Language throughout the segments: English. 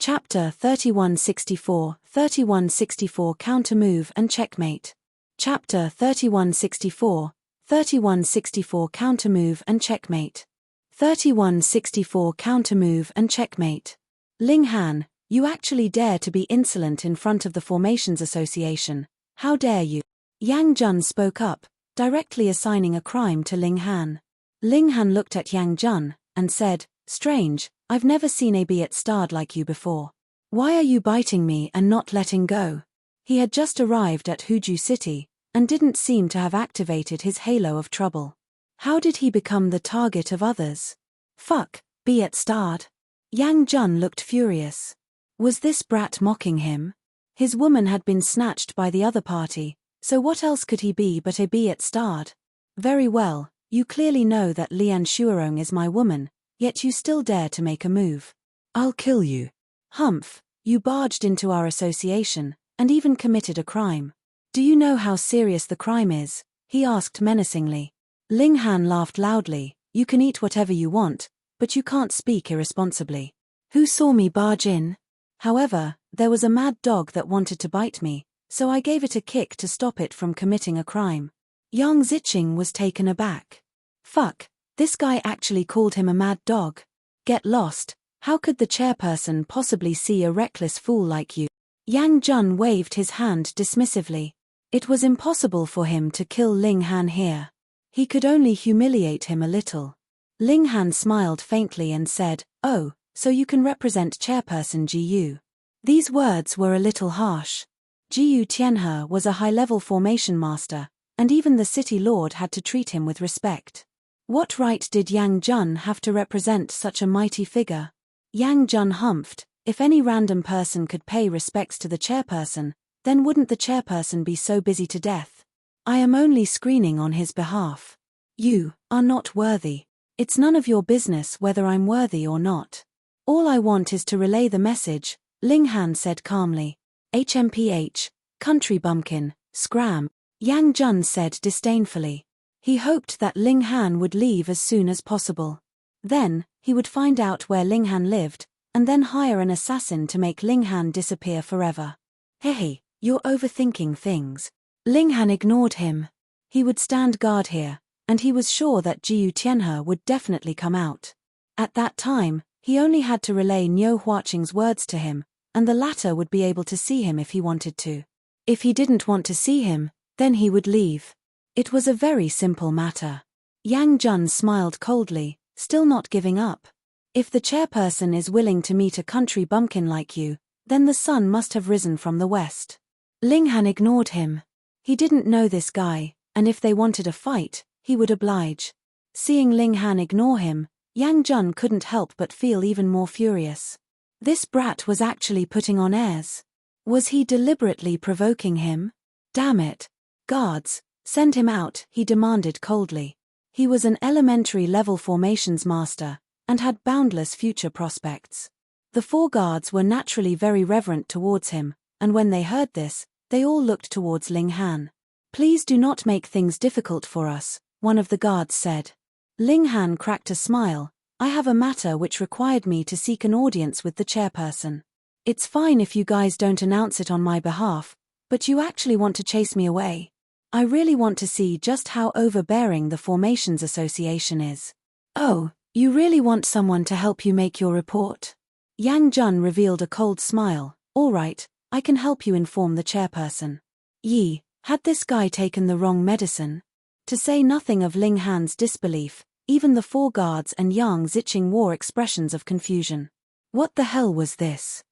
Chapter 3164 3164 Counter-move and checkmate. Chapter 3164 3164 Counter-move and checkmate. 3164 Counter-move and checkmate. Ling Han, you actually dare to be insolent in front of the Formations Association. How dare you? Yang Jun spoke up, directly assigning a crime to Ling Han. Ling Han looked at Yang Jun and said, "Strange, I've never seen a be starred like you before. Why are you biting me and not letting go?" He had just arrived at Huju City and didn't seem to have activated his halo of trouble. How did he become the target of others? Fuck, be starred. Yang Jun looked furious. Was this brat mocking him? His woman had been snatched by the other party, so what else could he be but a be starred? Very well, you clearly know that Lian Shuarong is my woman, yet you still dare to make a move. I'll kill you. Humph, you barged into our association, and even committed a crime. Do you know how serious the crime is? He asked menacingly. Ling Han laughed loudly. You can eat whatever you want, but you can't speak irresponsibly. Who saw me barge in? However, there was a mad dog that wanted to bite me, so I gave it a kick to stop it from committing a crime. Yang Ziqing was taken aback. Fuck, this guy actually called him a mad dog. Get lost, how could the chairperson possibly see a reckless fool like you? Yang Jun waved his hand dismissively. It was impossible for him to kill Ling Han here. He could only humiliate him a little. Ling Han smiled faintly and said, "Oh, so you can represent Chairperson Jiyu." These words were a little harsh. Jiyu Tianhe was a high-level formation master, and even the city lord had to treat him with respect. What right did Yang Jun have to represent such a mighty figure? Yang Jun humphed. If any random person could pay respects to the chairperson, then wouldn't the chairperson be so busy to death? I am only screening on his behalf. You are not worthy. It's none of your business whether I'm worthy or not. All I want is to relay the message, Ling Han said calmly. HMPH, country bumpkin, scram, Yang Jun said disdainfully. He hoped that Ling Han would leave as soon as possible. Then, he would find out where Ling Han lived, and then hire an assassin to make Ling Han disappear forever. Hey, you're overthinking things. Ling Han ignored him. He would stand guard here, and he was sure that Jiyu Tianhe would definitely come out. At that time, he only had to relay Niu Huaqing's words to him, and the latter would be able to see him if he wanted to. If he didn't want to see him, then he would leave. It was a very simple matter. Yang Jun smiled coldly, still not giving up. If the chairperson is willing to meet a country bumpkin like you, then the sun must have risen from the west. Ling Han ignored him. He didn't know this guy, and if they wanted a fight, he would oblige. Seeing Ling Han ignore him, Yang Jun couldn't help but feel even more furious. This brat was actually putting on airs. Was he deliberately provoking him? Damn it. Guards, send him out, he demanded coldly. He was an elementary level formations master, and had boundless future prospects. The 4 guards were naturally very reverent towards him, and when they heard this, they all looked towards Ling Han. Please do not make things difficult for us, one of the guards said. Ling Han cracked a smile. I have a matter which required me to seek an audience with the chairperson. It's fine if you guys don't announce it on my behalf, but you actually want to chase me away. I really want to see just how overbearing the Formations Association is. Oh, you really want someone to help you make your report? Yang Jun revealed a cold smile. All right, I can help you inform the chairperson. Yi, had this guy taken the wrong medicine? To say nothing of Ling Han's disbelief, even the 4 guards and Yang Ziqing wore expressions of confusion. What the hell was this?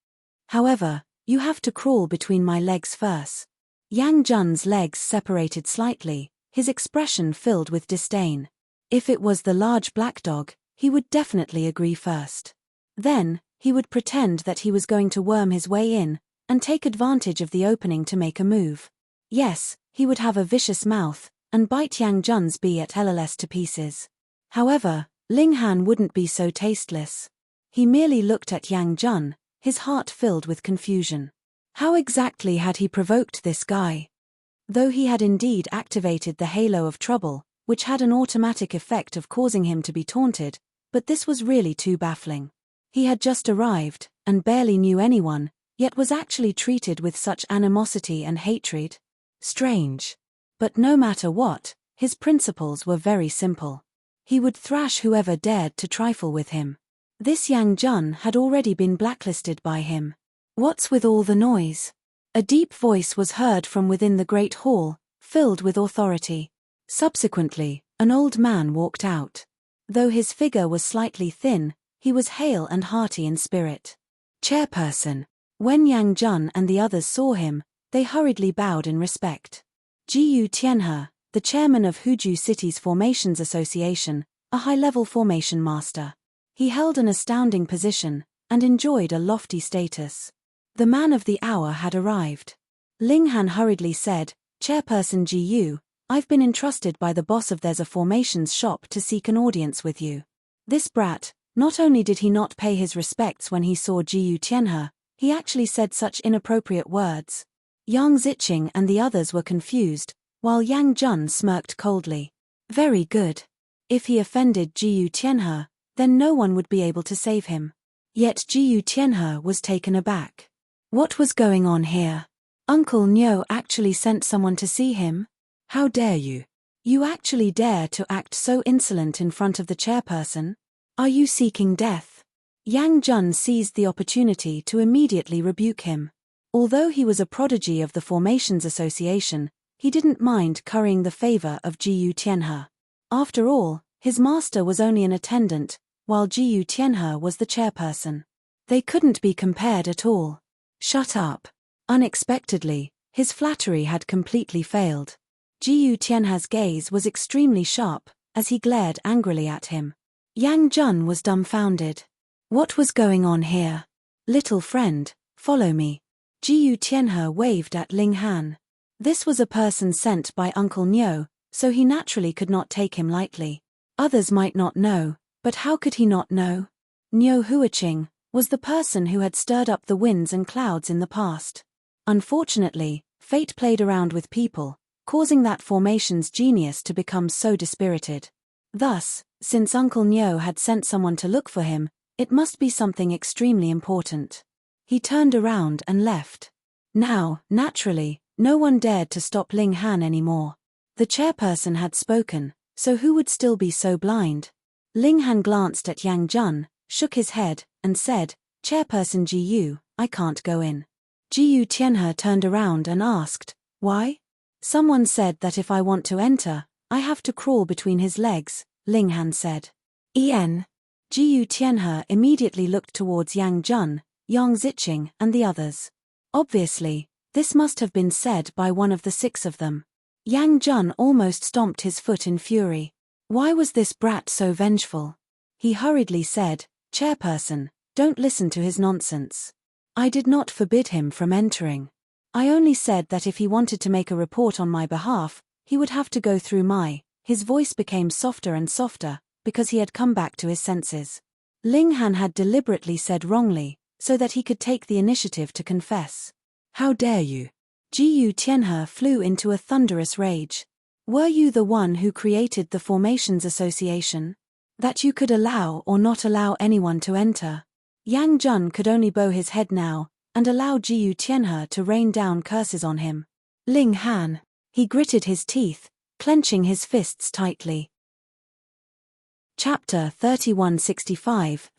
However, you have to crawl between my legs first. Yang Jun's legs separated slightly, his expression filled with disdain. If it was the large black dog, he would definitely agree first. Then, he would pretend that he was going to worm his way in, and take advantage of the opening to make a move. Yes, he would have a vicious mouth, and bite Yang Jun's LLS to pieces. However, Ling Han wouldn't be so tasteless. He merely looked at Yang Jun, his heart filled with confusion. How exactly had he provoked this guy? Though he had indeed activated the halo of trouble, which had an automatic effect of causing him to be taunted, but this was really too baffling. He had just arrived, and barely knew anyone, yet was actually treated with such animosity and hatred? Strange. But no matter what, his principles were very simple. He would thrash whoever dared to trifle with him. This Yang Jun had already been blacklisted by him. What's with all the noise? A deep voice was heard from within the great hall, filled with authority. Subsequently, an old man walked out. Though his figure was slightly thin, he was hale and hearty in spirit. Chairperson. When Yang Jun and the others saw him, they hurriedly bowed in respect. Jiyu Tianhe, the chairman of Huju City's Formations Association, a high-level formation master. He held an astounding position, and enjoyed a lofty status. The man of the hour had arrived. Ling Han hurriedly said, Chairperson Jiyu, I've been entrusted by the boss of There's a Formations shop to seek an audience with you. This brat, not only did he not pay his respects when he saw Jiyu Tianhe, he actually said such inappropriate words. Yang Ziqing and the others were confused, while Yang Jun smirked coldly. Very good. If he offended Jiyu Tianhe, then no one would be able to save him. Yet Jiyu Tianhe was taken aback. What was going on here? Uncle Nyo actually sent someone to see him? How dare you? You actually dare to act so insolent in front of the chairperson? Are you seeking death? Yang Jun seized the opportunity to immediately rebuke him. Although he was a prodigy of the Formations Association, he didn't mind currying the favor of Jiyu Tianhe. After all, his master was only an attendant, while Jiyu Tianhe was the chairperson. They couldn't be compared at all. Shut up. Unexpectedly, his flattery had completely failed. Jiyu Tianhe's gaze was extremely sharp, as he glared angrily at him. Yang Jun was dumbfounded. What was going on here? Little friend, follow me. Jiyu Tianhe waved at Ling Han. This was a person sent by Uncle Nyo, so he naturally could not take him lightly. Others might not know, but how could he not know? Nyo Huiqing was the person who had stirred up the winds and clouds in the past. Unfortunately, fate played around with people, causing that formation's genius to become so dispirited. Thus, since Uncle Nyo had sent someone to look for him, it must be something extremely important. He turned around and left. Now, naturally, no one dared to stop Ling Han anymore. The chairperson had spoken, so who would still be so blind? Ling Han glanced at Yang Jun, shook his head, and said, Chairperson Jiyu, I can't go in. Jiyu Tianhe turned around and asked, why? Someone said that if I want to enter, I have to crawl between his legs, Ling Han said. Jiyu Tianhe immediately looked towards Yang Jun, Yang Ziqing, and the others. Obviously, this must have been said by one of the six of them. Yang Jun almost stomped his foot in fury. Why was this brat so vengeful? He hurriedly said, Chairperson, don't listen to his nonsense. I did not forbid him from entering. I only said that if he wanted to make a report on my behalf, he would have to go through His voice became softer and softer, because he had come back to his senses. Ling Han had deliberately said wrongly, so that he could take the initiative to confess. How dare you? Jiyu Tianhe flew into a thunderous rage. Were you the one who created the Formations Association? That you could allow or not allow anyone to enter? Yang Jun could only bow his head now, and allow Jiyu Tianhe to rain down curses on him. Ling Han. He gritted his teeth, clenching his fists tightly. Chapter 3165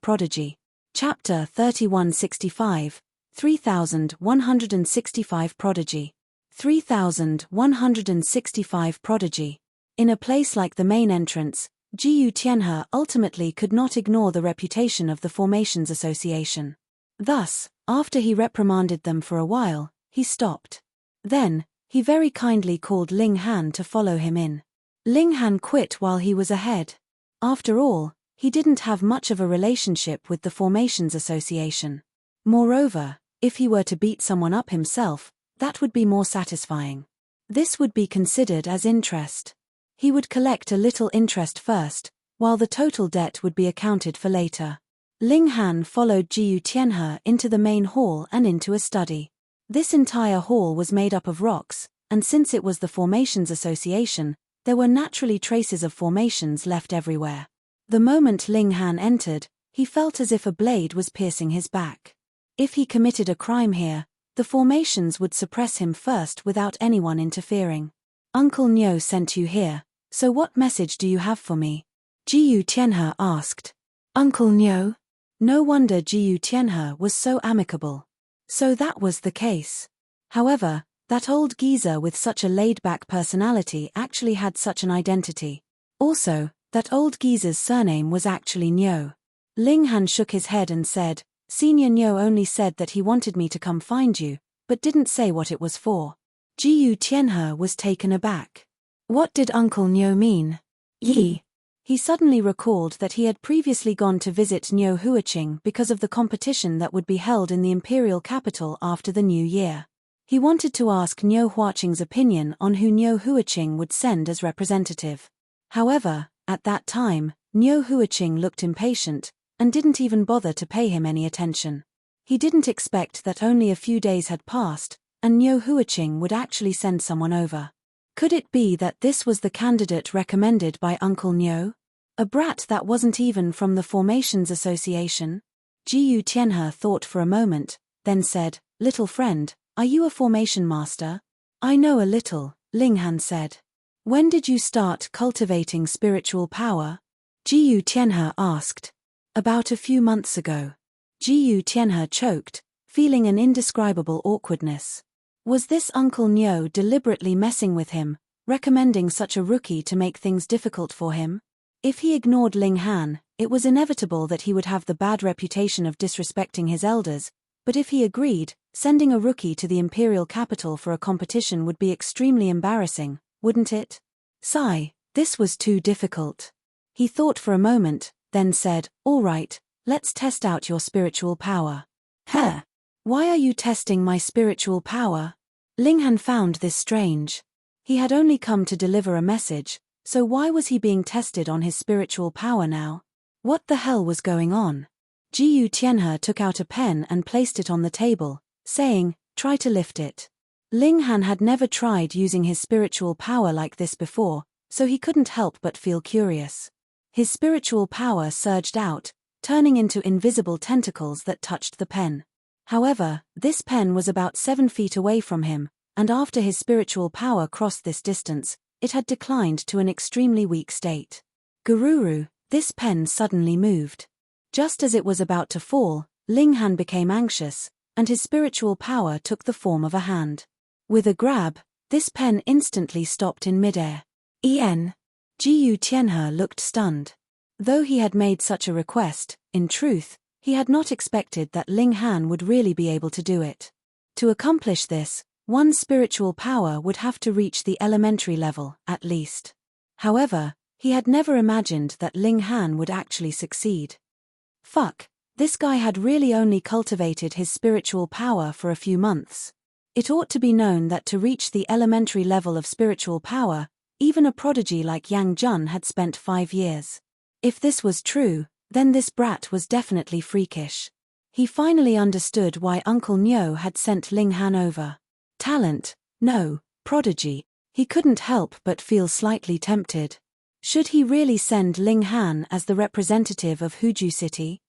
Prodigy. Chapter 3165, 3165 Prodigy. 3165 Prodigy. In a place like the main entrance, Jiyu Tianhe ultimately could not ignore the reputation of the Formations Association. Thus, after he reprimanded them for a while, he stopped. Then, he very kindly called Ling Han to follow him in. Ling Han quit while he was ahead. After all, he didn't have much of a relationship with the Formations Association. Moreover, if he were to beat someone up himself, that would be more satisfying. This would be considered as interest. He would collect a little interest first, while the total debt would be accounted for later. Ling Han followed Jiyu Tianhe into the main hall and into a study. This entire hall was made up of rocks, and since it was the Formations Association, there were naturally traces of formations left everywhere. The moment Ling Han entered, He felt as if a blade was piercing his back. If he committed a crime here, the formations would suppress him first without anyone interfering. Uncle Nyo sent you here, so what message do you have for me? Jiyu Tianhe asked. Uncle Nyo? No wonder Jiyu Tianhe was so amicable. So that was the case. However, that old geezer with such a laid-back personality actually had such an identity. Also, that old geezer's surname was actually Nyo. Ling Han shook his head and said, Senior Nyo only said that he wanted me to come find you, but didn't say what it was for. Jiyu Tianhe was taken aback. What did Uncle Nyo mean? Yi. He suddenly recalled that he had previously gone to visit Nyo Huiqing because of the competition that would be held in the imperial capital after the new year. He wanted to ask Nyo Huiqing's opinion on who Nyo Huiqing would send as representative. However, at that time, Nyo Huiqing looked impatient, and didn't even bother to pay him any attention. He didn't expect that only a few days had passed, and Nyo Huiqing would actually send someone over. Could it be that this was the candidate recommended by Uncle Nyo? A brat that wasn't even from the Formations Association? Jiyu Tianhe thought for a moment, then said, Little friend, are you a formation master? I know a little, Ling Han said. When did you start cultivating spiritual power? Jiyu Tianhe asked. About a few months ago. Jiyu Tianhe choked, feeling an indescribable awkwardness. Was this Uncle Nyo deliberately messing with him, recommending such a rookie to make things difficult for him? If he ignored Ling Han, it was inevitable that he would have the bad reputation of disrespecting his elders, but if he agreed, sending a rookie to the imperial capital for a competition would be extremely embarrassing, wouldn't it? Sigh, this was too difficult. He thought for a moment, then said, All right, let's test out your spiritual power. Huh? Why are you testing my spiritual power? Ling Han found this strange. He had only come to deliver a message, so why was he being tested on his spiritual power now? What the hell was going on? Jiyu Tianhe took out a pen and placed it on the table, saying, Try to lift it. Ling Han had never tried using his spiritual power like this before, so he couldn't help but feel curious. His spiritual power surged out, turning into invisible tentacles that touched the pen. However, this pen was about 7 feet away from him, and after his spiritual power crossed this distance, it had declined to an extremely weak state. Gururu, this pen suddenly moved. Just as it was about to fall, Ling Han became anxious, and his spiritual power took the form of a hand. With a grab, this pen instantly stopped in midair. Jiyu Tianhe looked stunned. Though he had made such a request, in truth, he had not expected that Ling Han would really be able to do it. To accomplish this, one's spiritual power would have to reach the elementary level, at least. However, he had never imagined that Ling Han would actually succeed. Fuck, this guy had really only cultivated his spiritual power for a few months. It ought to be known that to reach the elementary level of spiritual power, even a prodigy like Yang Jun had spent 5 years. If this was true, then this brat was definitely freakish. He finally understood why Uncle Nyo had sent Ling Han over. Talent, no, prodigy. He couldn't help but feel slightly tempted. Should he really send Ling Han as the representative of Huju City?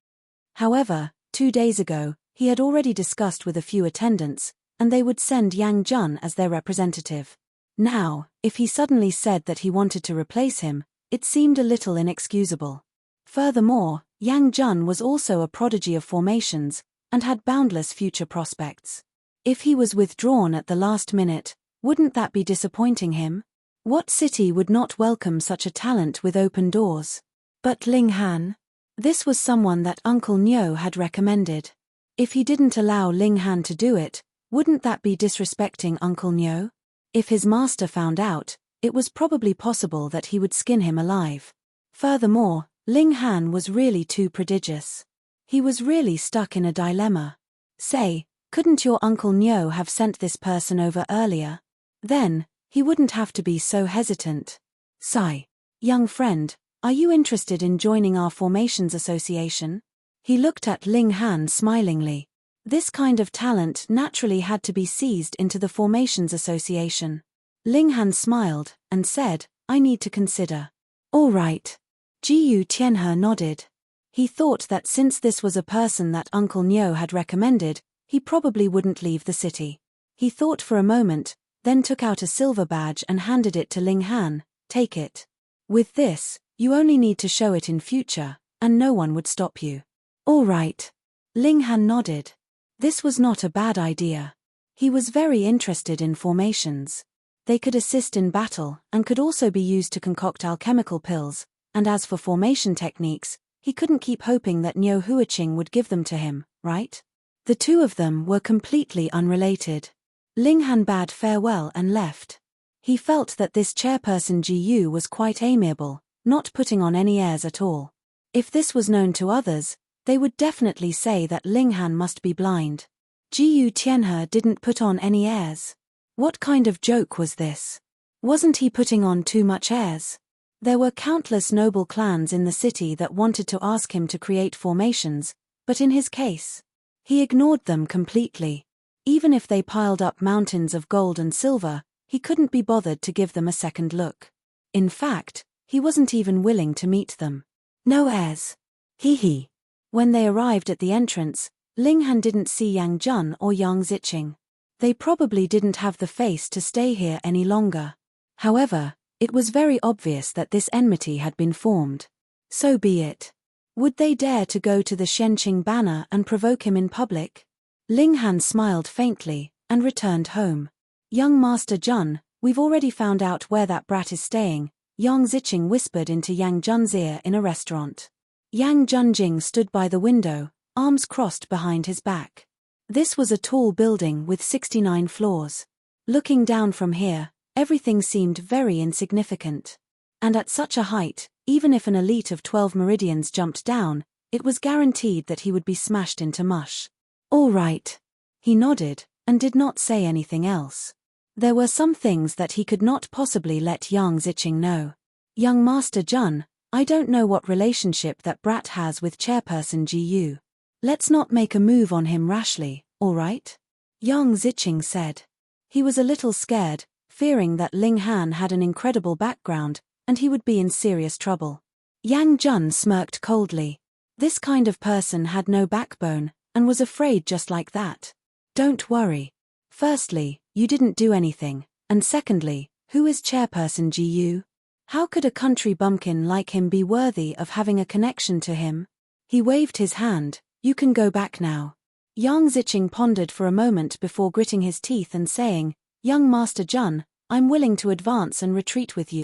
However, 2 days ago, he had already discussed with a few attendants, and they would send Yang Jun as their representative. Now, if he suddenly said that he wanted to replace him, it seemed a little inexcusable. Furthermore, Yang Jun was also a prodigy of formations, and had boundless future prospects. If he was withdrawn at the last minute, wouldn't that be disappointing him? What city would not welcome such a talent with open doors? But Ling Han? This was someone that Uncle Nyo had recommended. If he didn't allow Ling Han to do it, wouldn't that be disrespecting Uncle Nyo? If his master found out, it was probably possible that he would skin him alive. Furthermore, Ling Han was really too prodigious. He was really stuck in a dilemma. Say, couldn't your Uncle Nyo have sent this person over earlier? Then, he wouldn't have to be so hesitant. Sigh. Young friend, are you interested in joining our Formations Association? He looked at Ling Han smilingly. This kind of talent naturally had to be seized into the Formations Association. Ling Han smiled, and said, I need to consider. All right. Jiyu Tianhe nodded. He thought that since this was a person that Uncle Nyo had recommended, he probably wouldn't leave the city. He thought for a moment, then took out a silver badge and handed it to Ling Han. Take it. With this, you only need to show it in future, and no one would stop you. All right. Ling Han nodded. This was not a bad idea. He was very interested in formations. They could assist in battle, and could also be used to concoct alchemical pills, and as for formation techniques, he couldn't keep hoping that Nyo Huaching would give them to him, right? The two of them were completely unrelated. Ling Han bade farewell and left. He felt that this chairperson Ji was quite amiable, not putting on any airs at all. If this was known to others, they would definitely say that Ling Han must be blind. Ji Tianhe didn't put on any airs. What kind of joke was this? Wasn't he putting on too much airs? There were countless noble clans in the city that wanted to ask him to create formations, but in his case, he ignored them completely. Even if they piled up mountains of gold and silver, he couldn't be bothered to give them a second look. In fact, he wasn't even willing to meet them. No airs. Hee. When they arrived at the entrance, Ling Han didn't see Yang Jun or Yang Zicheng. They probably didn't have the face to stay here any longer. However, it was very obvious that this enmity had been formed. So be it. Would they dare to go to the Shenqing banner and provoke him in public? Ling Han smiled faintly, and returned home. Young Master Jun, we've already found out where that brat is staying, Yang Zicheng whispered into Yang Jun's ear in a restaurant. Yang Junjing stood by the window, arms crossed behind his back. This was a tall building with 69 floors. Looking down from here, everything seemed very insignificant. And at such a height, even if an elite of 12 meridians jumped down, it was guaranteed that he would be smashed into mush. All right. He nodded, and did not say anything else. There were some things that he could not possibly let Yang Zicheng know. Young Master Jun, I don't know what relationship that brat has with Chairperson Ji. Let's not make a move on him rashly, all right? Yang Zicheng said. He was a little scared, fearing that Ling Han had an incredible background, and he would be in serious trouble. Yang Jun smirked coldly. This kind of person had no backbone, and was afraid just like that. Don't worry. Firstly, you didn't do anything, and secondly, who is Chairperson Ji? How could a country bumpkin like him be worthy of having a connection to him? He waved his hand. You can go back now. Yang Zicheng pondered for a moment before gritting his teeth and saying, Young Master Jun, I'm willing to advance and retreat with you.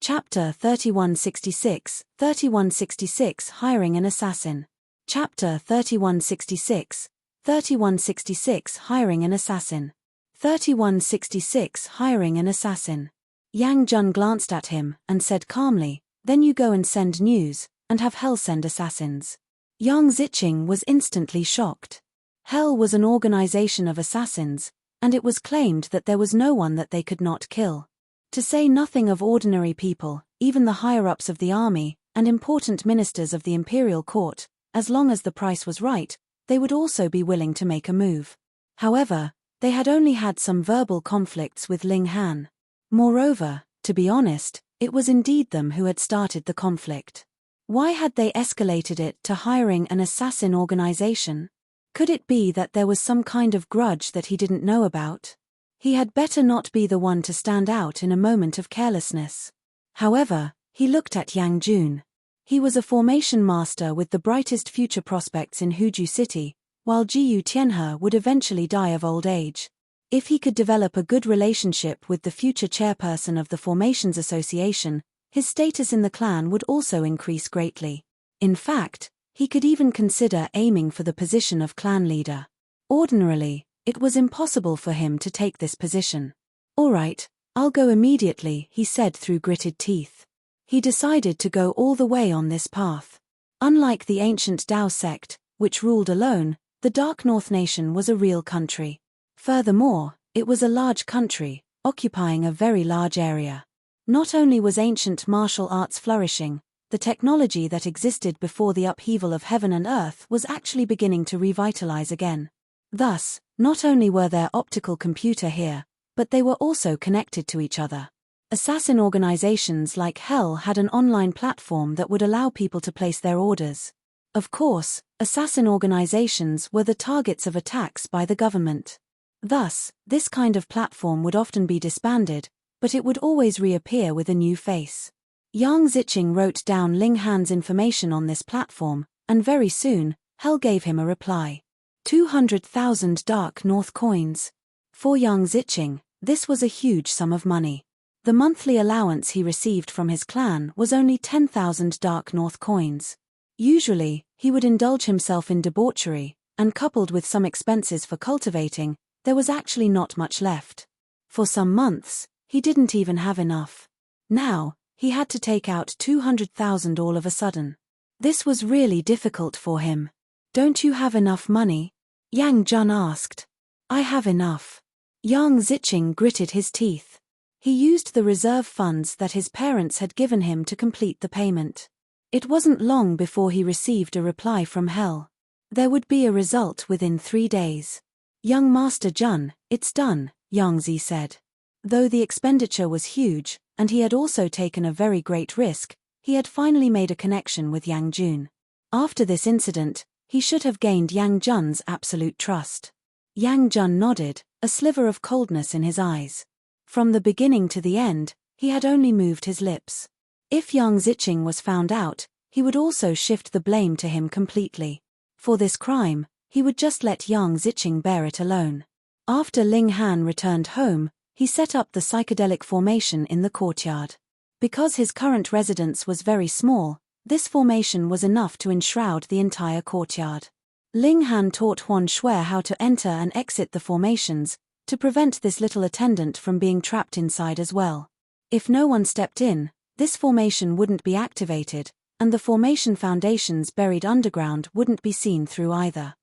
Chapter 3166, 3166 Hiring an Assassin. Chapter 3166, 3166 Hiring an Assassin. 3166 Hiring an Assassin. Yang Jun glanced at him and said calmly, Then you go and send news, and have Hell send assassins. Yang Zicheng was instantly shocked. Hell was an organization of assassins, and it was claimed that there was no one that they could not kill. To say nothing of ordinary people, even the higher-ups of the army, and important ministers of the imperial court, as long as the price was right, they would also be willing to make a move. However, they had only had some verbal conflicts with Ling Han. Moreover, to be honest, it was indeed them who had started the conflict. Why had they escalated it to hiring an assassin organization? Could it be that there was some kind of grudge that he didn't know about? He had better not be the one to stand out in a moment of carelessness. However, he looked at Yang Jun. He was a formation master with the brightest future prospects in Huju City, while Ji Tianhe would eventually die of old age. If he could develop a good relationship with the future chairperson of the Formations Association, his status in the clan would also increase greatly. In fact, he could even consider aiming for the position of clan leader. Ordinarily, it was impossible for him to take this position. All right, I'll go immediately, he said through gritted teeth. He decided to go all the way on this path. Unlike the ancient Dao sect, which ruled alone, the Dark North Nation was a real country. Furthermore, it was a large country, occupying a very large area. Not only was ancient martial arts flourishing, the technology that existed before the upheaval of heaven and earth was actually beginning to revitalize again. Thus, not only were there optical computer here, but they were also connected to each other. Assassin organizations like Hell had an online platform that would allow people to place their orders. Of course, assassin organizations were the targets of attacks by the government. Thus, this kind of platform would often be disbanded, but it would always reappear with a new face. Yang Zicheng wrote down Ling Han's information on this platform, and very soon, Hell gave him a reply. 200,000 Dark North coins. For Yang Zicheng, this was a huge sum of money. The monthly allowance he received from his clan was only 10,000 Dark North coins. Usually, he would indulge himself in debauchery, and coupled with some expenses for cultivating, there was actually not much left. For some months, he didn't even have enough. Now, he had to take out 200,000 all of a sudden. This was really difficult for him. "Don't you have enough money?" Yang Jun asked. "I have enough." Yang Zicheng gritted his teeth. He used the reserve funds that his parents had given him to complete the payment. It wasn't long before he received a reply from Hell. There would be a result within 3 days. "Young Master Jun, it's done," Yang Zi said. Though the expenditure was huge, and he had also taken a very great risk, he had finally made a connection with Yang Jun. After this incident, he should have gained Yang Jun's absolute trust. Yang Jun nodded, a sliver of coldness in his eyes. From the beginning to the end, he had only moved his lips. If Yang Zicheng was found out, he would also shift the blame to him completely. For this crime, he would just let Yang Zicheng bear it alone. After Ling Han returned home, he set up the psychedelic formation in the courtyard. Because his current residence was very small, this formation was enough to enshroud the entire courtyard. Ling Han taught Huan Shui how to enter and exit the formations, to prevent this little attendant from being trapped inside as well. If no one stepped in, this formation wouldn't be activated, and the formation foundations buried underground wouldn't be seen through either.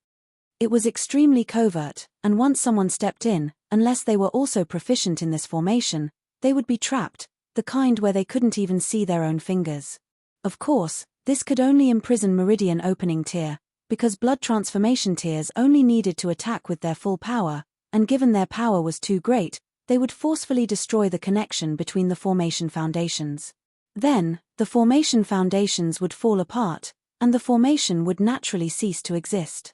It was extremely covert, and once someone stepped in, unless they were also proficient in this formation, they would be trapped, the kind where they couldn't even see their own fingers. Of course, this could only imprison Meridian Opening Tier, because blood transformation tiers only needed to attack with their full power, and given their power was too great, they would forcefully destroy the connection between the formation foundations. Then, the formation foundations would fall apart, and the formation would naturally cease to exist.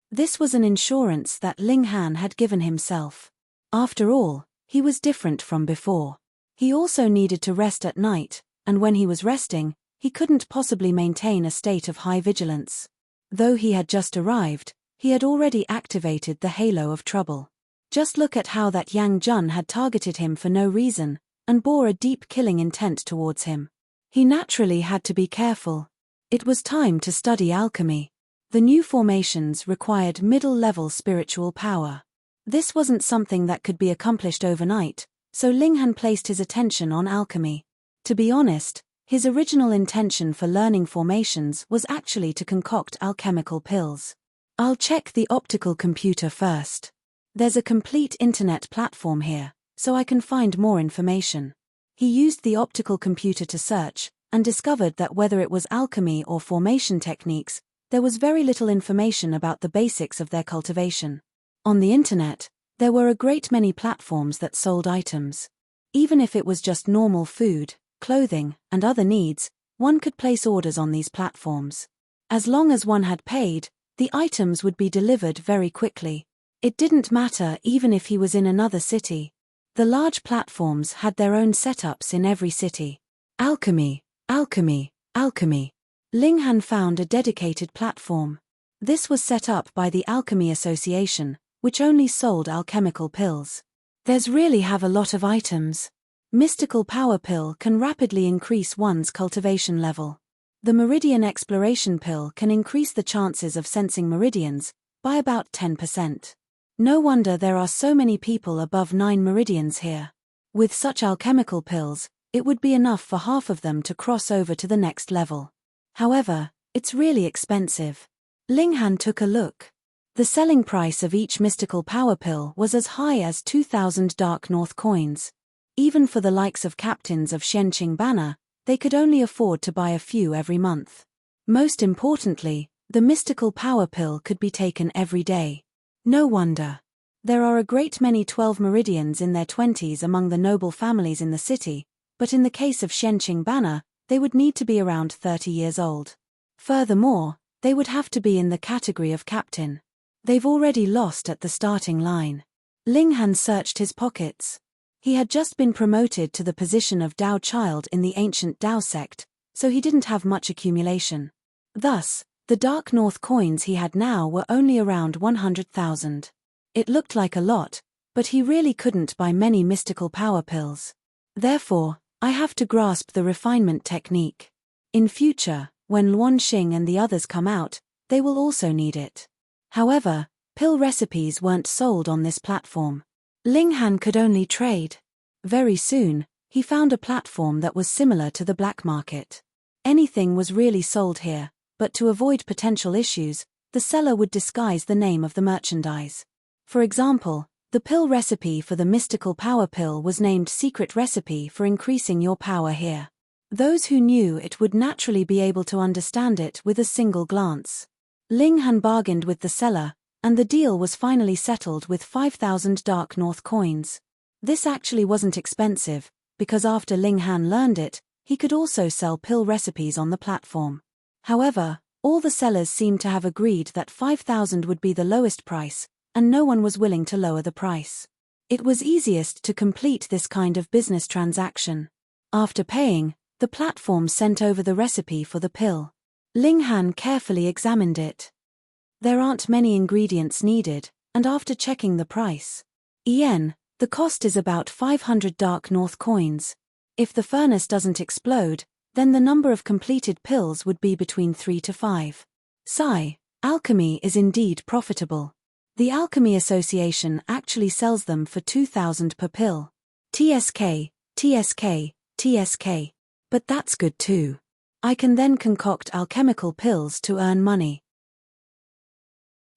This was an insurance that Ling Han had given himself. After all, he was different from before. He also needed to rest at night, and when he was resting, he couldn't possibly maintain a state of high vigilance. Though he had just arrived, he had already activated the halo of trouble. Just look at how that Yang Jun had targeted him for no reason, and bore a deep killing intent towards him. He naturally had to be careful. It was time to study alchemy. The new formations required middle-level spiritual power. This wasn't something that could be accomplished overnight, so Ling Han placed his attention on alchemy. To be honest, his original intention for learning formations was actually to concoct alchemical pills. "I'll check the optical computer first. There's a complete internet platform here, so I can find more information." He used the optical computer to search, and discovered that whether it was alchemy or formation techniques, there was very little information about the basics of their cultivation. On the internet, there were a great many platforms that sold items. Even if it was just normal food, clothing, and other needs, one could place orders on these platforms. As long as one had paid, the items would be delivered very quickly. It didn't matter even if he was in another city. The large platforms had their own setups in every city. Alchemy, alchemy, alchemy. Ling Han found a dedicated platform. This was set up by the Alchemy Association, which only sold alchemical pills. "There's really have a lot of items. Mystical Power Pill can rapidly increase one's cultivation level. The Meridian Exploration Pill can increase the chances of sensing meridians by about 10%. No wonder there are so many people above 9 meridians here. With such alchemical pills, it would be enough for half of them to cross over to the next level. However, it's really expensive." Ling Han took a look. The selling price of each mystical power pill was as high as 2,000 Dark North coins. Even for the likes of captains of Shenqing Banner, they could only afford to buy a few every month. Most importantly, the mystical power pill could be taken every day. No wonder. There are a great many 12 meridians in their 20s among the noble families in the city, but in the case of Shenqing Banner, they would need to be around 30 years old. Furthermore, they would have to be in the category of captain. They've already lost at the starting line. Ling Han searched his pockets. He had just been promoted to the position of Dao Child in the ancient Dao sect, so he didn't have much accumulation. Thus, the Dark North coins he had now were only around 100,000. It looked like a lot, but he really couldn't buy many mystical power pills. Therefore, I have to grasp the refinement technique. In future, when Luan Xing and the others come out, they will also need it. However, pill recipes weren't sold on this platform. Ling Han could only trade. Very soon, he found a platform that was similar to the black market. Anything was really sold here, but to avoid potential issues, the seller would disguise the name of the merchandise. For example, the pill recipe for the mystical power pill was named Secret Recipe for Increasing Your Power here. Those who knew it would naturally be able to understand it with a single glance. Ling Han bargained with the seller, and the deal was finally settled with 5,000 Dark North coins. This actually wasn't expensive, because after Ling Han learned it, he could also sell pill recipes on the platform. However, all the sellers seemed to have agreed that 5,000 would be the lowest price, and no one was willing to lower the price. It was easiest to complete this kind of business transaction. After paying, the platform sent over the recipe for the pill. Ling Han carefully examined it. There aren't many ingredients needed, and after checking the price, the cost is about 500 Dark North coins. If the furnace doesn't explode, then the number of completed pills would be between 3 to 5. Alchemy is indeed profitable. The Alchemy Association actually sells them for 2,000 per pill. TSK. But that's good too. I can then concoct alchemical pills to earn money.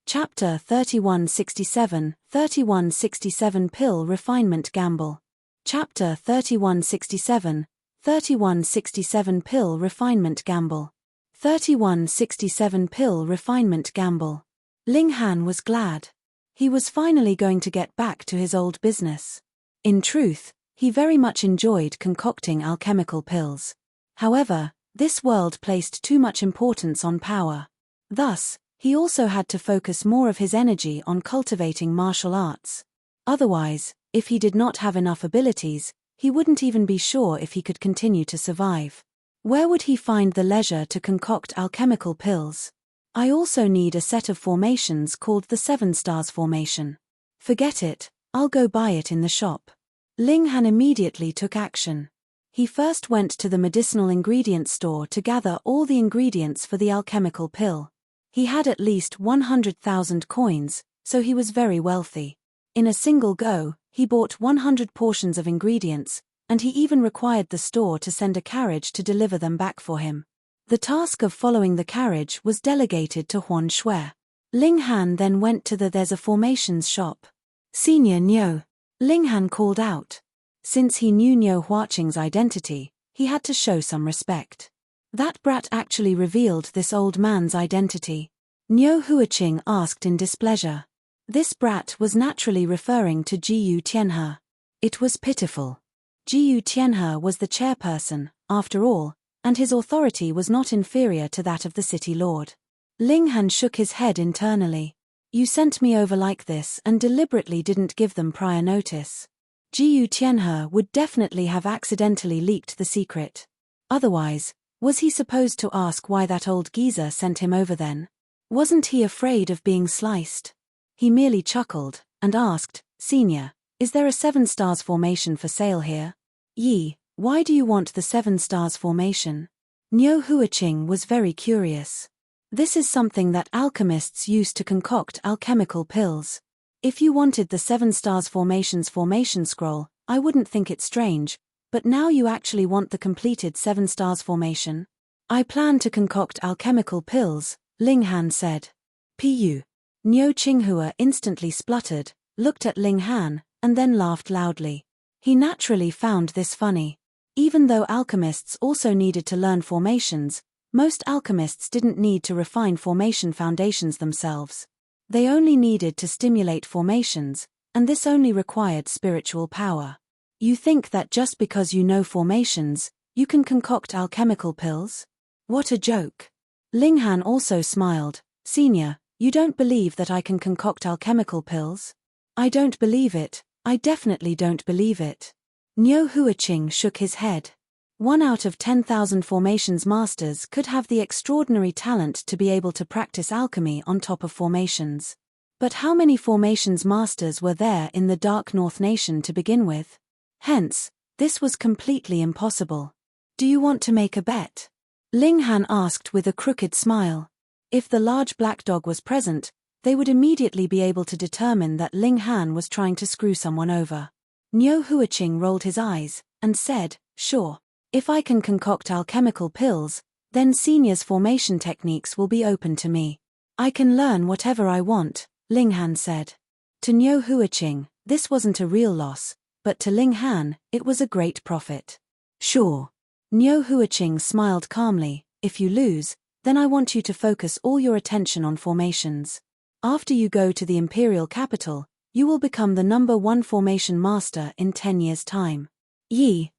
Chapter 3167, 3167 Pill Refinement Gamble. Chapter 3167, 3167 Pill Refinement Gamble. 3167 Pill Refinement Gamble. Ling Han was glad. He was finally going to get back to his old business. In truth, he very much enjoyed concocting alchemical pills. However, this world placed too much importance on power. Thus, he also had to focus more of his energy on cultivating martial arts. Otherwise, if he did not have enough abilities, he wouldn't even be sure if he could continue to survive. Where would he find the leisure to concoct alchemical pills? I also need a set of formations called the 7 Stars Formation. Forget it, I'll go buy it in the shop. Ling Han immediately took action. He first went to the medicinal ingredients store to gather all the ingredients for the alchemical pill. He had at least 100,000 coins, so he was very wealthy. In a single go, he bought 100 portions of ingredients, and he even required the store to send a carriage to deliver them back for him. The task of following the carriage was delegated to Huan Shui. Ling Han then went to the There's a Formations shop. Senior Niu. Ling Han called out. Since he knew Niu Huaqing's identity, he had to show some respect. That brat actually revealed this old man's identity. Niu Huaqing asked in displeasure. This brat was naturally referring to Jiyu Tianhe. It was pitiful. Jiyu Tianhe was the chairperson, after all, and his authority was not inferior to that of the city lord. Ling Han shook his head internally. You sent me over like this and deliberately didn't give them prior notice. Jiyu Tianhe would definitely have accidentally leaked the secret. Otherwise, was he supposed to ask why that old geezer sent him over then? Wasn't he afraid of being sliced? He merely chuckled, and asked, Senior, is there a 7 Stars Formation for sale here? Yi, why do you want the 7 Stars Formation? Niu Huaqing was very curious. This is something that alchemists use to concoct alchemical pills. If you wanted the 7 Stars Formation's formation scroll, I wouldn't think it strange, but now you actually want the completed 7 Stars Formation? I plan to concoct alchemical pills, Ling Han said. Pu. Niu Qinghua instantly spluttered, looked at Ling Han, and then laughed loudly. He naturally found this funny. Even though alchemists also needed to learn formations, most alchemists didn't need to refine formation foundations themselves. They only needed to stimulate formations, and this only required spiritual power. You think that just because you know formations, you can concoct alchemical pills? What a joke. Ling Han also smiled. Senior, you don't believe that I can concoct alchemical pills? I don't believe it, I definitely don't believe it. Niu Huiqing shook his head. 1 out of 10,000 formations masters could have the extraordinary talent to be able to practice alchemy on top of formations. But how many formations masters were there in the Dark North Nation to begin with? Hence, this was completely impossible. Do you want to make a bet? Ling Han asked with a crooked smile. If the large black dog was present, they would immediately be able to determine that Ling Han was trying to screw someone over. Niu Huiqing rolled his eyes, and said, sure. If I can concoct alchemical pills, then Senior's formation techniques will be open to me. I can learn whatever I want, Ling Han said. To Niu Huiqing, this wasn't a real loss, but to Ling Han, it was a great profit. Sure. Niu Huiqing smiled calmly. If you lose, then I want you to focus all your attention on formations. After you go to the imperial capital, you will become the #1 formation master in 10 years' time.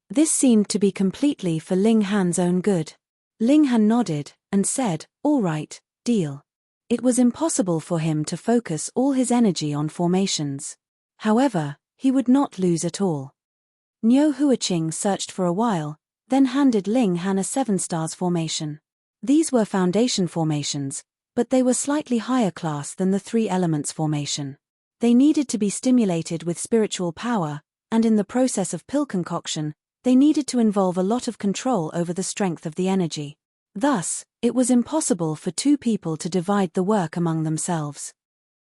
This seemed to be completely for Ling Han's own good. Ling Han nodded, and said, all right, deal. It was impossible for him to focus all his energy on formations. However, he would not lose at all. Niu Huiqing searched for a while, then handed Ling Han a 7 stars formation. These were foundation formations, but they were slightly higher class than the 3 elements formation. They needed to be stimulated with spiritual power, and in the process of pill concoction, they needed to involve a lot of control over the strength of the energy. Thus, it was impossible for 2 people to divide the work among themselves.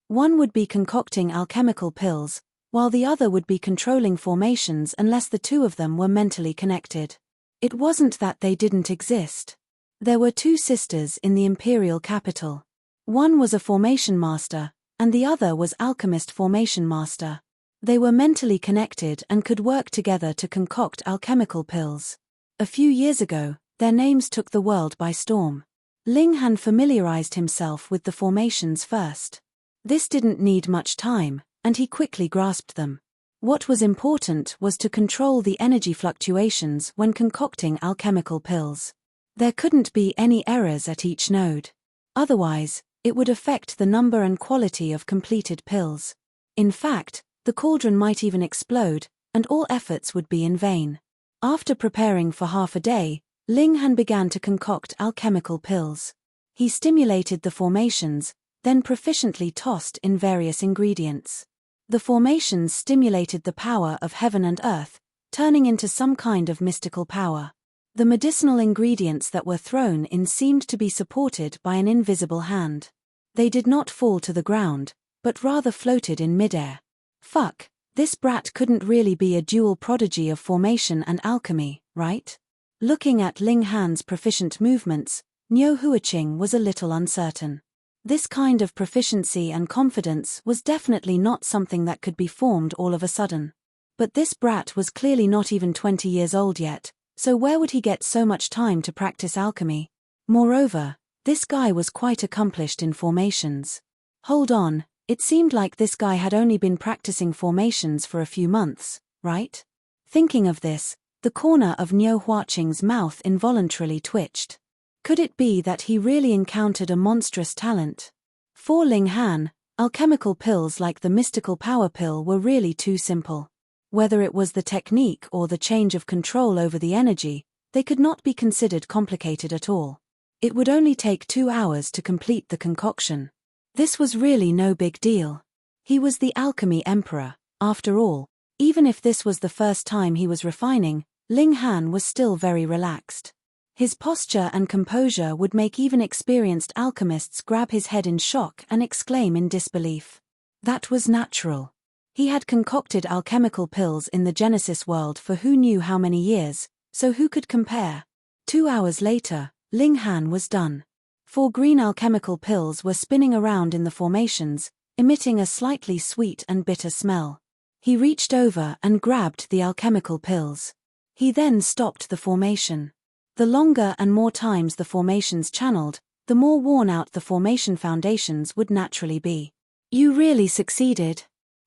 One would be concocting alchemical pills, while the other would be controlling formations unless the 2 of them were mentally connected. It wasn't that they didn't exist. There were 2 sisters in the imperial capital. One was a formation master, and the other was alchemist formation master. They were mentally connected and could work together to concoct alchemical pills. A few years ago, their names took the world by storm. Ling Han familiarized himself with the formations first. This didn't need much time, and he quickly grasped them. What was important was to control the energy fluctuations when concocting alchemical pills. There couldn't be any errors at each node. Otherwise, it would affect the number and quality of completed pills. In fact, the cauldron might even explode, and all efforts would be in vain. After preparing for half a day, Ling Han began to concoct alchemical pills. He stimulated the formations, then proficiently tossed in various ingredients. The formations stimulated the power of heaven and earth, turning into some kind of mystical power. The medicinal ingredients that were thrown in seemed to be supported by an invisible hand. They did not fall to the ground, but rather floated in midair. Fuck, this brat couldn't really be a dual prodigy of formation and alchemy, right? Looking at Ling Han's proficient movements, Niu Huiqing was a little uncertain. This kind of proficiency and confidence was definitely not something that could be formed all of a sudden. But this brat was clearly not even 20 years old yet, so where would he get so much time to practice alchemy? Moreover, this guy was quite accomplished in formations. Hold on, it seemed like this guy had only been practicing formations for a few months, right? Thinking of this, the corner of Niu Huiqing's mouth involuntarily twitched. Could it be that he really encountered a monstrous talent? For Ling Han, alchemical pills like the mystical power pill were really too simple. Whether it was the technique or the change of control over the energy, they could not be considered complicated at all. It would only take 2 hours to complete the concoction. This was really no big deal. He was the alchemy emperor, after all. Even if this was the first time he was refining, Ling Han was still very relaxed. His posture and composure would make even experienced alchemists grab his head in shock and exclaim in disbelief. That was natural. He had concocted alchemical pills in the Genesis world for who knew how many years, so who could compare? 2 hours later, Ling Han was done. 4 green alchemical pills were spinning around in the formations, emitting a slightly sweet and bitter smell. He reached over and grabbed the alchemical pills. He then stopped the formation. The longer and more times the formations channeled, the more worn out the formation foundations would naturally be. You really succeeded?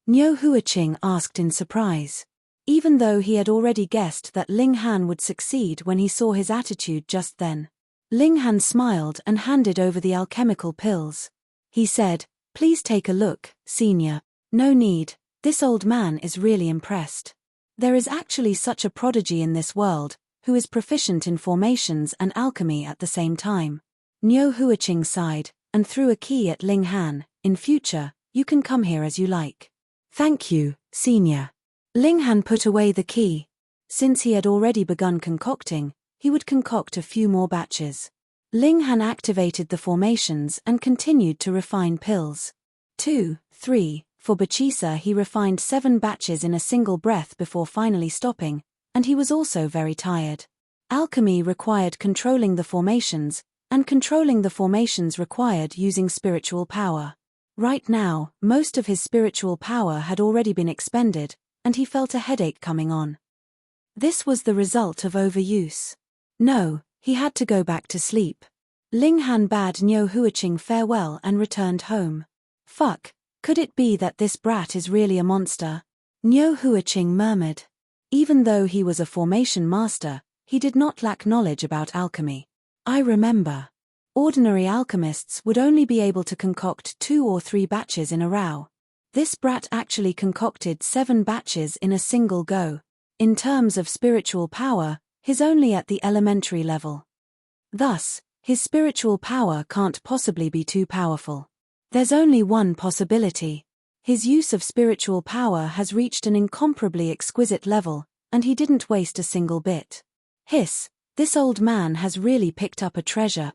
Niu Huiqing asked in surprise. even though he had already guessed that Ling Han would succeed when he saw his attitude just then. Ling Han smiled and handed over the alchemical pills. He said, "Please take a look, senior." "No need, this old man is really impressed. There is actually such a prodigy in this world, who is proficient in formations and alchemy at the same time." Niu Huiqing sighed, and threw a key at Ling Han. "In future, you can come here as you like." "Thank you, senior." Ling Han put away the key. Since he had already begun concocting, he would concoct a few more batches. Ling Han activated the formations and continued to refine pills. 2, 3, for Bachisa he refined 7 batches in a single breath before finally stopping, and he was also very tired. Alchemy required controlling the formations, and controlling the formations required using spiritual power. Right now, most of his spiritual power had already been expended, and he felt a headache coming on. This was the result of overuse. No, he had to go back to sleep. Ling Han bade Niu Huiqing farewell and returned home. "Fuck, could it be that this brat is really a monster?" Niu Huiqing murmured. Even though he was a formation master, he did not lack knowledge about alchemy. "I remember. Ordinary alchemists would only be able to concoct 2 or 3 batches in a row. This brat actually concocted 7 batches in a single go. In terms of spiritual power, he's only at the elementary level. Thus, his spiritual power can't possibly be too powerful. There's only one possibility. His use of spiritual power has reached an incomparably exquisite level, and he didn't waste a single bit. Hiss, this old man has really picked up a treasure."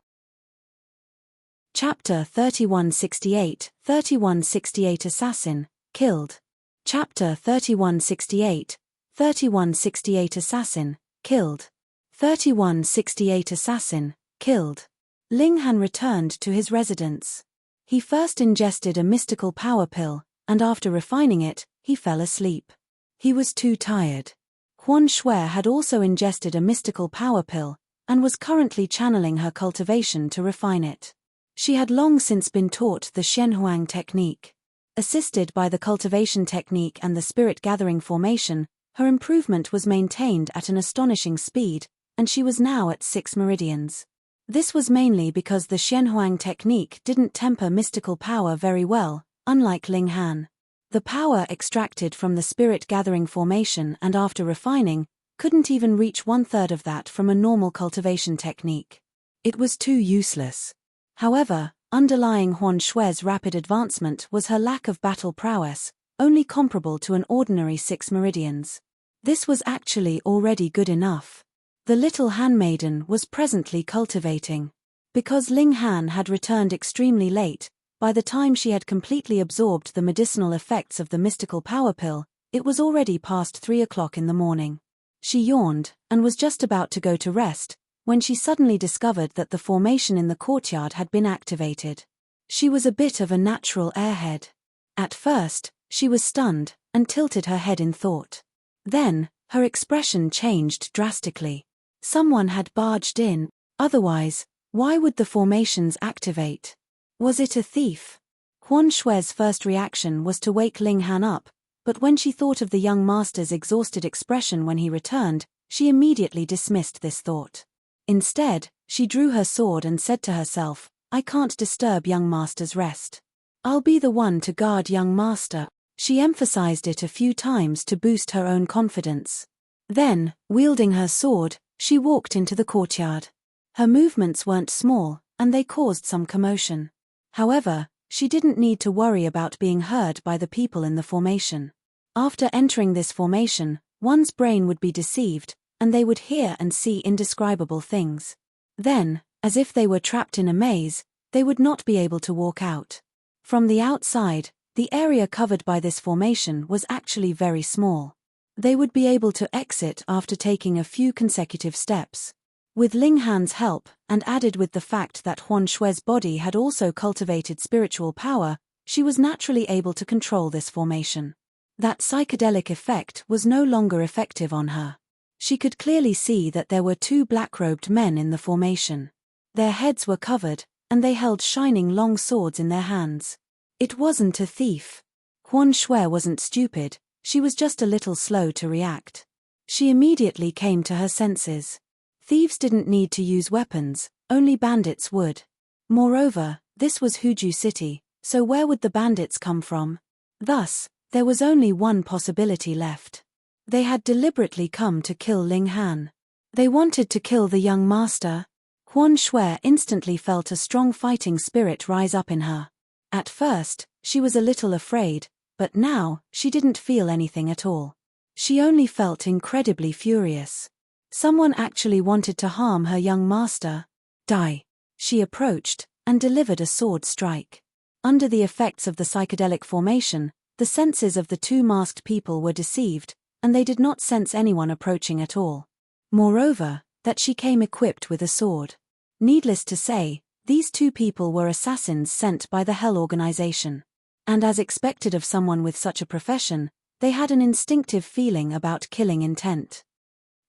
Chapter 3168, 3168 Assassin, killed. Chapter 3168, 3168 Assassin, killed. 3168 Assassin, killed. Ling Han returned to his residence. He first ingested a mystical power pill, and after refining it, he fell asleep. He was too tired. Huan Shui had also ingested a mystical power pill, and was currently channeling her cultivation to refine it. She had long since been taught the Shenhuang technique. Assisted by the cultivation technique and the spirit-gathering formation, her improvement was maintained at an astonishing speed, and she was now at 6 meridians. This was mainly because the Shenhuang technique didn't temper mystical power very well, unlike Ling Han. The power extracted from the spirit-gathering formation and after refining couldn't even reach 1/3 of that from a normal cultivation technique. It was too useless. However, underlying Huan Shui's rapid advancement was her lack of battle prowess, only comparable to an ordinary 6 meridians. This was actually already good enough. The little handmaiden was presently cultivating. Because Ling Han had returned extremely late, by the time she had completely absorbed the medicinal effects of the mystical power pill, it was already past 3 o'clock in the morning. She yawned, and was just about to go to rest, when she suddenly discovered that the formation in the courtyard had been activated. She was a bit of a natural airhead. At first, she was stunned, and tilted her head in thought. Then, her expression changed drastically. Someone had barged in, otherwise, why would the formations activate? Was it a thief? Huan Shui's first reaction was to wake Ling Han up, but when she thought of the young master's exhausted expression when he returned, she immediately dismissed this thought. Instead, she drew her sword and said to herself, "I can't disturb young master's rest. I'll be the one to guard young master." She emphasized it a few times to boost her own confidence. Then, wielding her sword, she walked into the courtyard. Her movements weren't small, and they caused some commotion. However, she didn't need to worry about being heard by the people in the formation. After entering this formation, one's brain would be deceived, and they would hear and see indescribable things. Then, as if they were trapped in a maze, they would not be able to walk out. From the outside, the area covered by this formation was actually very small. They would be able to exit after taking a few consecutive steps. With Ling Han's help, and added with the fact that Huan Shui's body had also cultivated spiritual power, she was naturally able to control this formation. That psychedelic effect was no longer effective on her. She could clearly see that there were 2 black-robed men in the formation. Their heads were covered, and they held shining long swords in their hands. It wasn't a thief. Huan Shui wasn't stupid, she was just a little slow to react. She immediately came to her senses. Thieves didn't need to use weapons, only bandits would. Moreover, this was Huju City, so where would the bandits come from? Thus, there was only one possibility left. They had deliberately come to kill Ling Han. They wanted to kill the young master. Huan Shui instantly felt a strong fighting spirit rise up in her. At first, she was a little afraid, but now, she didn't feel anything at all. She only felt incredibly furious. Someone actually wanted to harm her young master. Die. She approached, and delivered a sword strike. Under the effects of the psychedelic formation, the senses of the two masked people were deceived, and they did not sense anyone approaching at all. Moreover, that she came equipped with a sword. Needless to say, these two people were assassins sent by the Hell Organization. And as expected of someone with such a profession, they had an instinctive feeling about killing intent.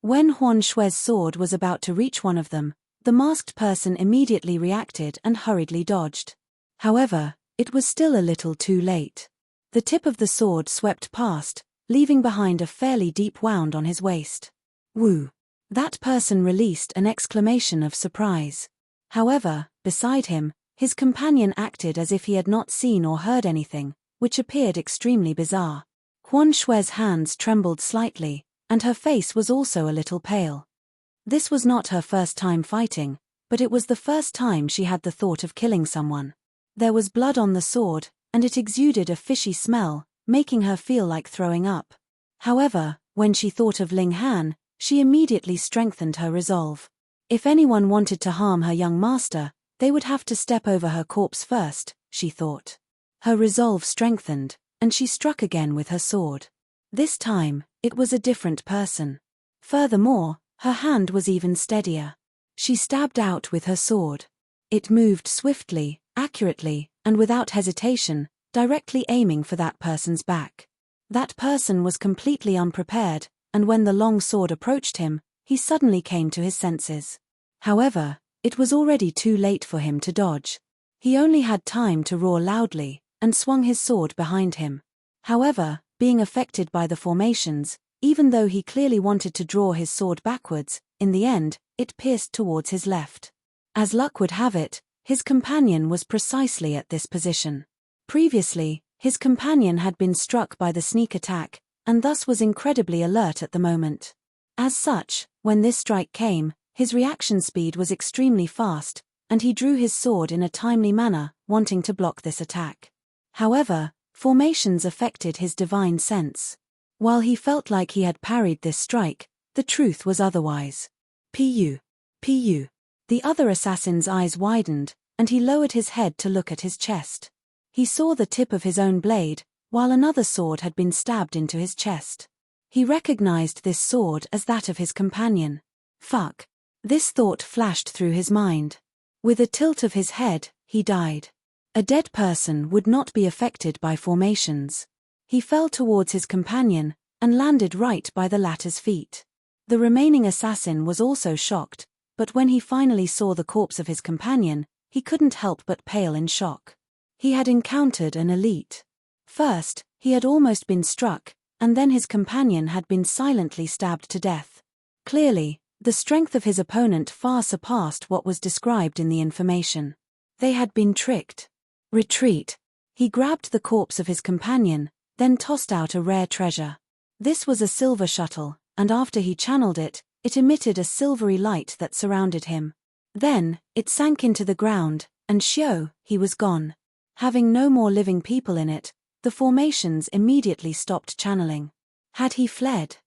When Huan Shui's sword was about to reach one of them, the masked person immediately reacted and hurriedly dodged. However, it was still a little too late. The tip of the sword swept past, leaving behind a fairly deep wound on his waist. Woo! That person released an exclamation of surprise. However, beside him, his companion acted as if he had not seen or heard anything, which appeared extremely bizarre. Huan Shui's hands trembled slightly, and her face was also a little pale. This was not her first time fighting, but it was the first time she had the thought of killing someone. There was blood on the sword, and it exuded a fishy smell, making her feel like throwing up. However, when she thought of Ling Han, she immediately strengthened her resolve. If anyone wanted to harm her young master, they would have to step over her corpse first, she thought. Her resolve strengthened, and she struck again with her sword. This time, it was a different person. Furthermore, her hand was even steadier. She stabbed out with her sword. It moved swiftly, accurately, and without hesitation, directly aiming for that person's back. That person was completely unprepared, and when the long sword approached him, he suddenly came to his senses. However, it was already too late for him to dodge. He only had time to roar loudly, and swung his sword behind him. However, being affected by the formations, even though he clearly wanted to draw his sword backwards, in the end, it pierced towards his left. As luck would have it, his companion was precisely at this position. Previously, his companion had been struck by the sneak attack, and thus was incredibly alert at the moment. As such, when this strike came, his reaction speed was extremely fast, and he drew his sword in a timely manner, wanting to block this attack. However, formations affected his divine sense. While he felt like he had parried this strike, the truth was otherwise. Pu. Pu. The other assassin's eyes widened, and he lowered his head to look at his chest. He saw the tip of his own blade, while another sword had been stabbed into his chest. He recognized this sword as that of his companion. Fuck. This thought flashed through his mind. With a tilt of his head, he died. A dead person would not be affected by formations. He fell towards his companion, and landed right by the latter's feet. The remaining assassin was also shocked, but when he finally saw the corpse of his companion, he couldn't help but pale in shock. He had encountered an elite. First, he had almost been struck, and then his companion had been silently stabbed to death. Clearly, the strength of his opponent far surpassed what was described in the information. They had been tricked. Retreat. He grabbed the corpse of his companion, then tossed out a rare treasure. This was a silver shuttle, and after he channeled it, it emitted a silvery light that surrounded him. Then, it sank into the ground, and he was gone. Having no more living people in it, the formations immediately stopped channeling. Had he fled?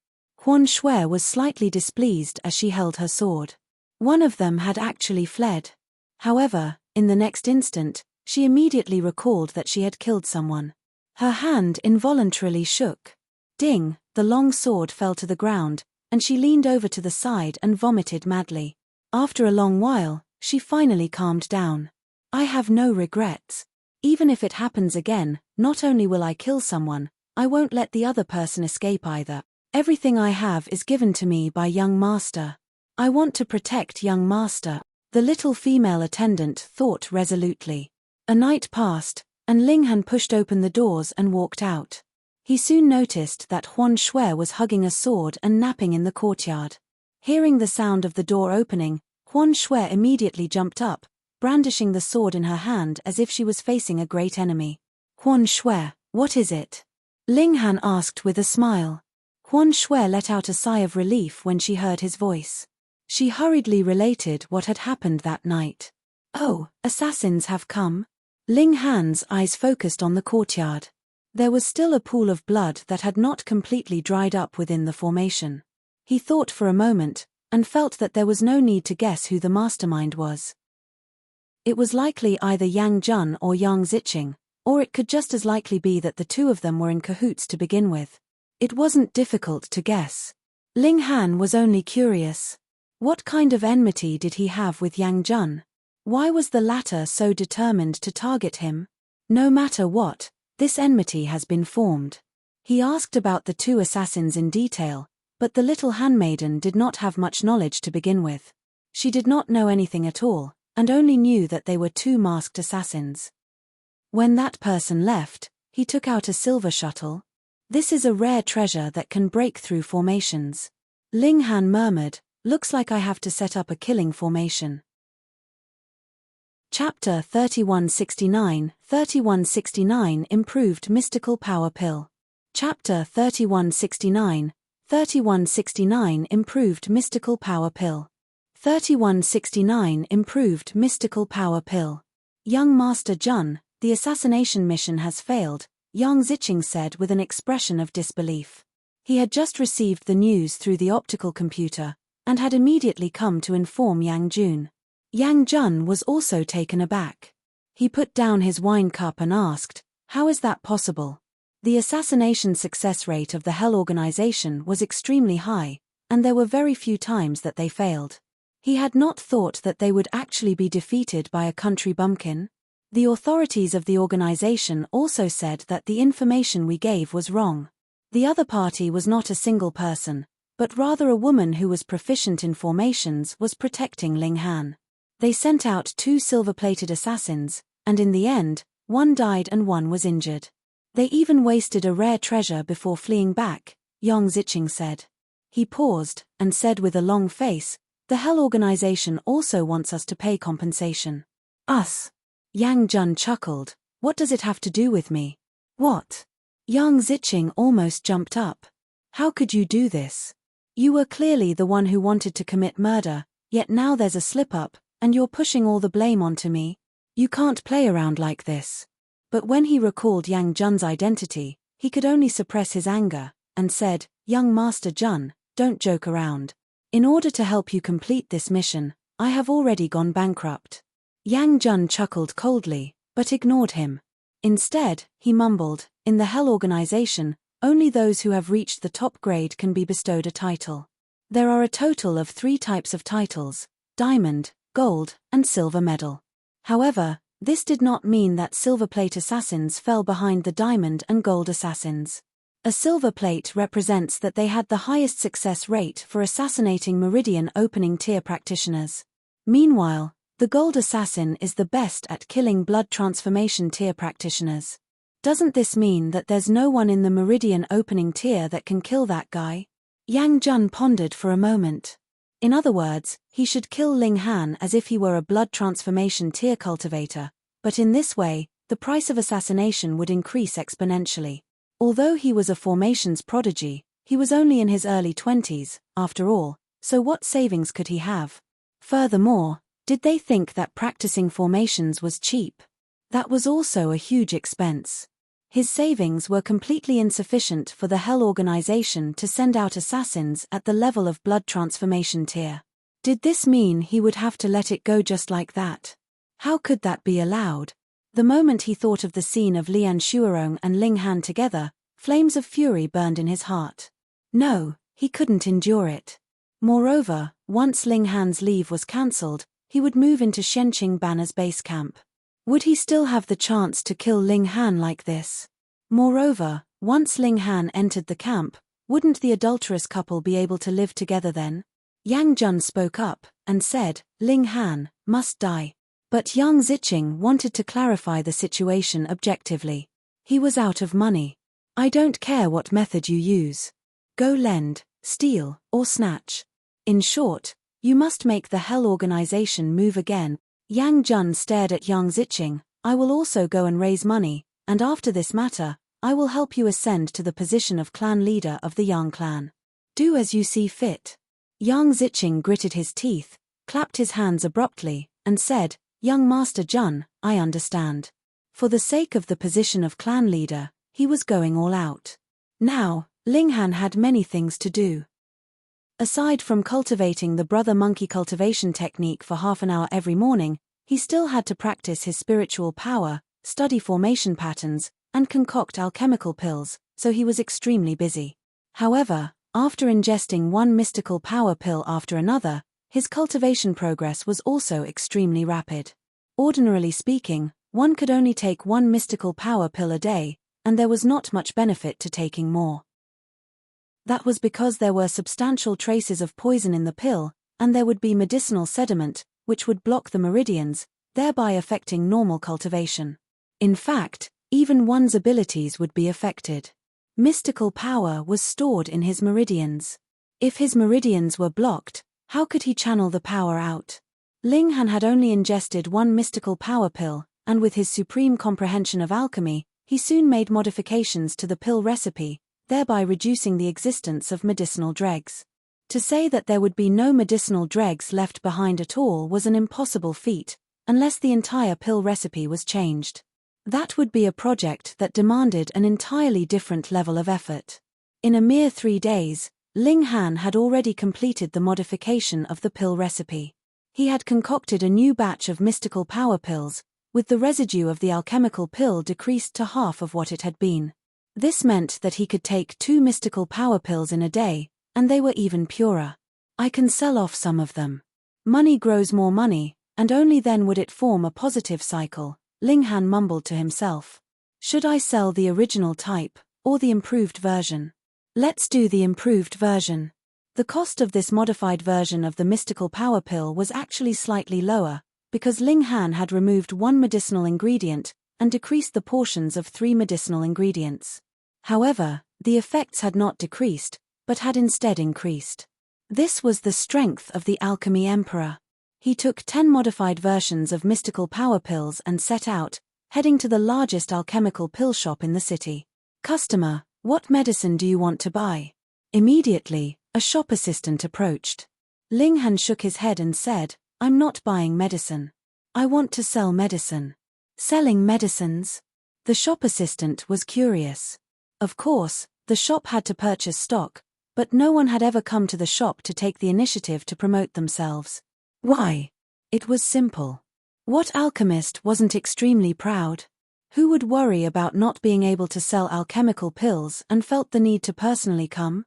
Huan Shui was slightly displeased as she held her sword. One of them had actually fled. However, in the next instant, she immediately recalled that she had killed someone. Her hand involuntarily shook. Ding, the long sword fell to the ground, and she leaned over to the side and vomited madly. After a long while, she finally calmed down. I have no regrets. Even if it happens again, not only will I kill someone, I won't let the other person escape either. Everything I have is given to me by young master. I want to protect young master, the little female attendant thought resolutely. A night passed, and Ling Han pushed open the doors and walked out. He soon noticed that Huan Shui was hugging a sword and napping in the courtyard. Hearing the sound of the door opening, Huan Shui immediately jumped up, brandishing the sword in her hand as if she was facing a great enemy. Huan Shui, what is it? Ling Han asked with a smile. Huan Shui let out a sigh of relief when she heard his voice. She hurriedly related what had happened that night. Oh, assassins have come? Ling Han's eyes focused on the courtyard. There was still a pool of blood that had not completely dried up within the formation. He thought for a moment, and felt that there was no need to guess who the mastermind was. It was likely either Yang Jun or Yang Ziqing, or it could just as likely be that the two of them were in cahoots to begin with. It wasn't difficult to guess. Ling Han was only curious. What kind of enmity did he have with Yang Jun? Why was the latter so determined to target him? No matter what, this enmity has been formed. He asked about the two assassins in detail, but the little handmaiden did not have much knowledge to begin with. She did not know anything at all, and only knew that they were two masked assassins. When that person left, he took out a silver shuttle. This is a rare treasure that can break through formations. Ling Han murmured, looks like I have to set up a killing formation. Chapter 3169, 3169 Improved Mystical Power Pill. Chapter 3169, 3169 Improved Mystical Power Pill. 3169 Improved Mystical Power Pill. Young Master Jun, the assassination mission has failed, Yang Ziqing said with an expression of disbelief. He had just received the news through the optical computer, and had immediately come to inform Yang Jun. Yang Jun was also taken aback. He put down his wine cup and asked, how is that possible? The assassination success rate of the Hell organization was extremely high, and there were very few times that they failed. He had not thought that they would actually be defeated by a country bumpkin. The authorities of the organization also said that the information we gave was wrong. The other party was not a single person, but rather a woman who was proficient in formations was protecting Ling Han. They sent out two silver-plated assassins, and in the end, one died and one was injured. They even wasted a rare treasure before fleeing back, Yang Ziqing said. He paused, and said with a long face, the Hell organization also wants us to pay compensation. Us? Yang Jun chuckled, what does it have to do with me? What? Yang Ziqing almost jumped up. How could you do this? You were clearly the one who wanted to commit murder, yet now there's a slip-up, and you're pushing all the blame onto me? You can't play around like this. But when he recalled Yang Jun's identity, he could only suppress his anger, and said, Young Master Jun, don't joke around. In order to help you complete this mission, I have already gone bankrupt. Yang Jun chuckled coldly, but ignored him. Instead, he mumbled, in the Hell organization, only those who have reached the top grade can be bestowed a title. There are a total of 3 types of titles: diamond, gold, and silver medal. However, this did not mean that silver plate assassins fell behind the diamond and gold assassins. A silver plate represents that they had the highest success rate for assassinating Meridian opening tier practitioners. Meanwhile, the gold assassin is the best at killing blood transformation tier practitioners. Doesn't this mean that there's no one in the Meridian opening tier that can kill that guy? Yang Jun pondered for a moment. In other words, he should kill Ling Han as if he were a blood transformation tier cultivator, but in this way, the price of assassination would increase exponentially. Although he was a formations prodigy, he was only in his early 20s, after all, so what savings could he have? Furthermore, did they think that practicing formations was cheap? That was also a huge expense. His savings were completely insufficient for the Hell organization to send out assassins at the level of blood transformation tier. Did this mean he would have to let it go just like that? How could that be allowed? The moment he thought of the scene of Lian Shuarong and Ling Han together, flames of fury burned in his heart. No, he couldn't endure it. Moreover, once Ling Han's leave was cancelled, he would move into Shenqing Banner's base camp. Would he still have the chance to kill Ling Han like this? Moreover, once Ling Han entered the camp, wouldn't the adulterous couple be able to live together then? Yang Jun spoke up, and said, Ling Han must die. But Yang Ziqing wanted to clarify the situation objectively. He was out of money. I don't care what method you use. Go lend, steal, or snatch. In short, you must make the Hell organization move again. Yang Jun stared at Yang Ziqing. I will also go and raise money, and after this matter, I will help you ascend to the position of clan leader of the Yang clan. Do as you see fit. Yang Ziqing gritted his teeth, clapped his hands abruptly, and said, Young Master Jun, I understand. For the sake of the position of clan leader, he was going all out. Now, Linghan had many things to do. Aside from cultivating the brother monkey cultivation technique for half an hour every morning, he still had to practice his spiritual power, study formation patterns, and concoct alchemical pills, so he was extremely busy. However, after ingesting one mystical power pill after another, his cultivation progress was also extremely rapid. Ordinarily speaking, one could only take one mystical power pill a day, and there was not much benefit to taking more. That was because there were substantial traces of poison in the pill, and there would be medicinal sediment, which would block the meridians, thereby affecting normal cultivation. In fact, even one's abilities would be affected. Mystical power was stored in his meridians. If his meridians were blocked, how could he channel the power out? Linghan had only ingested one mystical power pill, and with his supreme comprehension of alchemy, he soon made modifications to the pill recipe, thereby reducing the existence of medicinal dregs. To say that there would be no medicinal dregs left behind at all was an impossible feat, unless the entire pill recipe was changed. That would be a project that demanded an entirely different level of effort. In a mere 3 days, Linghan had already completed the modification of the pill recipe. He had concocted a new batch of mystical power pills, with the residue of the alchemical pill decreased to half of what it had been. This meant that he could take 2 mystical power pills in a day, and they were even purer. I can sell off some of them. Money grows more money, and only then would it form a positive cycle, Linghan mumbled to himself. Should I sell the original type, or the improved version? Let's do the improved version. The cost of this modified version of the mystical power pill was actually slightly lower, because Linghan had removed 1 medicinal ingredient and decreased the portions of 3 medicinal ingredients. However, the effects had not decreased, but had instead increased. This was the strength of the Alchemy Emperor. He took 10 modified versions of mystical power pills and set out, heading to the largest alchemical pill shop in the city. Customer, what medicine do you want to buy? Immediately, a shop assistant approached. Linghan shook his head and said, I'm not buying medicine. I want to sell medicine. Selling medicines? The shop assistant was curious. Of course, the shop had to purchase stock, but no one had ever come to the shop to take the initiative to promote themselves. Why? It was simple. What alchemist wasn't extremely proud? Who would worry about not being able to sell alchemical pills and felt the need to personally come?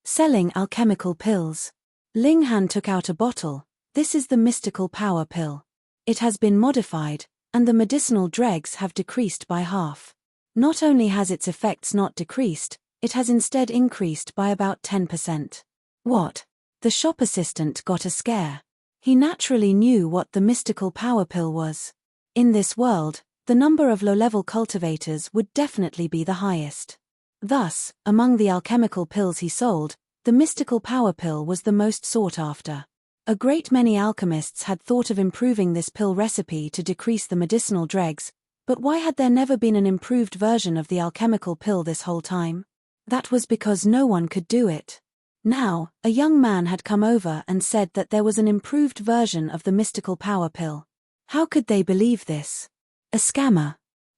Selling alchemical pills. Linghan took out a bottle. This is the mystical power pill. It has been modified, and the medicinal dregs have decreased by half. Not only has its effects not decreased, it has instead increased by about 10%. What? The shop assistant got a scare. He naturally knew what the mystical power pill was. In this world, the number of low-level cultivators would definitely be the highest. Thus, among the alchemical pills he sold, the mystical power pill was the most sought after. A great many alchemists had thought of improving this pill recipe to decrease the medicinal dregs, but why had there never been an improved version of the alchemical pill this whole time? That was because no one could do it. Now, a young man had come over and said that there was an improved version of the mystical power pill. How could they believe this? A scammer.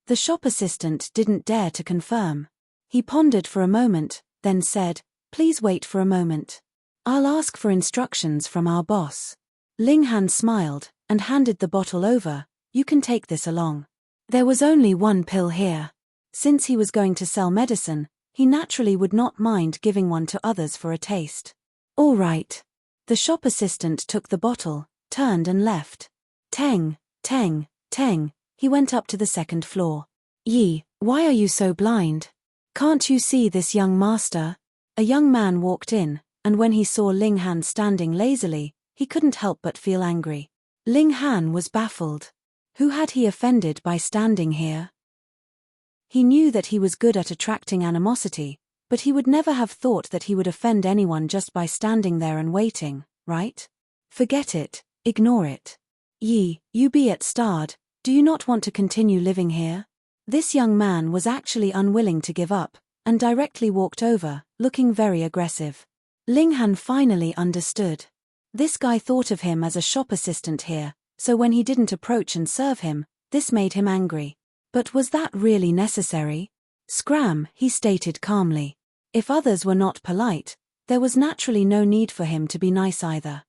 The shop assistant didn't dare to confirm. He pondered for a moment, then said, Please wait for a moment. I'll ask for instructions from our boss. Linghan smiled, and handed the bottle over. You can take this along. There was only one pill here. Since he was going to sell medicine, he naturally would not mind giving one to others for a taste. All right. The shop assistant took the bottle, turned and left. Teng, teng, teng, he went up to the 2nd floor. Yi, why are you so blind? Can't you see this young master? A young man walked in, and when he saw Linghan standing lazily, he couldn't help but feel angry. Linghan was baffled. Who had he offended by standing here? He knew that he was good at attracting animosity, but he would never have thought that he would offend anyone just by standing there and waiting, right? Forget it, ignore it. You be at Stard, do you not want to continue living here? This young man was actually unwilling to give up, and directly walked over, looking very aggressive. Ling Han finally understood. This guy thought of him as a shop assistant here, so when he didn't approach and serve him, this made him angry. But was that really necessary? Scram, he stated calmly. If others were not polite, there was naturally no need for him to be nice either.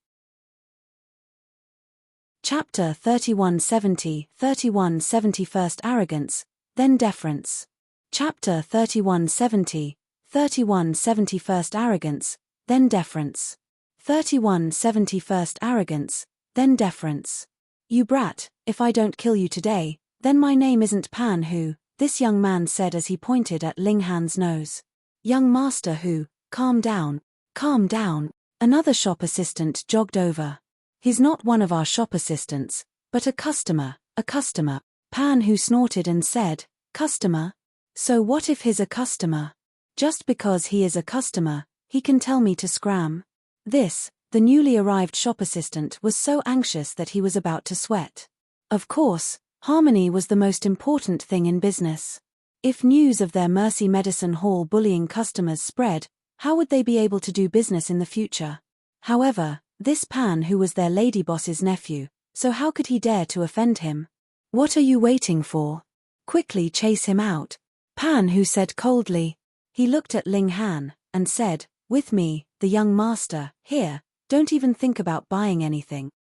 Chapter 3170, 3170 First Arrogance, then Deference. Chapter 3170, 3170 First Arrogance, then Deference. 3170 First Arrogance, then Deference. You brat, if I don't kill you today, then my name isn't Pan Hu, this young man said as he pointed at Ling Han's nose. Young master Hu, calm down, calm down. Another shop assistant jogged over. He's not one of our shop assistants, but a customer, a customer. Pan Hu snorted and said, customer? So what if he's a customer? Just because he is a customer, he can tell me to scram. This, the newly arrived shop assistant was so anxious that he was about to sweat. Of course, harmony was the most important thing in business. If news of their Mercy Medicine Hall bullying customers spread, how would they be able to do business in the future? However, this Pan Hu was their lady boss's nephew, so how could he dare to offend him? What are you waiting for? Quickly chase him out, Pan Hu said coldly. He looked at Ling Han, and said, with me, the young master, here, don't even think about buying anything.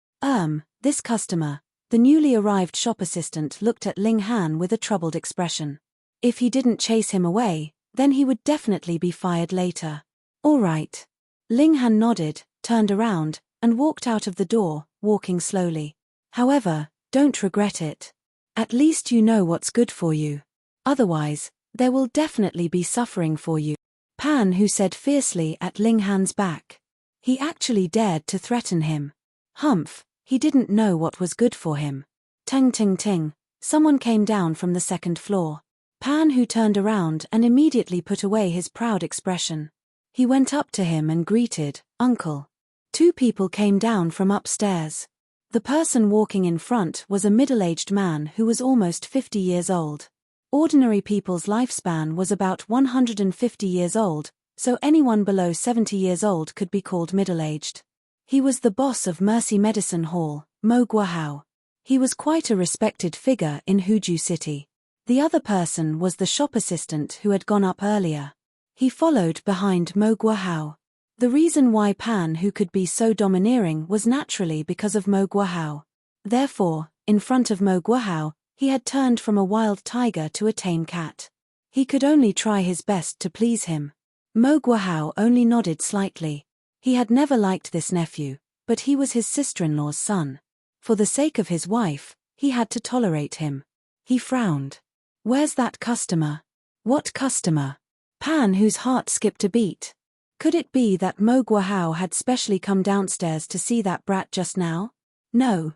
This customer, the newly arrived shop assistant looked at Ling Han with a troubled expression. If he didn't chase him away, then he would definitely be fired later. All right. Ling Han nodded, turned around, and walked out of the door, walking slowly. However, don't regret it. At least you know what's good for you. Otherwise, there will definitely be suffering for you. Pan Hu said fiercely at Ling Han's back. He actually dared to threaten him. Humph, he didn't know what was good for him. Ting ting ting, someone came down from the second floor. Pan Hu turned around and immediately put away his proud expression. He went up to him and greeted, Uncle. Two people came down from upstairs. The person walking in front was a middle-aged man who was almost 50 years old. Ordinary people's lifespan was about 150 years old, so anyone below 70 years old could be called middle-aged. He was the boss of Mercy Medicine Hall, Mo Guahao. He was quite a respected figure in Huju City. The other person was the shop assistant who had gone up earlier. He followed behind Mo Guahao. The reason why Pan Hu could be so domineering was naturally because of Mo Guahao. Therefore, in front of Mo Guahao, he had turned from a wild tiger to a tame cat. He could only try his best to please him. Mo Guahao only nodded slightly. He had never liked this nephew, but he was his sister-in-law's son. For the sake of his wife, he had to tolerate him. He frowned. Where's that customer? What customer? Pan Hu's heart skipped a beat. Could it be that Mo Guahao had specially come downstairs to see that brat just now? No,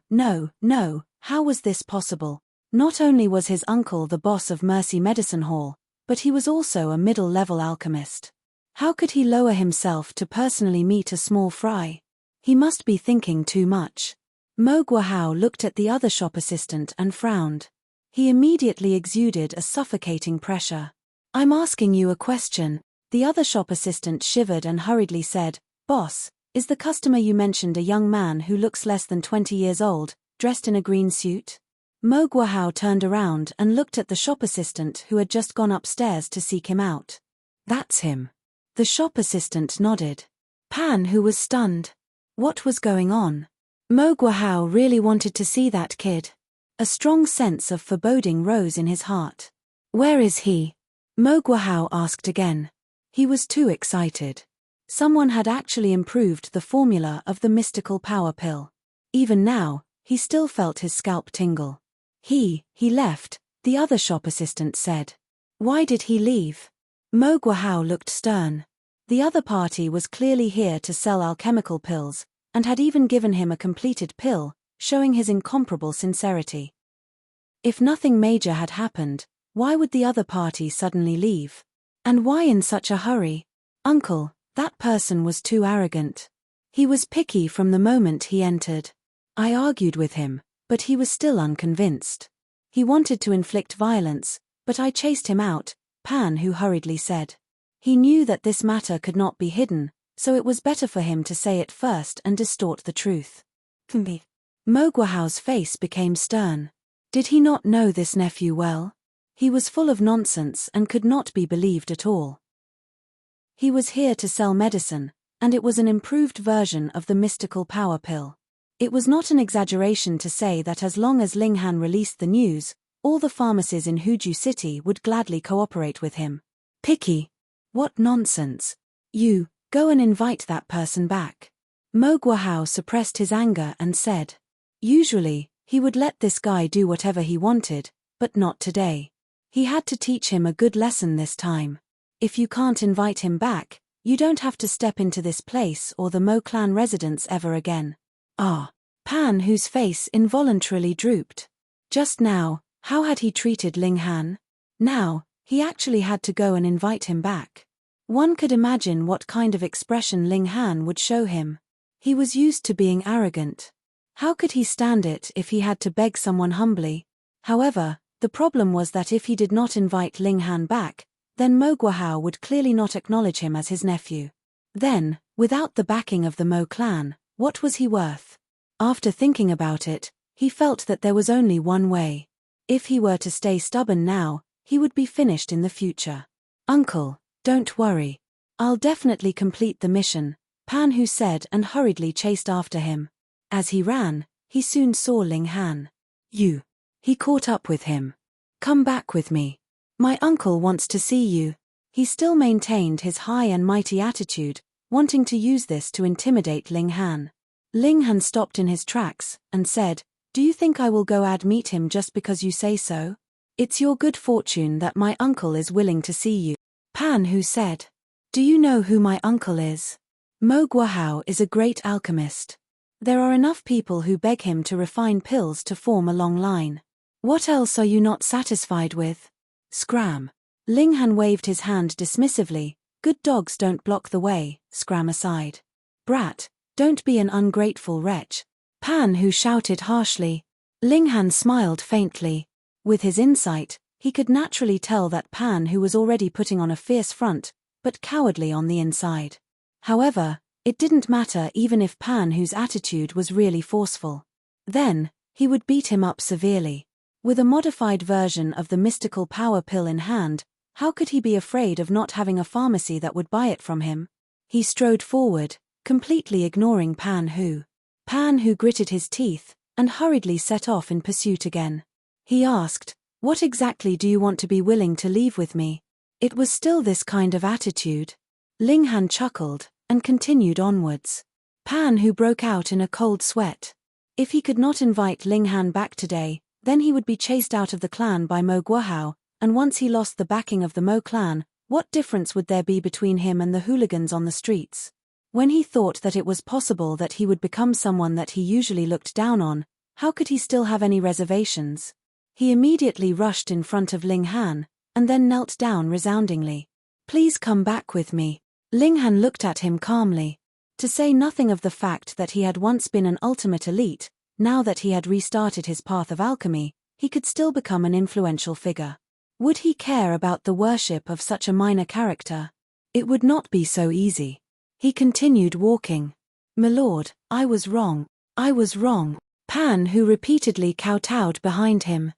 how was this possible? Not only was his uncle the boss of Mercy Medicine Hall, but he was also a middle-level alchemist. How could he lower himself to personally meet a small fry? He must be thinking too much. Mo Guahao looked at the other shop assistant and frowned. He immediately exuded a suffocating pressure. I'm asking you a question. The other shop assistant shivered and hurriedly said, Boss, is the customer you mentioned a young man who looks less than 20 years old, dressed in a green suit? Mo Guahao turned around and looked at the shop assistant who had just gone upstairs to seek him out. That's him. The shop assistant nodded. Pan Hu was stunned. What was going on? Mo Guahao really wanted to see that kid. A strong sense of foreboding rose in his heart. Where is he? Mo Guahao asked again. He was too excited. Someone had actually improved the formula of the mystical power pill. Even now, he still felt his scalp tingle. He left, the other shop assistant said. Why did he leave? Mo Guahao looked stern. The other party was clearly here to sell alchemical pills, and had even given him a completed pill, showing his incomparable sincerity. If nothing major had happened, Why would the other party suddenly leave? And why in such a hurry? Uncle, that person was too arrogant. He was picky from the moment he entered. I argued with him, but he was still unconvinced. He wanted to inflict violence, but I chased him out, Pan Hu hurriedly said. He knew that this matter could not be hidden, so it was better for him to say it first and distort the truth. Mo Guahao's face became stern. Did he not know this nephew well? He was full of nonsense and could not be believed at all. He was here to sell medicine, and it was an improved version of the mystical power pill. It was not an exaggeration to say that as long as Ling Han released the news, all the pharmacies in Huju City would gladly cooperate with him. Picky? What nonsense. You, go and invite that person back. Mo Guahao suppressed his anger and said. Usually, he would let this guy do whatever he wanted, but not today. He had to teach him a good lesson this time. If you can't invite him back, you don't have to step into this place or the Mo clan residence ever again. Ah. Pan Hu's face involuntarily drooped. Just now, how had he treated Ling Han? Now, he actually had to go and invite him back. One could imagine what kind of expression Ling Han would show him. He was used to being arrogant. How could he stand it if he had to beg someone humbly? However, the problem was that if he did not invite Ling Han back, then Mo Guahao would clearly not acknowledge him as his nephew. Then, without the backing of the Mo clan, what was he worth? After thinking about it, he felt that there was only one way. If he were to stay stubborn now, he would be finished in the future. Uncle, don't worry. I'll definitely complete the mission, Pan Hu said and hurriedly chased after him. As he ran, he soon saw Ling Han. You. He caught up with him. Come back with me. My uncle wants to see you. He still maintained his high and mighty attitude, wanting to use this to intimidate Ling Han. Ling Han stopped in his tracks and said, Do you think I will go and meet him just because you say so? It's your good fortune that my uncle is willing to see you. Pan Hu said. Do you know who my uncle is? Mo Guahao is a great alchemist. There are enough people who beg him to refine pills to form a long line. What else are you not satisfied with? Scram. Ling Han waved his hand dismissively. Good dogs don't block the way, Scram aside. Brat, don't be an ungrateful wretch. Pan Hu shouted harshly. Ling Han smiled faintly. With his insight, he could naturally tell that Pan Hu was already putting on a fierce front, but cowardly on the inside. However, it didn't matter even if Pan Hu's attitude was really forceful. Then, he would beat him up severely. With a modified version of the mystical power pill in hand, how could he be afraid of not having a pharmacy that would buy it from him? He strode forward, completely ignoring Pan Hu. Pan Hu gritted his teeth and hurriedly set off in pursuit again. He asked, What exactly do you want to be willing to leave with me? It was still this kind of attitude. Ling Han chuckled and continued onwards. Pan Hu broke out in a cold sweat. If he could not invite Ling Han back today, then he would be chased out of the clan by Mo Guahao, and once he lost the backing of the Mo clan, what difference would there be between him and the hooligans on the streets? When he thought that it was possible that he would become someone that he usually looked down on, how could he still have any reservations? He immediately rushed in front of Ling Han, and then knelt down resoundingly. Please come back with me. Ling Han looked at him calmly. To say nothing of the fact that he had once been an ultimate elite, now that he had restarted his path of alchemy, he could still become an influential figure. Would he care about the worship of such a minor character? It would not be so easy. He continued walking. My lord, I was wrong. I was wrong. Pan Hu repeatedly kowtowed behind him.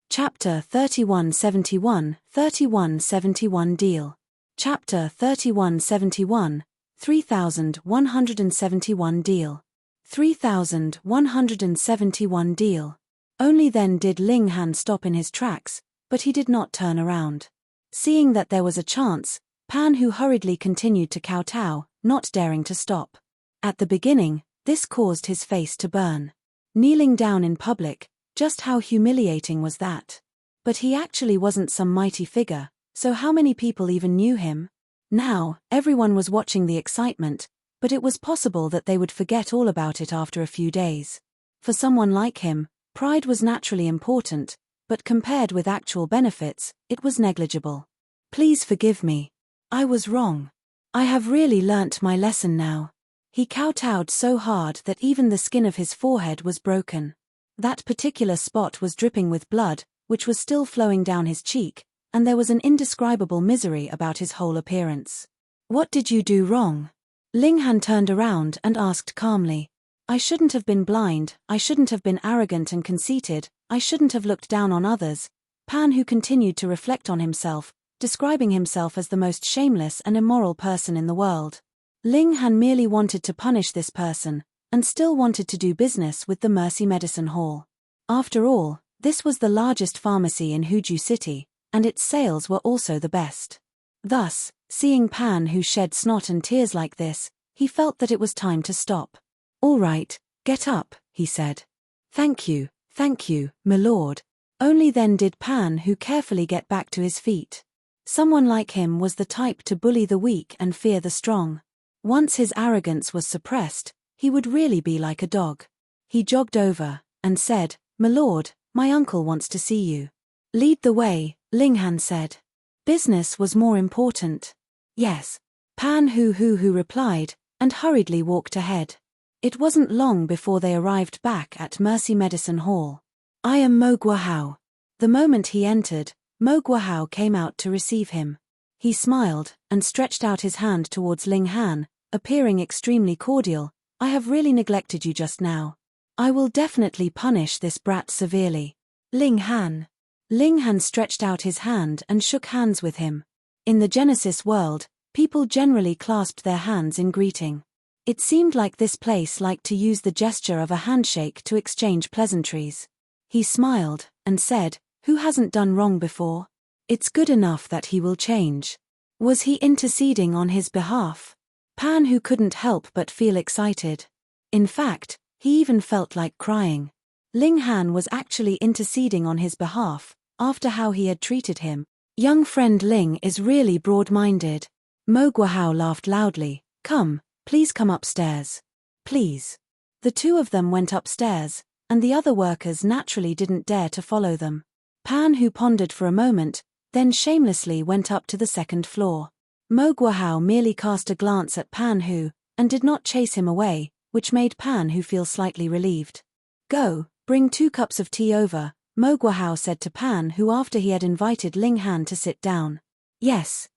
Chapter 3171, 3171 Deal. Chapter 3171, 3171 Deal. 3171 Deal. Only then did Ling Han stop in his tracks, but he did not turn around. Seeing that there was a chance, Pan Hu hurriedly continued to kowtow, not daring to stop. At the beginning, this caused his face to burn. Kneeling down in public, just how humiliating was that? But he actually wasn't some mighty figure, so how many people even knew him? Now, everyone was watching the excitement, but it was possible that they would forget all about it after a few days. For someone like him, pride was naturally important, but compared with actual benefits, it was negligible. Please forgive me. I was wrong. I have really learnt my lesson now. He kowtowed so hard that even the skin of his forehead was broken. That particular spot was dripping with blood, which was still flowing down his cheek, and there was an indescribable misery about his whole appearance. What did you do wrong? Ling Han turned around and asked calmly. I shouldn't have been blind, I shouldn't have been arrogant and conceited, I shouldn't have looked down on others. Pan, who continued to reflect on himself, describing himself as the most shameless and immoral person in the world. Ling Han merely wanted to punish this person, and still wanted to do business with the Mercy Medicine Hall. After all, this was the largest pharmacy in Huju City, and its sales were also the best. Thus, seeing Pan, who shed snot and tears like this, he felt that it was time to stop. All right, get up, he said. Thank you, my lord. Only then did Pan, who carefully get back to his feet. Someone like him was the type to bully the weak and fear the strong. Once his arrogance was suppressed, he would really be like a dog. He jogged over, and said, My lord, my uncle wants to see you. Lead the way, Ling Han said. Business was more important. Yes. Pan Hu replied, and hurriedly walked ahead. It wasn't long before they arrived back at Mercy Medicine Hall. I am Mo Guahao. The moment he entered, Mo Guahao came out to receive him. He smiled, and stretched out his hand towards Ling Han, appearing extremely cordial. I have really neglected you just now. I will definitely punish this brat severely. Ling Han. Ling Han stretched out his hand and shook hands with him. In the Genesis world, people generally clasped their hands in greeting. It seemed like this place liked to use the gesture of a handshake to exchange pleasantries. He smiled, and said, Who hasn't done wrong before? It's good enough that he will change. Was he interceding on his behalf? Pan, who couldn't help but feel excited. In fact, he even felt like crying. Ling Han was actually interceding on his behalf, after how he had treated him. Young friend Ling is really broad-minded. Mo Guahao laughed loudly. Come, please come upstairs. Please. The two of them went upstairs, and the other workers naturally didn't dare to follow them. Pan, who pondered for a moment, then shamelessly went up to the second floor. Mo Guahao merely cast a glance at Pan Hu, and did not chase him away, which made Pan Hu feel slightly relieved. Go, bring 2 cups of tea over, Mo Guahao said to Pan Hu after he had invited Ling Han to sit down. Yes.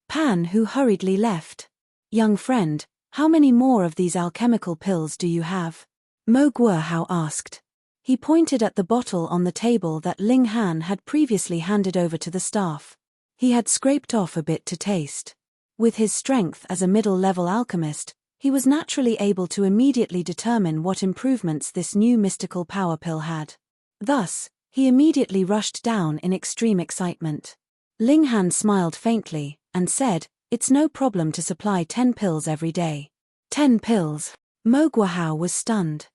Pan Hu hurriedly left. Young friend, how many more of these alchemical pills do you have? Mo Guahao asked. He pointed at the bottle on the table that Ling Han had previously handed over to the staff. He had scraped off a bit to taste. With his strength as a middle-level alchemist, he was naturally able to immediately determine what improvements this new mystical power pill had. Thus, he immediately rushed down in extreme excitement. Ling Han smiled faintly, and said, It's no problem to supply 10 pills every day. 10 pills? Mo Guahao was stunned.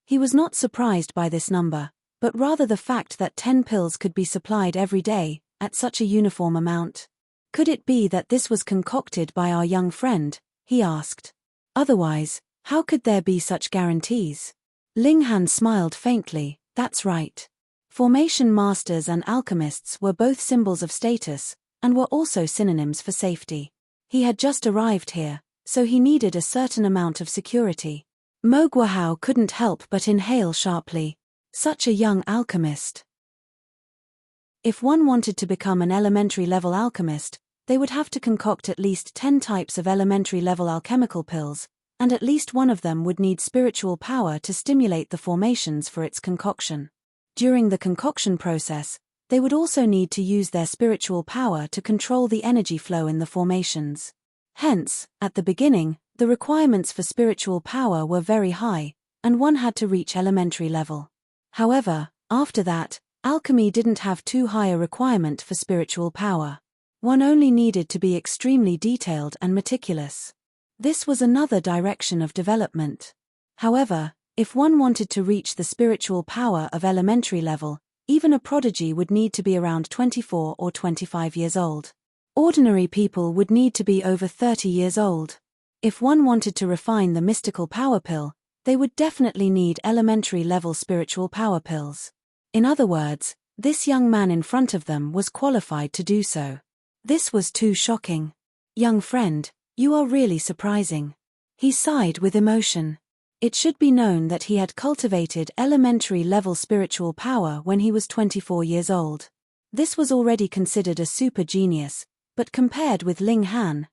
He was not surprised by this number, but rather the fact that 10 pills could be supplied every day, at such a uniform amount. Could it be that this was concocted by our young friend? He asked. Otherwise, how could there be such guarantees? Ling Han smiled faintly. That's right. Formation masters and alchemists were both symbols of status, and were also synonyms for safety. He had just arrived here, so he needed a certain amount of security. Mo Guahao couldn't help but inhale sharply. Such a young alchemist. If one wanted to become an elementary-level alchemist, they would have to concoct at least 10 types of elementary-level alchemical pills, and at least one of them would need spiritual power to stimulate the formations for its concoction. During the concoction process, they would also need to use their spiritual power to control the energy flow in the formations. Hence, at the beginning, the requirements for spiritual power were very high, and one had to reach elementary level. However, after that, alchemy didn't have too high a requirement for spiritual power. One only needed to be extremely detailed and meticulous. This was another direction of development. However, if one wanted to reach the spiritual power of elementary level, even a prodigy would need to be around 24 or 25 years old. Ordinary people would need to be over 30 years old. If one wanted to refine the mystical power pill, they would definitely need elementary level spiritual power pills. In other words, this young man in front of them was qualified to do so. This was too shocking. Young friend, you are really surprising. He sighed with emotion. It should be known that he had cultivated elementary-level spiritual power when he was 24 years old. This was already considered a super genius, but compared with Ling Han,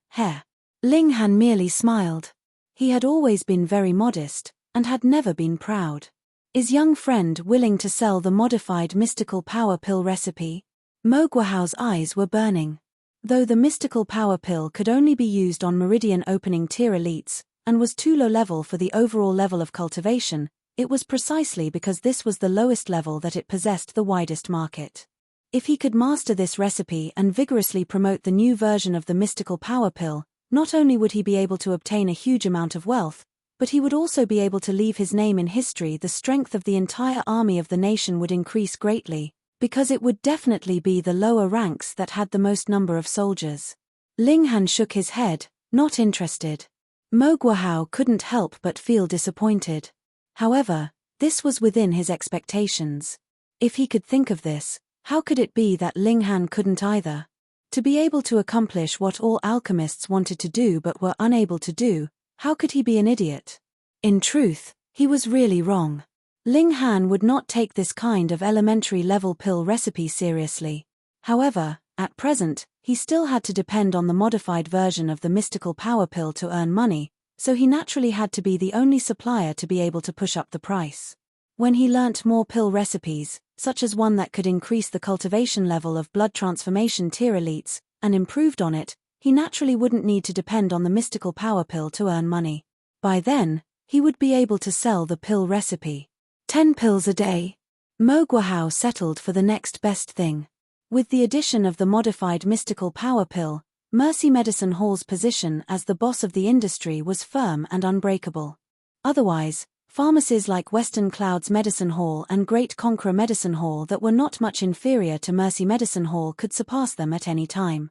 Ling Han merely smiled. He had always been very modest, and had never been proud. Is young friend willing to sell the modified mystical power pill recipe? Mo Guahao's eyes were burning. Though the mystical power pill could only be used on meridian opening tier elites, and was too low level for the overall level of cultivation, it was precisely because this was the lowest level that it possessed the widest market. If he could master this recipe and vigorously promote the new version of the mystical power pill, not only would he be able to obtain a huge amount of wealth, but he would also be able to leave his name in history. The strength of the entire army of the nation would increase greatly, because it would definitely be the lower ranks that had the most number of soldiers. Ling Han shook his head, not interested. Mo Guahao couldn't help but feel disappointed. However, this was within his expectations. If he could think of this, how could it be that Ling Han couldn't either? To be able to accomplish what all alchemists wanted to do but were unable to do, how could he be an idiot? In truth, he was really wrong. Ling Han would not take this kind of elementary-level pill recipe seriously. However, at present, he still had to depend on the modified version of the mystical power pill to earn money, so he naturally had to be the only supplier to be able to push up the price. When he learnt more pill recipes, such as one that could increase the cultivation level of blood transformation tier elites, and improved on it, he naturally wouldn't need to depend on the mystical power pill to earn money. By then, he would be able to sell the pill recipe. 10 pills a day. Mo Guahao settled for the next best thing. With the addition of the modified mystical power pill, Mercy Medicine Hall's position as the boss of the industry was firm and unbreakable. Otherwise, pharmacies like Western Clouds Medicine Hall and Great Conqueror Medicine Hall that were not much inferior to Mercy Medicine Hall could surpass them at any time.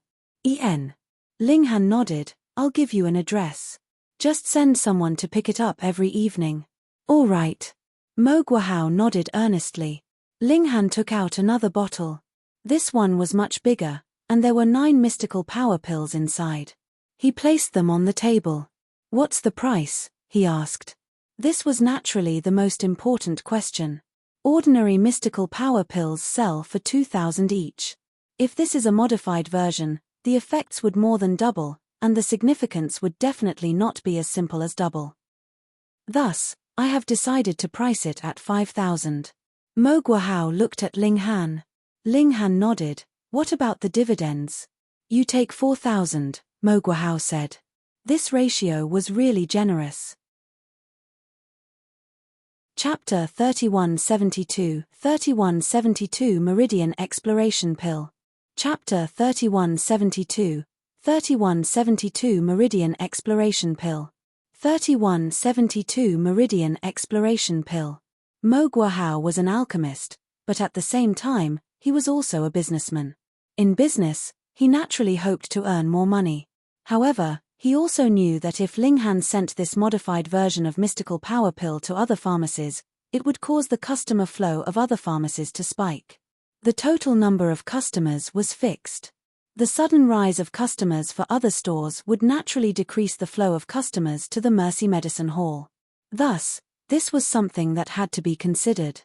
Ling Han nodded. I'll give you an address. Just send someone to pick it up every evening. All right. Mo Guahao nodded earnestly. Ling Han took out another bottle. This one was much bigger, and there were 9 mystical power pills inside. He placed them on the table. What's the price? He asked. This was naturally the most important question. Ordinary mystical power pills sell for 2,000 each. If this is a modified version, the effects would more than double, and the significance would definitely not be as simple as double. Thus, I have decided to price it at 5,000. Mo Guahao looked at Ling Han. Ling Han nodded. What about the dividends? You take 4,000, Mo Guahao said. This ratio was really generous. Chapter 3172, 3172 Meridian Exploration Pill. Chapter 3172, 3172 Meridian Exploration Pill. 3172 Meridian Exploration Pill. Mo Guahao was an alchemist, but at the same time, he was also a businessman. In business, he naturally hoped to earn more money. However, he also knew that if Ling Han sent this modified version of mystical power pill to other pharmacies, it would cause the customer flow of other pharmacies to spike. The total number of customers was fixed. The sudden rise of customers for other stores would naturally decrease the flow of customers to the Mercy Medicine Hall. Thus, this was something that had to be considered.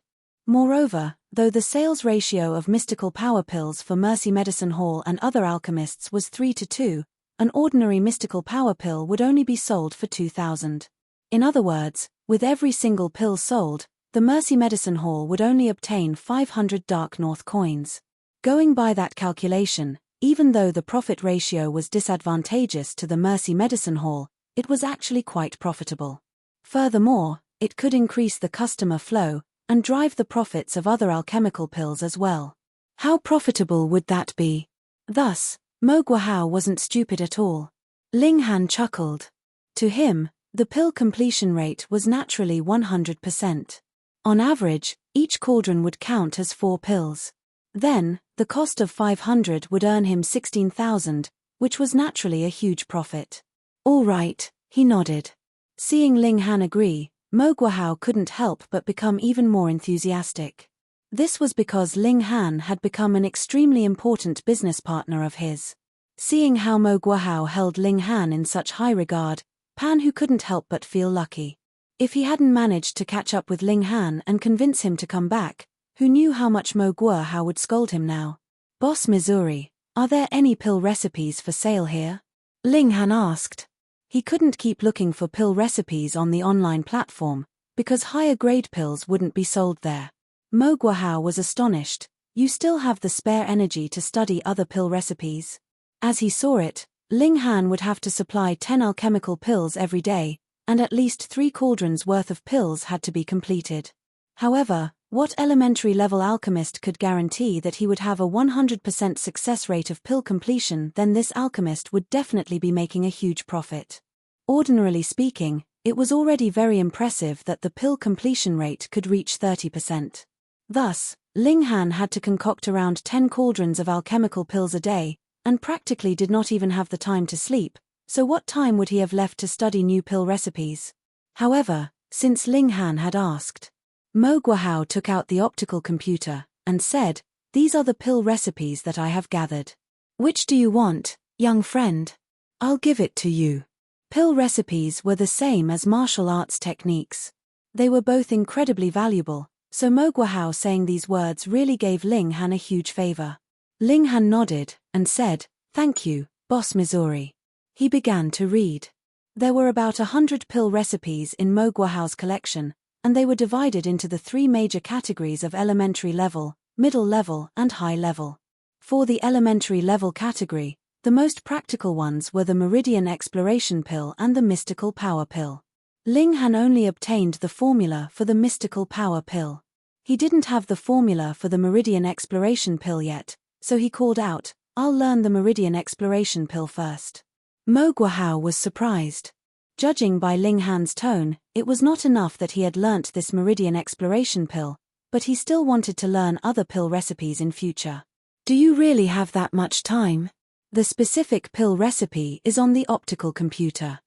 Moreover, though the sales ratio of mystical power pills for Mercy Medicine Hall and other alchemists was 3:2, an ordinary mystical power pill would only be sold for 2,000. In other words, with every single pill sold, the Mercy Medicine Hall would only obtain 500 Dark North coins. Going by that calculation, even though the profit ratio was disadvantageous to the Mercy Medicine Hall, it was actually quite profitable. Furthermore, it could increase the customer flow and drive the profits of other alchemical pills as well. How profitable would that be? Thus, Mo Guahao wasn't stupid at all. Ling Han chuckled. To him, the pill completion rate was naturally 100%. On average, each cauldron would count as 4 pills. Then, the cost of 500 would earn him 16,000, which was naturally a huge profit. All right, he nodded. Seeing Ling Han agree, Mo Guahao couldn't help but become even more enthusiastic. This was because Ling Han had become an extremely important business partner of his. Seeing how Mo Guohao held Ling Han in such high regard, Pan Hu couldn't help but feel lucky. If he hadn't managed to catch up with Ling Han and convince him to come back, who knew how much Mo Guohao would scold him now? "Boss Missouri, are there any pill recipes for sale here?" Ling Han asked. He couldn't keep looking for pill recipes on the online platform, because higher-grade pills wouldn't be sold there. Mo Guohao was astonished. "You still have the spare energy to study other pill recipes?" As he saw it, Ling Han would have to supply 10 alchemical pills every day, and at least 3 cauldrons worth of pills had to be completed. However, what elementary-level alchemist could guarantee that he would have a 100% success rate of pill completion? Then this alchemist would definitely be making a huge profit. Ordinarily speaking, it was already very impressive that the pill completion rate could reach 30%. Thus, Ling Han had to concoct around 10 cauldrons of alchemical pills a day, and practically did not even have the time to sleep, so what time would he have left to study new pill recipes? However, since Ling Han had asked, Mo Guohao took out the optical computer and said, "These are the pill recipes that I have gathered. Which do you want, young friend? I'll give it to you." Pill recipes were the same as martial arts techniques. They were both incredibly valuable, so Mo Guohao saying these words really gave Ling Han a huge favor. Ling Han nodded and said, "Thank you, Boss Missouri." He began to read. There were about 100 pill recipes in Mo Guohao's collection, and they were divided into the 3 major categories of elementary level, middle level, and high level. For the elementary level category, the most practical ones were the Meridian Exploration Pill and the Mystical Power Pill. Ling Han only obtained the formula for the Mystical Power Pill. He didn't have the formula for the Meridian Exploration Pill yet, so he called out, "I'll learn the Meridian Exploration Pill first." Mo Guohao was surprised. Judging by Ling Han's tone, it was not enough that he had learnt this Meridian Exploration Pill, but he still wanted to learn other pill recipes in future. "Do you really have that much time? The specific pill recipe is on the optical computer.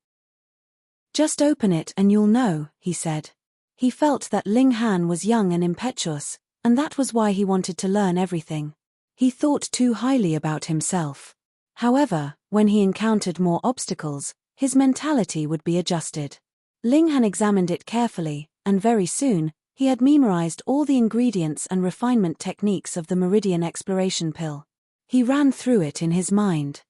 Just open it and you'll know," he said. He felt that Ling Han was young and impetuous, and that was why he wanted to learn everything. He thought too highly about himself. However, when he encountered more obstacles, his mentality would be adjusted. Ling Han examined it carefully, and very soon, he had memorized all the ingredients and refinement techniques of the Meridian Exploration Pill. He ran through it in his mind.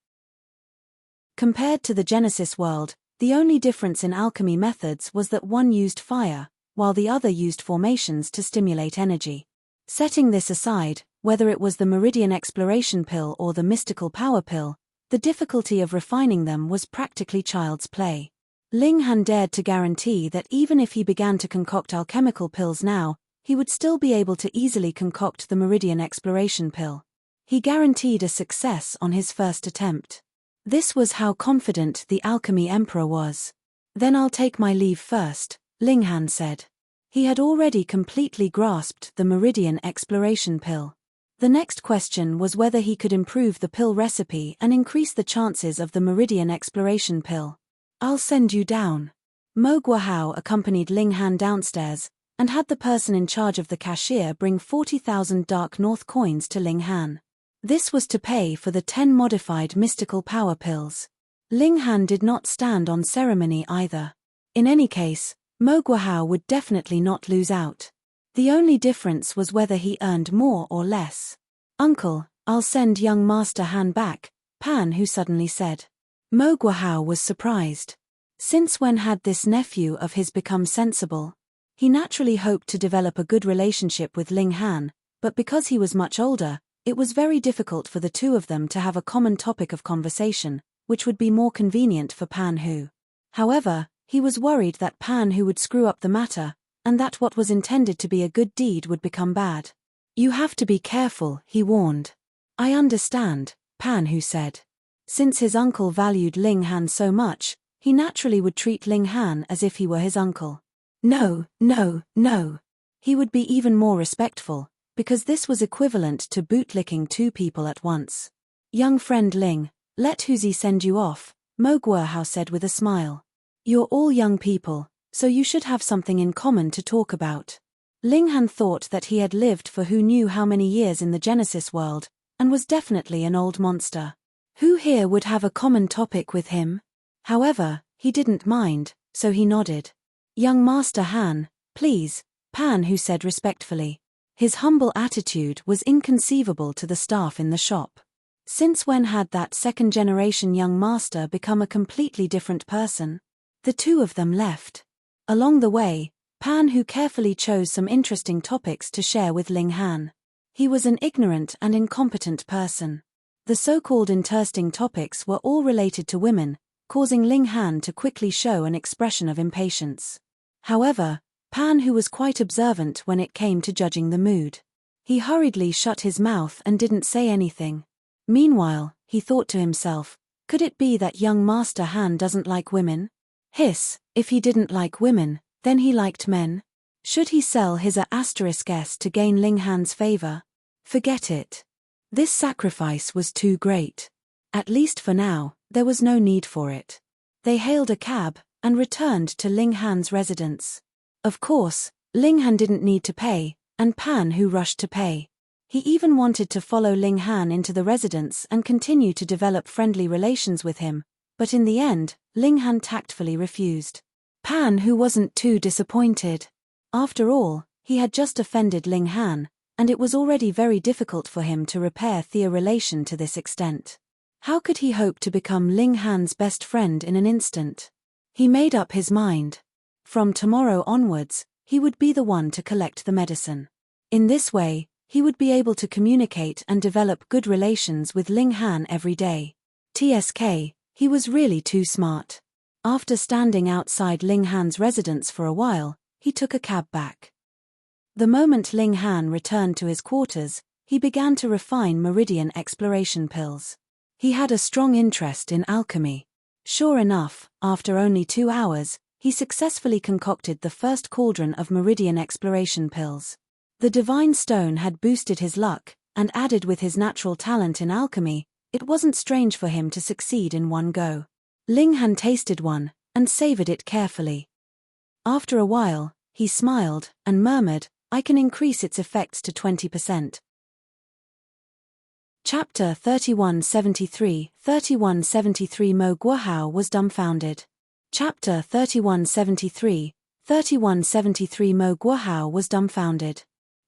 Compared to the Genesis world, the only difference in alchemy methods was that one used fire, while the other used formations to stimulate energy. Setting this aside, whether it was the Meridian Exploration Pill or the Mystical Power Pill, the difficulty of refining them was practically child's play. Ling Han dared to guarantee that even if he began to concoct alchemical pills now, he would still be able to easily concoct the Meridian Exploration Pill. He guaranteed a success on his first attempt. This was how confident the Alchemy Emperor was. "Then I'll take my leave first," Ling Han said. He had already completely grasped the Meridian Exploration Pill. The next question was whether he could improve the pill recipe and increase the chances of the Meridian Exploration Pill. "I'll send you down." Mo Guohao accompanied Ling Han downstairs, and had the person in charge of the cashier bring 40,000 Dark North coins to Ling Han. This was to pay for the 10 modified mystical power pills. Ling Han did not stand on ceremony either. In any case, Mo Guohao would definitely not lose out. The only difference was whether he earned more or less. "Uncle, I'll send young Master Han back," Pan Hu suddenly said. Mo Guohao was surprised. Since when had this nephew of his become sensible? He naturally hoped to develop a good relationship with Ling Han, but because he was much older, it was very difficult for the two of them to have a common topic of conversation, which would be more convenient for Pan Hu. However, he was worried that Pan Hu would screw up the matter, and that what was intended to be a good deed would become bad. "You have to be careful," he warned. "I understand," Pan Hu said. Since his uncle valued Ling Han so much, he naturally would treat Ling Han as if he were his uncle. No. He would be even more respectful, because this was equivalent to bootlicking 2 people at once. "Young friend Ling, let Huzi send you off," Mo Guohao said with a smile. "You're all young people, so you should have something in common to talk about." Ling Han thought that he had lived for who knew how many years in the Genesis world, and was definitely an old monster. Who here would have a common topic with him? However, he didn't mind, so he nodded. Young Master Han, please, Pan Hu said respectfully. His humble attitude was inconceivable to the staff in the shop. Since when had that second-generation young master become a completely different person? The two of them left. Along the way, Pan Hu carefully chose some interesting topics to share with Ling Han. He was an ignorant and incompetent person. The so-called interesting topics were all related to women, causing Ling Han to quickly show an expression of impatience. However, Pan Hu was quite observant when it came to judging the mood. He hurriedly shut his mouth and didn't say anything. Meanwhile, he thought to himself, could it be that young Master Han doesn't like women? Hiss, if he didn't like women, then he liked men. Should he sell his *S to gain Ling Han's favor? Forget it. This sacrifice was too great. At least for now, there was no need for it. They hailed a cab and returned to Ling Han's residence. Of course, Ling Han didn't need to pay, and Pan Hu rushed to pay. He even wanted to follow Ling Han into the residence and continue to develop friendly relations with him, but in the end, Ling Han tactfully refused. Pan Hu wasn't too disappointed. After all, he had just offended Ling Han, and it was already very difficult for him to repair their relation to this extent. How could he hope to become Ling Han's best friend in an instant? He made up his mind. From tomorrow onwards, he would be the one to collect the medicine. In this way, he would be able to communicate and develop good relations with Ling Han every day. TSK, he was really too smart. After standing outside Ling Han's residence for a while, he took a cab back. The moment Ling Han returned to his quarters, he began to refine meridian exploration pills. He had a strong interest in alchemy. Sure enough, after only 2 hours, he successfully concocted the first cauldron of meridian exploration pills. The divine stone had boosted his luck, and added with his natural talent in alchemy, it wasn't strange for him to succeed in one go. Ling Han tasted one, and savored it carefully. After a while, he smiled, and murmured, I can increase its effects to 20%. Chapter 3173 3173 Mo Guohao was dumbfounded. Chapter 3173 3173 Mo Guohao was dumbfounded.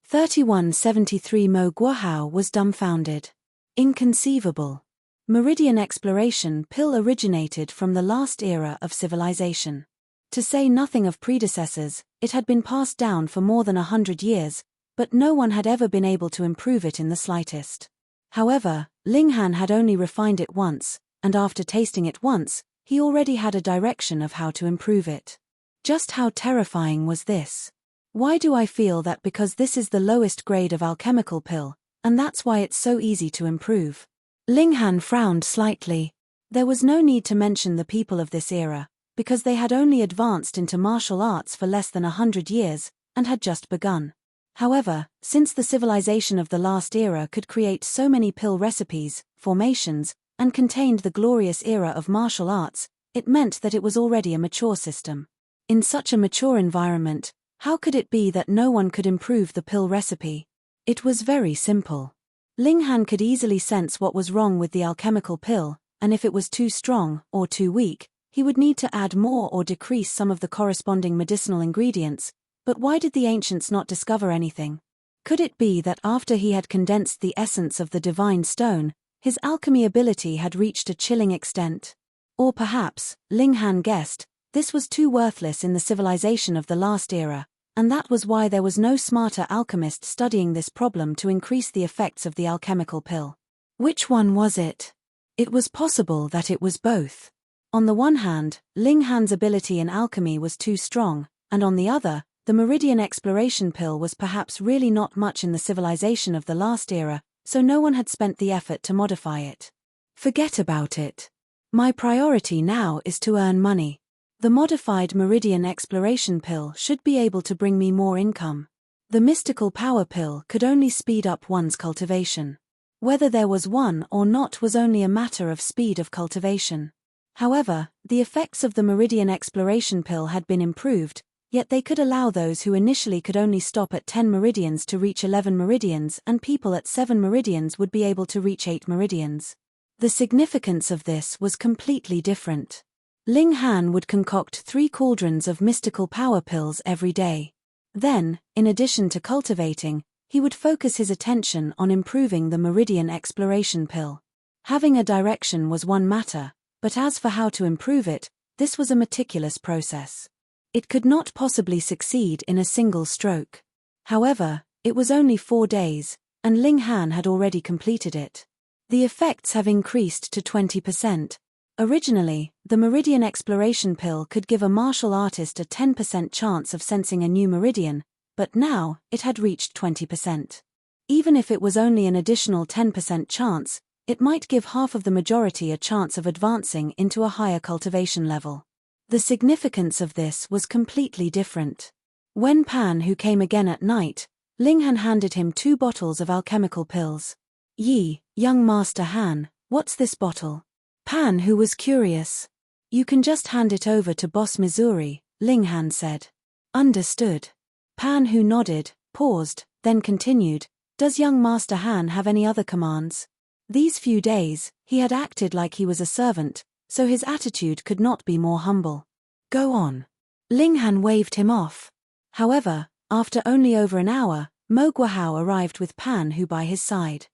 3173 Mo Guohao was dumbfounded. Inconceivable. Meridian exploration pill originated from the last era of civilization. To say nothing of predecessors, it had been passed down for more than 100 years, but no one had ever been able to improve it in the slightest. However, Ling Han had only refined it once, and after tasting it once, he already had a direction of how to improve it. Just how terrifying was this? Why do I feel that because this is the lowest grade of alchemical pill, and that's why it's so easy to improve? Ling Han frowned slightly. There was no need to mention the people of this era, because they had only advanced into martial arts for less than 100 years, and had just begun. However, since the civilization of the last era could create so many pill recipes, formations, and contained the glorious era of martial arts, it meant that it was already a mature system. In such a mature environment, how could it be that no one could improve the pill recipe? It was very simple. Ling Han could easily sense what was wrong with the alchemical pill, and if it was too strong or too weak, he would need to add more or decrease some of the corresponding medicinal ingredients. But why did the ancients not discover anything? Could it be that after he had condensed the essence of the divine stone, his alchemy ability had reached a chilling extent? Or perhaps, Ling Han guessed, this was too worthless in the civilization of the last era, and that was why there was no smarter alchemist studying this problem to increase the effects of the alchemical pill. Which one was it? It was possible that it was both. On the one hand, Ling Han's ability in alchemy was too strong, and on the other, the meridian exploration pill was perhaps really not much in the civilization of the last era, so no one had spent the effort to modify it. Forget about it. My priority now is to earn money. The modified meridian exploration pill should be able to bring me more income. The mystical power pill could only speed up one's cultivation. Whether there was one or not was only a matter of speed of cultivation. However, the effects of the meridian exploration pill had been improved, Yet they could allow those who initially could only stop at 10 meridians to reach 11 meridians, and people at 7 meridians would be able to reach 8 meridians. The significance of this was completely different. Ling Han would concoct 3 cauldrons of mystical power pills every day. Then, in addition to cultivating, he would focus his attention on improving the meridian exploration pill. Having a direction was one matter, but as for how to improve it, this was a meticulous process. It could not possibly succeed in a single stroke. However, it was only 4 days, and Ling Han had already completed it. The effects have increased to 20%. Originally, the meridian exploration pill could give a martial artist a 10% chance of sensing a new meridian, but now, it had reached 20%. Even if it was only an additional 10% chance, it might give half of the majority a chance of advancing into a higher cultivation level. The significance of this was completely different. When Pan Hu came again at night, Ling Han handed him 2 bottles of alchemical pills. "Yi, young Master Han, what's this bottle?" Pan Hu was curious. "You can just hand it over to Boss Missouri," Ling Han said. "Understood." Pan Hu nodded, paused, then continued, "Does young Master Han have any other commands?" These few days, he had acted like he was a servant, so his attitude could not be more humble. "Go on." Ling Han waved him off. However, after only over an hour, Mo Guahao arrived with Pan Hu by his side.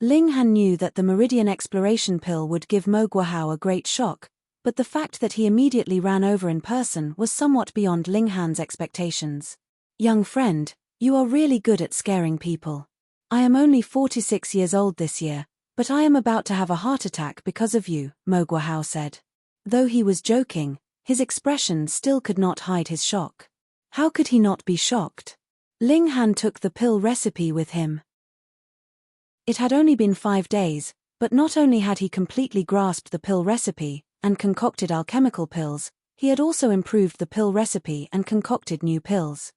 Ling Han knew that the meridian exploration pill would give Mo Guahao a great shock, but the fact that he immediately ran over in person was somewhat beyond Ling Han's expectations. "Young friend, you are really good at scaring people. I am only 46 years old this year, but I am about to have a heart attack because of you," Mo Guahao said. Though he was joking, his expression still could not hide his shock. How could he not be shocked? Ling Han took the pill recipe with him. It had only been 5 days, but not only had he completely grasped the pill recipe and concocted alchemical pills, he had also improved the pill recipe and concocted new pills.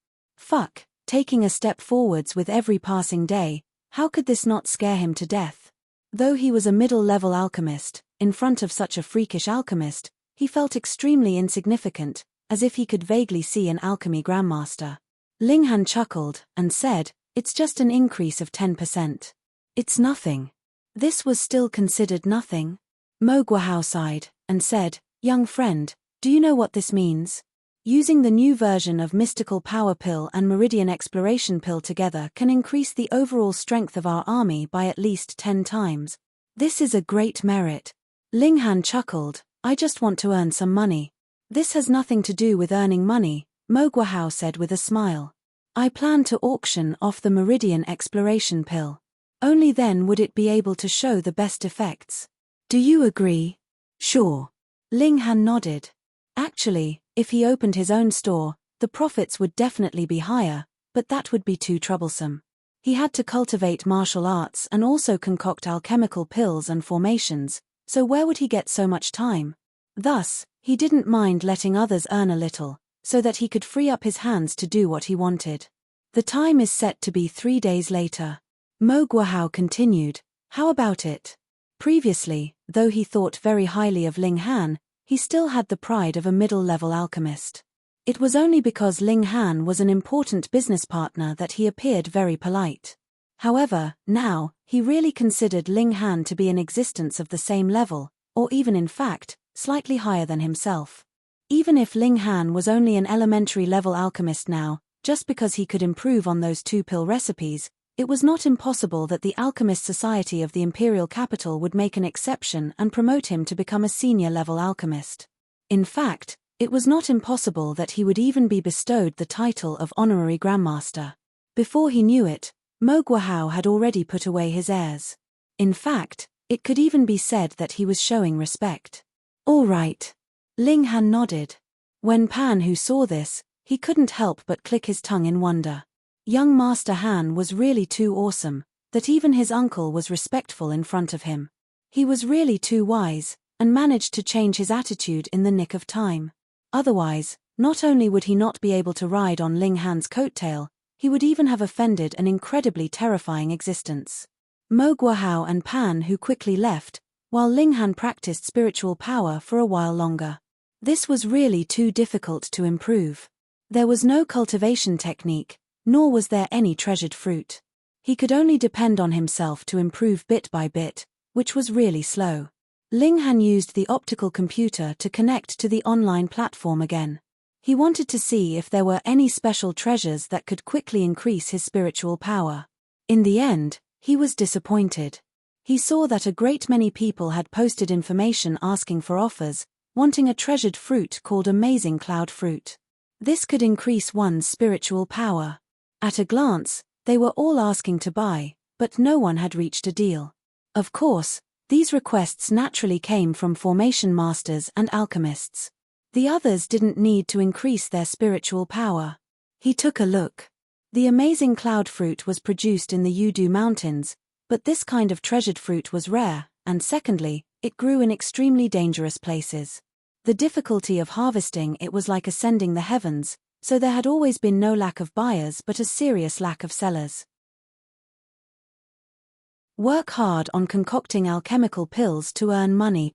Taking a step forwards with every passing day, how could this not scare him to death? Though he was a middle-level alchemist, in front of such a freakish alchemist, he felt extremely insignificant, as if he could vaguely see an alchemy grandmaster. Ling Han chuckled and said, "It's just an increase of 10%. It's nothing." This was still considered nothing. Mo Guahao sighed and said, "Young friend, do you know what this means? Using the new version of Mystical Power Pill and Meridian Exploration Pill together can increase the overall strength of our army by at least 10 times. This is a great merit." Ling Han chuckled, "I just want to earn some money." "This has nothing to do with earning money," Mo Guahao said with a smile. "I plan to auction off the Meridian Exploration Pill. Only then would it be able to show the best effects. Do you agree?" "Sure." Ling Han nodded. Actually, if he opened his own store, the profits would definitely be higher, but that would be too troublesome. He had to cultivate martial arts and also concoct alchemical pills and formations, so where would he get so much time? Thus, he didn't mind letting others earn a little, so that he could free up his hands to do what he wanted. The time is set to be 3 days later. Mo Guahao continued, "How about it?" Previously, though he thought very highly of Ling Han, he still had the pride of a middle-level alchemist. It was only because Ling Han was an important business partner that he appeared very polite. However, now, he really considered Ling Han to be in existence of the same level, or even in fact, slightly higher than himself. Even if Ling Han was only an elementary-level alchemist now, just because he could improve on those 2 pill recipes, it was not impossible that the Alchemist Society of the Imperial Capital would make an exception and promote him to become a senior-level alchemist. In fact, it was not impossible that he would even be bestowed the title of Honorary Grandmaster. Before he knew it, Mo Guahao had already put away his airs. In fact, it could even be said that he was showing respect. "All right." Ling Han nodded. When Pan Hu saw this, he couldn't help but click his tongue in wonder. Young Master Han was really too awesome, that even his uncle was respectful in front of him. He was really too wise, and managed to change his attitude in the nick of time. Otherwise, not only would he not be able to ride on Ling Han's coattail, he would even have offended an incredibly terrifying existence. Mo Guahao and Pan Hu quickly left, while Ling Han practiced spiritual power for a while longer. This was really too difficult to improve. There was no cultivation technique, nor was there any treasured fruit. He could only depend on himself to improve bit by bit, which was really slow. Ling Han used the optical computer to connect to the online platform again. He wanted to see if there were any special treasures that could quickly increase his spiritual power. In the end, he was disappointed. He saw that a great many people had posted information asking for offers, wanting a treasured fruit called amazing cloud fruit. This could increase one's spiritual power. At a glance, they were all asking to buy, but no one had reached a deal. Of course, these requests naturally came from formation masters and alchemists. The others didn't need to increase their spiritual power. He took a look. The amazing cloud fruit was produced in the Yudu Mountains, but this kind of treasured fruit was rare, and secondly, it grew in extremely dangerous places. The difficulty of harvesting it was like ascending the heavens, so there had always been no lack of buyers but a serious lack of sellers. Work hard on concocting alchemical pills to earn money.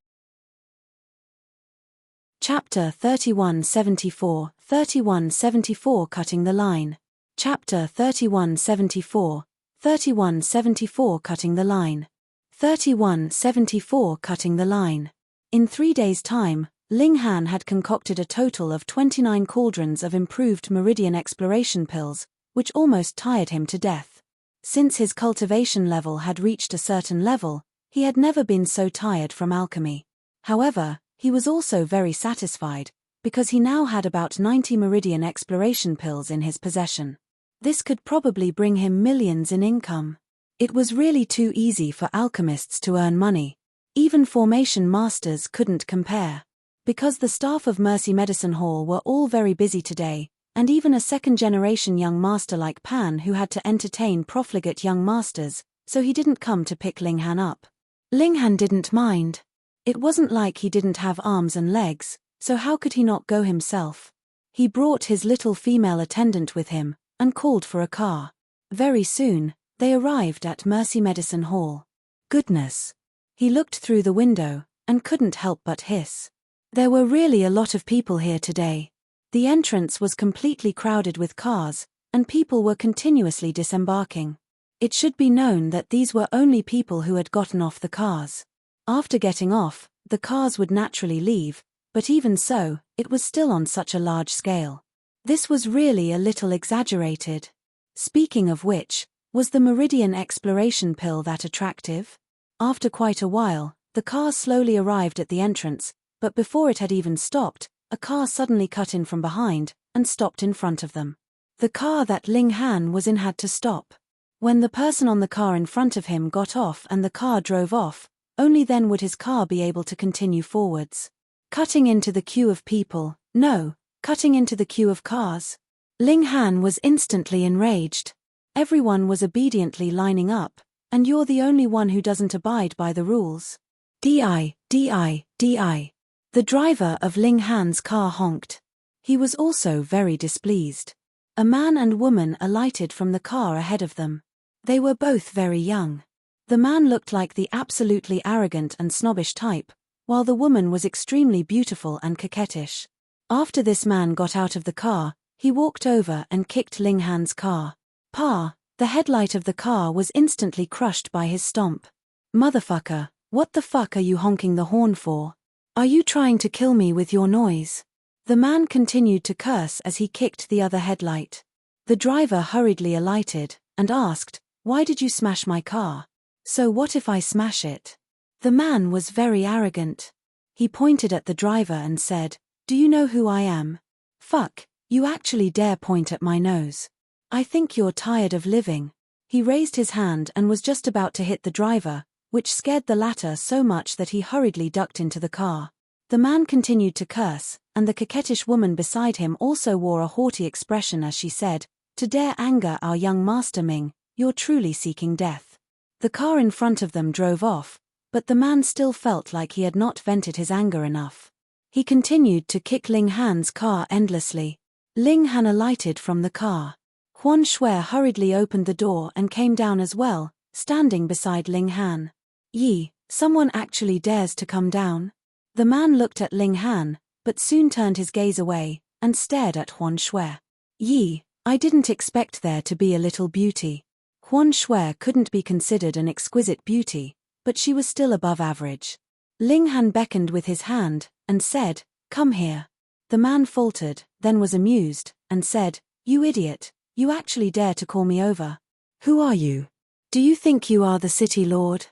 Chapter 3174, 3174 Cutting the Line. Chapter 3174, 3174 Cutting the Line. 3174 Cutting the Line. In 3 days' time, Ling Han had concocted a total of 29 cauldrons of improved meridian exploration pills, which almost tired him to death. Since his cultivation level had reached a certain level, he had never been so tired from alchemy. However, he was also very satisfied, because he now had about 90 meridian exploration pills in his possession. This could probably bring him millions in income. It was really too easy for alchemists to earn money. Even formation masters couldn't compare. Because the staff of Mercy Medicine Hall were all very busy today, and even a second-generation young master like Pan who had to entertain profligate young masters, so he didn't come to pick Ling Han up. Ling Han didn't mind. It wasn't like he didn't have arms and legs, so how could he not go himself? He brought his little female attendant with him, and called for a car. Very soon, they arrived at Mercy Medicine Hall. Goodness! He looked through the window, and couldn't help but hiss. There were really a lot of people here today. The entrance was completely crowded with cars, and people were continuously disembarking. It should be known that these were only people who had gotten off the cars. After getting off, the cars would naturally leave, but even so, it was still on such a large scale. This was really a little exaggerated. Speaking of which, was the Meridian Exploration pill that attractive? After quite a while, the car slowly arrived at the entrance, but before it had even stopped, a car suddenly cut in from behind, and stopped in front of them. The car that Ling Han was in had to stop. When the person on the car in front of him got off and the car drove off, only then would his car be able to continue forwards. Cutting into the queue of people, no, cutting into the queue of cars. Ling Han was instantly enraged. Everyone was obediently lining up, and you're the only one who doesn't abide by the rules. Di. The driver of Ling Han's car honked. He was also very displeased. A man and woman alighted from the car ahead of them. They were both very young. The man looked like the absolutely arrogant and snobbish type, while the woman was extremely beautiful and coquettish. After this man got out of the car, he walked over and kicked Ling Han's car. Pa! The headlight of the car was instantly crushed by his stomp. Motherfucker, what the fuck are you honking the horn for? Are you trying to kill me with your noise? The man continued to curse as he kicked the other headlight. The driver hurriedly alighted, and asked, "Why did you smash my car?" "So what if I smash it?" The man was very arrogant. He pointed at the driver and said, "Do you know who I am? Fuck, you actually dare point at my nose. I think you're tired of living." He raised his hand and was just about to hit the driver, which scared the latter so much that he hurriedly ducked into the car. The man continued to curse, and the coquettish woman beside him also wore a haughty expression as she said, "To dare anger our young master Ming, you're truly seeking death." The car in front of them drove off, but the man still felt like he had not vented his anger enough. He continued to kick Ling Han's car endlessly. Ling Han alighted from the car. Huan Shui hurriedly opened the door and came down as well, standing beside Ling Han. "Yi, someone actually dares to come down?" The man looked at Ling Han, but soon turned his gaze away, and stared at Huan Shui. Yi, I didn't expect there to be a little beauty. Huan Shui couldn't be considered an exquisite beauty, but she was still above average. Ling Han beckoned with his hand, and said, "Come here." The man faltered, then was amused, and said, "You idiot, you actually dare to call me over? Who are you? Do you think you are the city lord?"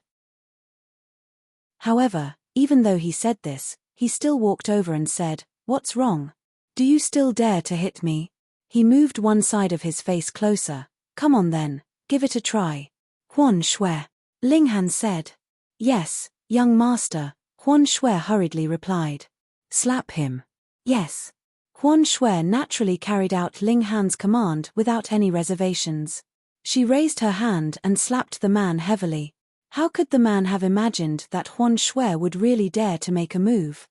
However, even though he said this, he still walked over and said, "What's wrong? Do you still dare to hit me?" He moved one side of his face closer. "Come on then, give it a try." Huan Shui. Ling Han said. "Yes, young master," Huan Shui hurriedly replied. "Slap him." "Yes." Huan Shui naturally carried out Ling Han's command without any reservations. She raised her hand and slapped the man heavily. How could the man have imagined that Huan Shui would really dare to make a move?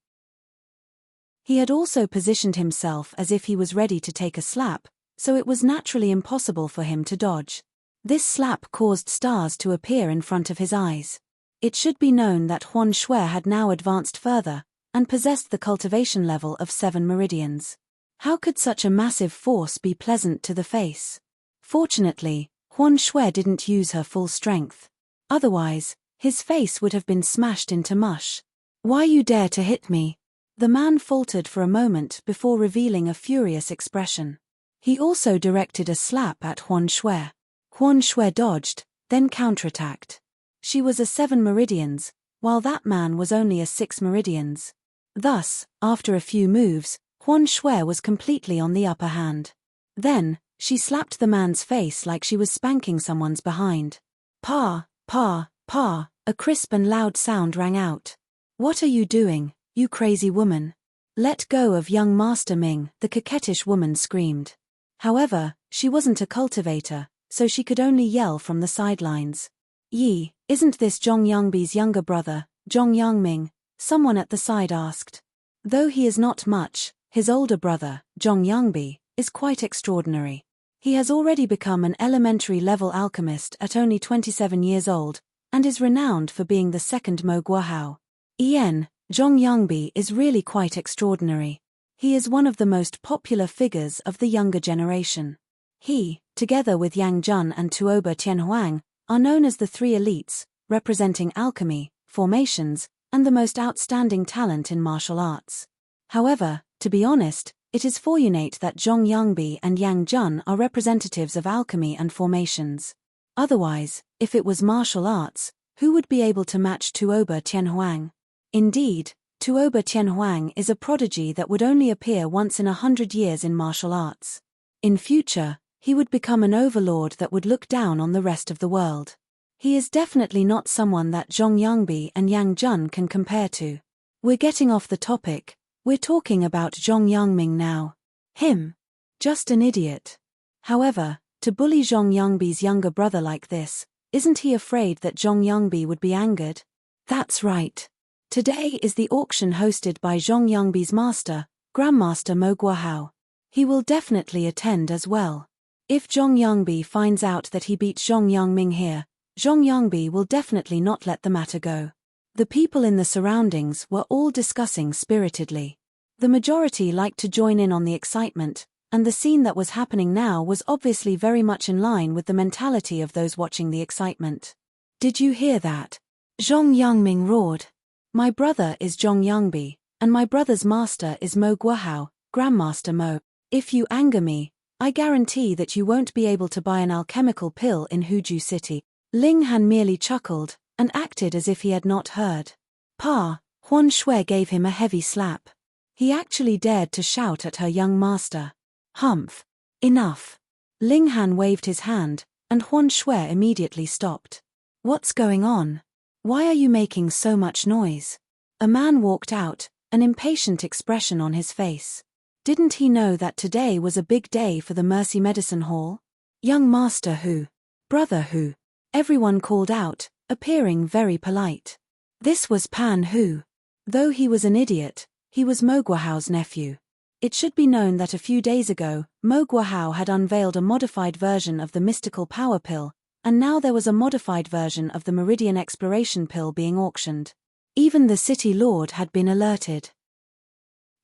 He had also positioned himself as if he was ready to take a slap, so it was naturally impossible for him to dodge. This slap caused stars to appear in front of his eyes. It should be known that Huan Shui had now advanced further, and possessed the cultivation level of 7 meridians. How could such a massive force be pleasant to the face? Fortunately, Huan Shui didn't use her full strength. Otherwise, his face would have been smashed into mush. "Why you dare to hit me?" The man faltered for a moment before revealing a furious expression. He also directed a slap at Huan Shui. Huan Shui dodged, then counterattacked. She was a 7 meridians, while that man was only a 6 meridians. Thus, after a few moves, Huan Shui was completely on the upper hand. Then, she slapped the man's face like she was spanking someone's behind. "Pa, pa, pa," a crisp and loud sound rang out. "What are you doing, you crazy woman? Let go of young Master Ming," the coquettish woman screamed. However, she wasn't a cultivator, so she could only yell from the sidelines. "Yi, isn't this Zhong Yangbi's younger brother, Zhong Yangming?" someone at the side asked. Though he is not much, his older brother, Zhong Yangbi, is quite extraordinary. He has already become an elementary-level alchemist at only 27 years old, and is renowned for being the second Mo Guohao. Zhong Yangbi is really quite extraordinary. He is one of the most popular figures of the younger generation. He, together with Yang Jun and Tuoba Tianhuang, are known as the 3 elites, representing alchemy, formations, and the most outstanding talent in martial arts. However, to be honest, it is fortunate that Zhong Yangbi and Yang Jun are representatives of alchemy and formations. Otherwise, if it was martial arts, who would be able to match Tuoba Tianhuang? Indeed, Tuoba Tianhuang is a prodigy that would only appear once in 100 years in martial arts. In future, he would become an overlord that would look down on the rest of the world. He is definitely not someone that Zhong Yangbi and Yang Jun can compare to. We're getting off the topic. We're talking about Zhong Yangming now. Him. Just an idiot. However, to bully Zhong Yangbi's younger brother like this, isn't he afraid that Zhong Yangbi would be angered? That's right. Today is the auction hosted by Zhong Yangbi's master, Grandmaster Mo Guohao. He will definitely attend as well. If Zhong Yangbi finds out that he beat Zhong Yangming here, Zhong Yangbi will definitely not let the matter go. The people in the surroundings were all discussing spiritedly. The majority liked to join in on the excitement, and the scene that was happening now was obviously very much in line with the mentality of those watching the excitement. "Did you hear that?" Zhong Yangming roared. "My brother is Zhong Yangbi, and my brother's master is Mo Guohao, Grandmaster Mo. If you anger me, I guarantee that you won't be able to buy an alchemical pill in Huju City." Ling Han merely chuckled, and acted as if he had not heard. "Pa," Huan Shui gave him a heavy slap. He actually dared to shout at her young master. "Humph. Enough." Ling Han waved his hand, and Huan Shui immediately stopped. "What's going on? Why are you making so much noise?" A man walked out, an impatient expression on his face. Didn't he know that today was a big day for the Mercy Medicine Hall? "Young master who? Brother who?" Everyone called out, appearing very polite. This was Pan Hu. Though he was an idiot, he was Mo Guohao's nephew. It should be known that a few days ago, Mo Guohao had unveiled a modified version of the mystical power pill, and now there was a modified version of the Meridian Exploration pill being auctioned. Even the city lord had been alerted.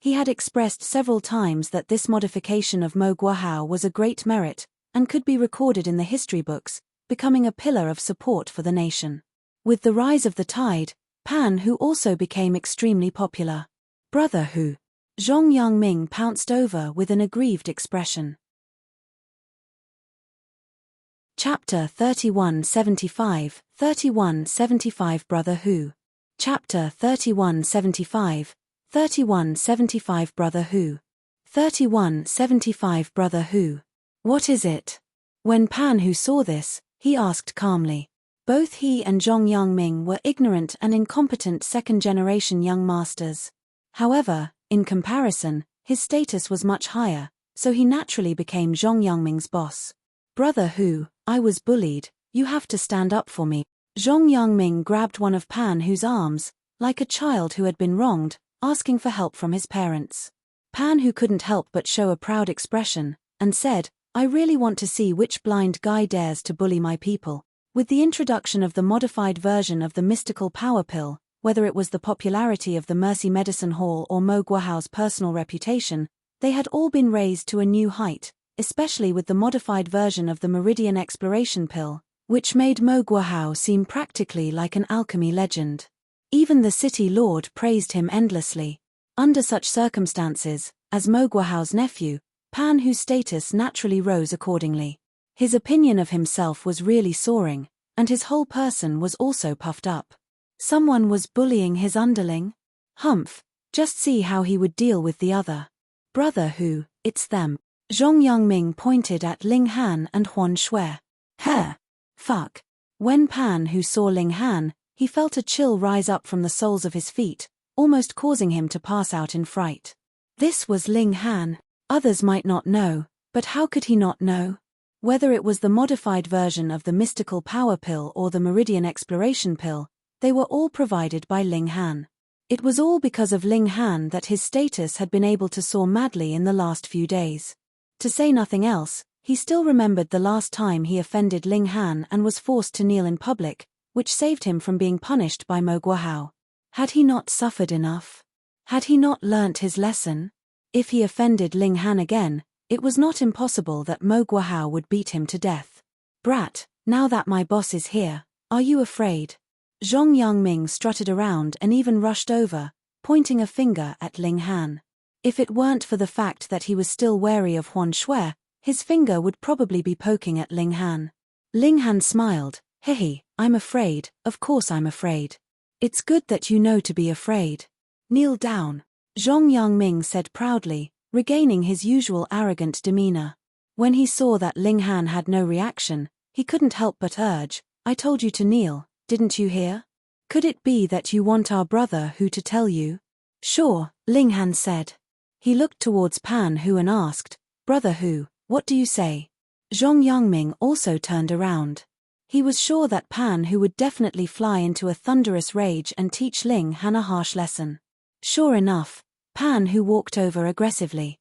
He had expressed several times that this modification of Mo Guahao was a great merit, and could be recorded in the history books, becoming a pillar of support for the nation. With the rise of the tide, Pan Hu also became extremely popular. Brother Hu. Zhong Yangming pounced over with an aggrieved expression. Chapter 3175, 3175 Brother Hu. Chapter 3175, 3175 Brother Hu. 3175 Brother Hu. What is it? When Pan Hu saw this, he asked calmly. Both he and Zhong Yangming were ignorant and incompetent second-generation young masters. However, in comparison, his status was much higher, so he naturally became Zhong Yangming's boss. Brother Hu, I was bullied, you have to stand up for me. Zhong Yangming grabbed one of Pan Hu's arms, like a child who had been wronged, asking for help from his parents. Pan Hu couldn't help but show a proud expression, and said, I really want to see which blind guy dares to bully my people. With the introduction of the modified version of the mystical power pill, whether it was the popularity of the Mercy Medicine Hall or Mo Guahao's personal reputation, they had all been raised to a new height, especially with the modified version of the Meridian Exploration Pill, which made Mo Guahao seem practically like an alchemy legend. Even the city lord praised him endlessly. Under such circumstances, as Mo Guahao's nephew, Pan Hu's status naturally rose accordingly. His opinion of himself was really soaring, and his whole person was also puffed up. Someone was bullying his underling? Humph, just see how he would deal with the other. Brother Hu, it's them. Zhong Yangming pointed at Ling Han and Huan Shui. Fuck. When Pan Hu saw Ling Han, he felt a chill rise up from the soles of his feet, almost causing him to pass out in fright. This was Ling Han. Others might not know, but how could he not know? Whether it was the modified version of the mystical power pill or the Meridian Exploration Pill, they were all provided by Ling Han. It was all because of Ling Han that his status had been able to soar madly in the last few days. To say nothing else, he still remembered the last time he offended Ling Han and was forced to kneel in public, which saved him from being punished by Mo Guahao. Had he not suffered enough? Had he not learnt his lesson? If he offended Ling Han again, it was not impossible that Mo Guahao would beat him to death. Brat, now that my boss is here, are you afraid? Zhong Yangming strutted around and even rushed over, pointing a finger at Ling Han. If it weren't for the fact that he was still wary of Huan Shui, his finger would probably be poking at Ling Han. Ling Han smiled. Hehe, I'm afraid, of course I'm afraid. It's good that you know to be afraid. Kneel down. Zhong Yangming said proudly, regaining his usual arrogant demeanor. When he saw that Ling Han had no reaction, he couldn't help but urge, I told you to kneel, didn't you hear? Could it be that you want our brother Hu to tell you? Sure, Ling Han said. He looked towards Pan Hu and asked, Brother Hu, what do you say? Zhong Yangming also turned around. He was sure that Pan Hu would definitely fly into a thunderous rage and teach Ling Han a harsh lesson. Sure enough, Pan Hu walked over aggressively.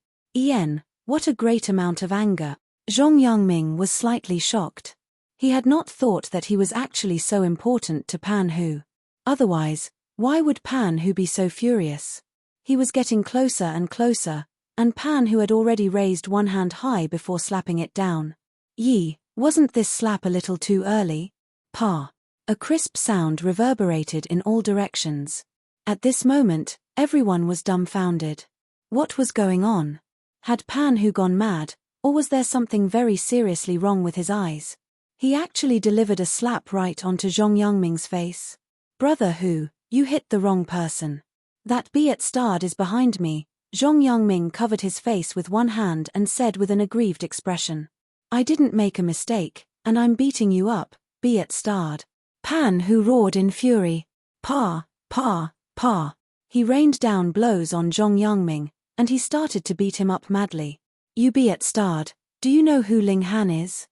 What a great amount of anger. Zhong Yangming was slightly shocked. He had not thought that he was actually so important to Pan Hu. Otherwise, why would Pan Hu be so furious? He was getting closer and closer, and Pan Hu had already raised one hand high before slapping it down. Wasn't this slap a little too early? Pa. A crisp sound reverberated in all directions. At this moment, everyone was dumbfounded. What was going on? Had Pan Hu gone mad, or was there something very seriously wrong with his eyes? He actually delivered a slap right onto Zhong Yangming's face. Brother Hu, you hit the wrong person. That be starred is behind me. Zhong Yangming covered his face with one hand and said with an aggrieved expression. I didn't make a mistake, and I'm beating you up, be starred. Pan Hu roared in fury. Pa. He rained down blows on Zhong Yangming, and he started to beat him up madly. You be starred, do you know who Ling Han is?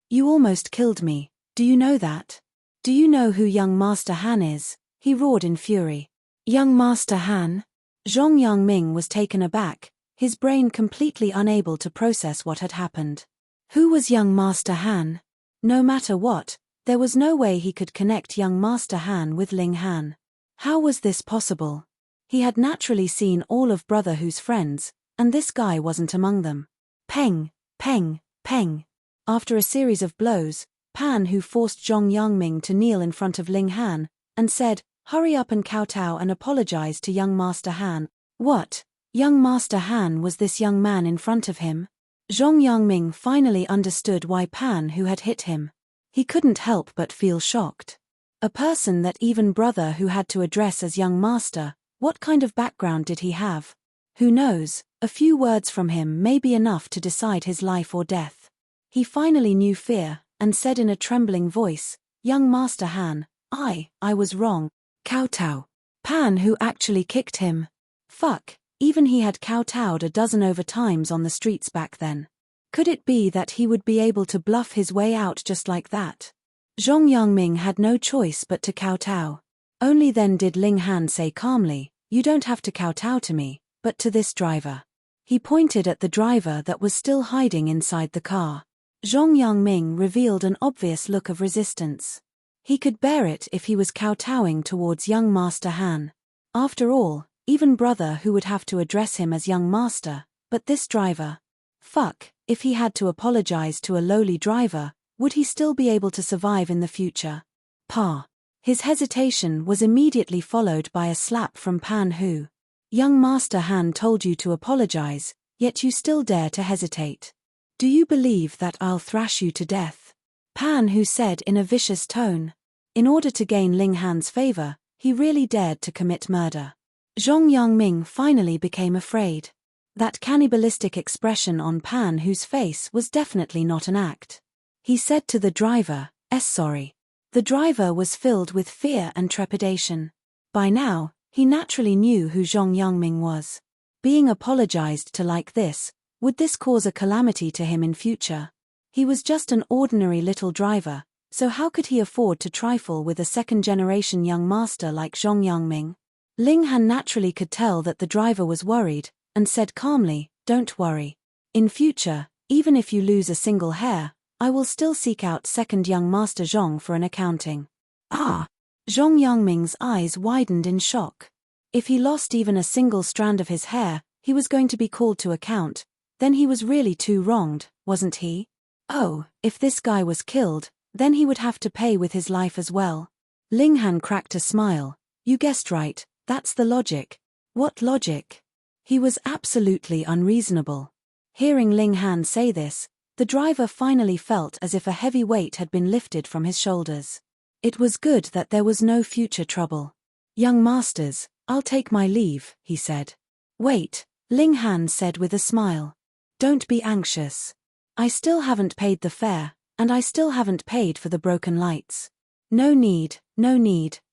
You almost killed me, do you know that? Do you know who young Master Han is? He roared in fury. Young Master Han? Zhong Yangming was taken aback, his brain completely unable to process what had happened. Who was young Master Han? No matter what, there was no way he could connect young Master Han with Ling Han. How was this possible? He had naturally seen all of Brother Hu's friends, and this guy wasn't among them. Peng, peng, peng. After a series of blows, Pan Hu forced Zhong Yangming to kneel in front of Ling Han, and said, "Hurry up and kowtow and apologize to young Master Han." What? Young Master Han was this young man in front of him? Zhong Yangming finally understood why Pan Hu had hit him. He couldn't help but feel shocked. A person that even Brother Hu had to address as young master, what kind of background did he have? Who knows, a few words from him may be enough to decide his life or death. He finally knew fear, and said in a trembling voice, "Young Master Han, I was wrong. Kowtow." Pan Hu actually kicked him. Fuck, even he had kowtowed a dozen over times on the streets back then. Could it be that he would be able to bluff his way out just like that? Zhong Yangming had no choice but to kowtow. Only then did Ling Han say calmly, "You don't have to kowtow to me, but to this driver." He pointed at the driver that was still hiding inside the car. Zhong Yangming revealed an obvious look of resistance. He could bear it if he was kowtowing towards young Master Han. After all, even Brother Hu would have to address him as young master, but this driver? Fuck, if he had to apologize to a lowly driver, would he still be able to survive in the future? Pa. His hesitation was immediately followed by a slap from Pan Hu. "Young Master Han told you to apologize, yet you still dare to hesitate. Do you believe that I'll thrash you to death?" Pan Hu said in a vicious tone. In order to gain Ling Han's favor, he really dared to commit murder. Zhong Yangming finally became afraid. That cannibalistic expression on Pan Hu's face was definitely not an act. He said to the driver, Sorry." The driver was filled with fear and trepidation. By now, he naturally knew who Zhong Yangming was. Being apologized to like this, would this cause a calamity to him in future? He was just an ordinary little driver, so how could he afford to trifle with a second-generation young master like Zhong Yangming? Ling Han naturally could tell that the driver was worried, and said calmly, "Don't worry. In future, even if you lose a single hair, I will still seek out second young Master Zhong for an accounting." Ah! Zhong Yangming's eyes widened in shock. If he lost even a single strand of his hair, he was going to be called to account. Then he was really too wronged, wasn't he? Oh, if this guy was killed, then he would have to pay with his life as well. Ling Han cracked a smile. "You guessed right, that's the logic." What logic? He was absolutely unreasonable. Hearing Ling Han say this, the driver finally felt as if a heavy weight had been lifted from his shoulders. It was good that there was no future trouble. "Young masters, I'll take my leave," he said. "Wait," Ling Han said with a smile. "Don't be anxious. I still haven't paid the fare, and I still haven't paid for the broken lights." No need,"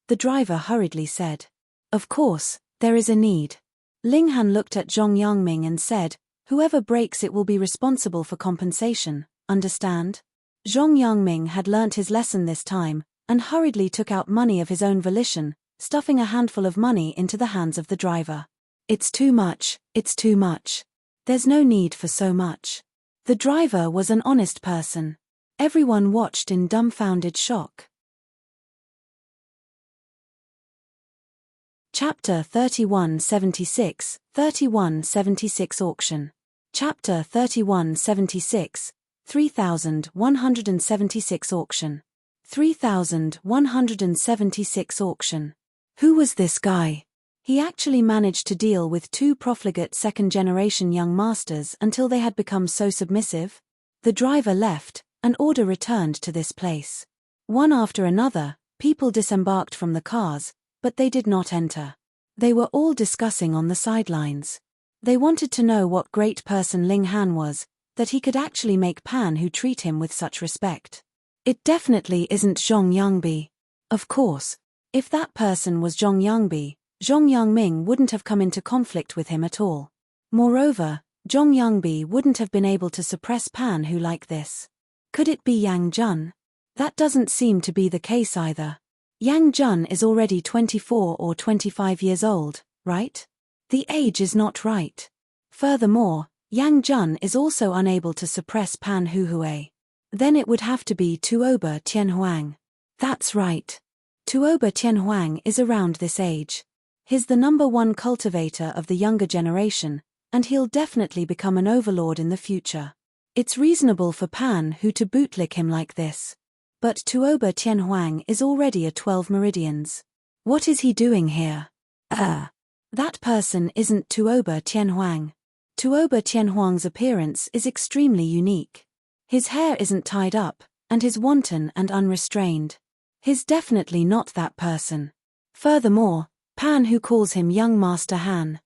the driver hurriedly said. "Of course, there is a need." Ling Han looked at Zhong Yangming and said, "Whoever breaks it will be responsible for compensation, understand?" Zhong Yangming had learnt his lesson this time, and hurriedly took out money of his own volition, stuffing a handful of money into the hands of the driver. It's too much. There's no need for so much." The driver was an honest person. Everyone watched in dumbfounded shock. Chapter 3176, 3176 Auction. Chapter 3176, 3176 Auction. 3176 Auction. Who was this guy? He actually managed to deal with two profligate second-generation young masters until they had become so submissive. The driver left, and order returned to this place. One after another, people disembarked from the cars, but they did not enter. They were all discussing on the sidelines. They wanted to know what great person Ling Han was, that he could actually make Pan Hu treat him with such respect. It definitely isn't Zhong Yangbi. Of course, if that person was Zhong Yangbi, Zhong Yangming wouldn't have come into conflict with him at all. Moreover, Zhong Yangbi wouldn't have been able to suppress Pan Hu like this. Could it be Yang Jun? That doesn't seem to be the case either. Yang Jun is already 24 or 25 years old, right? The age is not right. Furthermore, Yang Jun is also unable to suppress Pan Hu Hue. Then it would have to be Tuoba Tianhuang. That's right. Tuoba Tianhuang is around this age. He's the #1 cultivator of the younger generation, and he'll definitely become an overlord in the future. It's reasonable for Pan Hu to bootlick him like this. But Tuoba Tianhuang is already at 12 meridians. What is he doing here? That person isn't Tuoba Tianhuang. Tuoba Tianhuang's appearance is extremely unique. His hair isn't tied up, and is wanton and unrestrained. He's definitely not that person. Furthermore, Pan Hu calls him young Master Han.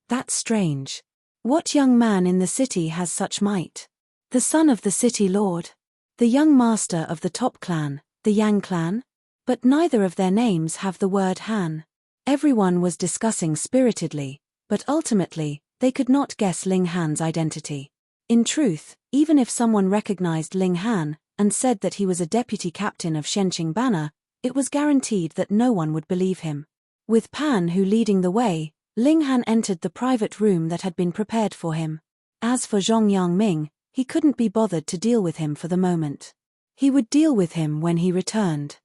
That's strange. What young man in the city has such might? The son of the city lord? The young master of the top clan, the Yang clan? But neither of their names have the word Han. Everyone was discussing spiritedly, but ultimately, they could not guess Ling Han's identity. In truth, even if someone recognized Ling Han and said that he was a deputy captain of Shenqing Banner, it was guaranteed that no one would believe him. With Pan Hu leading the way, Ling Han entered the private room that had been prepared for him. As for Zhong Yangming, he couldn't be bothered to deal with him for the moment. He would deal with him when he returned.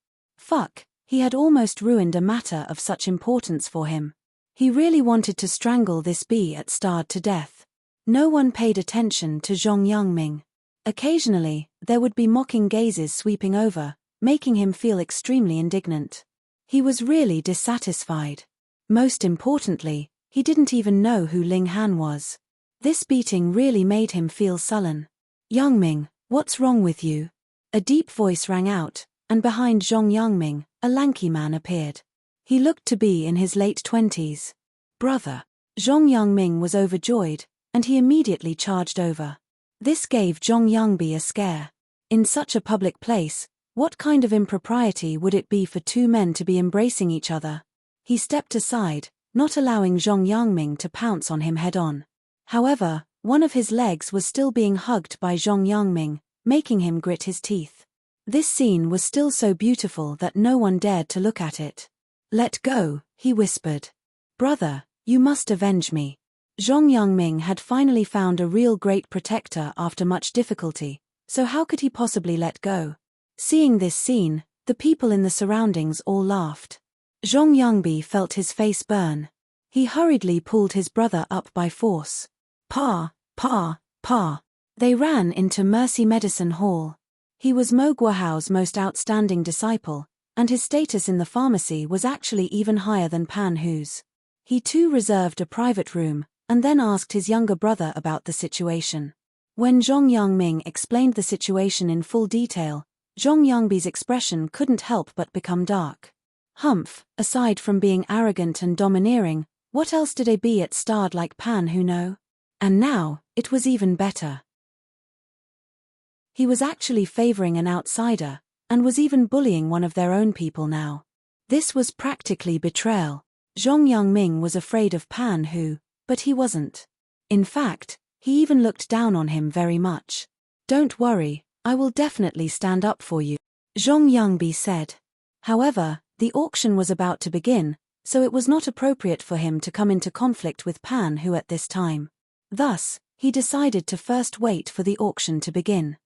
He had almost ruined a matter of such importance for him. He really wanted to strangle this bee at Stard to death. No one paid attention to Zhong Yangming. Occasionally, there would be mocking gazes sweeping over, making him feel extremely indignant. He was really dissatisfied. Most importantly, he didn't even know who Ling Han was. This beating really made him feel sullen. Yangming, what's wrong with you? A deep voice rang out, and behind Zhong Yangming, a lanky man appeared. He looked to be in his late 20s. Brother. Zhong Yangming was overjoyed, and he immediately charged over. This gave Zhong Yangbi a scare. In such a public place, what kind of impropriety would it be for two men to be embracing each other? He stepped aside, not allowing Zhong Yangming to pounce on him head-on. However, one of his legs was still being hugged by Zhong Yangming, making him grit his teeth. This scene was still so beautiful that no one dared to look at it. Let go, he whispered. Brother, you must avenge me. Zhong Yangming had finally found a real great protector after much difficulty, so how could he possibly let go? Seeing this scene, the people in the surroundings all laughed. Zhong Yangbi felt his face burn. He hurriedly pulled his brother up by force. Pa. They ran into Mercy Medicine Hall. He was Mo Guohao's most outstanding disciple, and his status in the pharmacy was actually even higher than Pan Hu's. He too reserved a private room, and then asked his younger brother about the situation. When Zhong Yangming explained the situation in full detail, Zhong Yangbi's expression couldn't help but become dark. Aside from being arrogant and domineering, what else did a bee at Stard like Pan Hu know? And now, it was even better. He was actually favoring an outsider, and was even bullying one of their own people now. This was practically betrayal. Zhong Yangming was afraid of Pan Hu, but he wasn't. In fact, he even looked down on him very much. Don't worry, I will definitely stand up for you, Zhong Yangbi said. However, the auction was about to begin, so it was not appropriate for him to come into conflict with Pan Hu at this time. Thus, he decided to first wait for the auction to begin.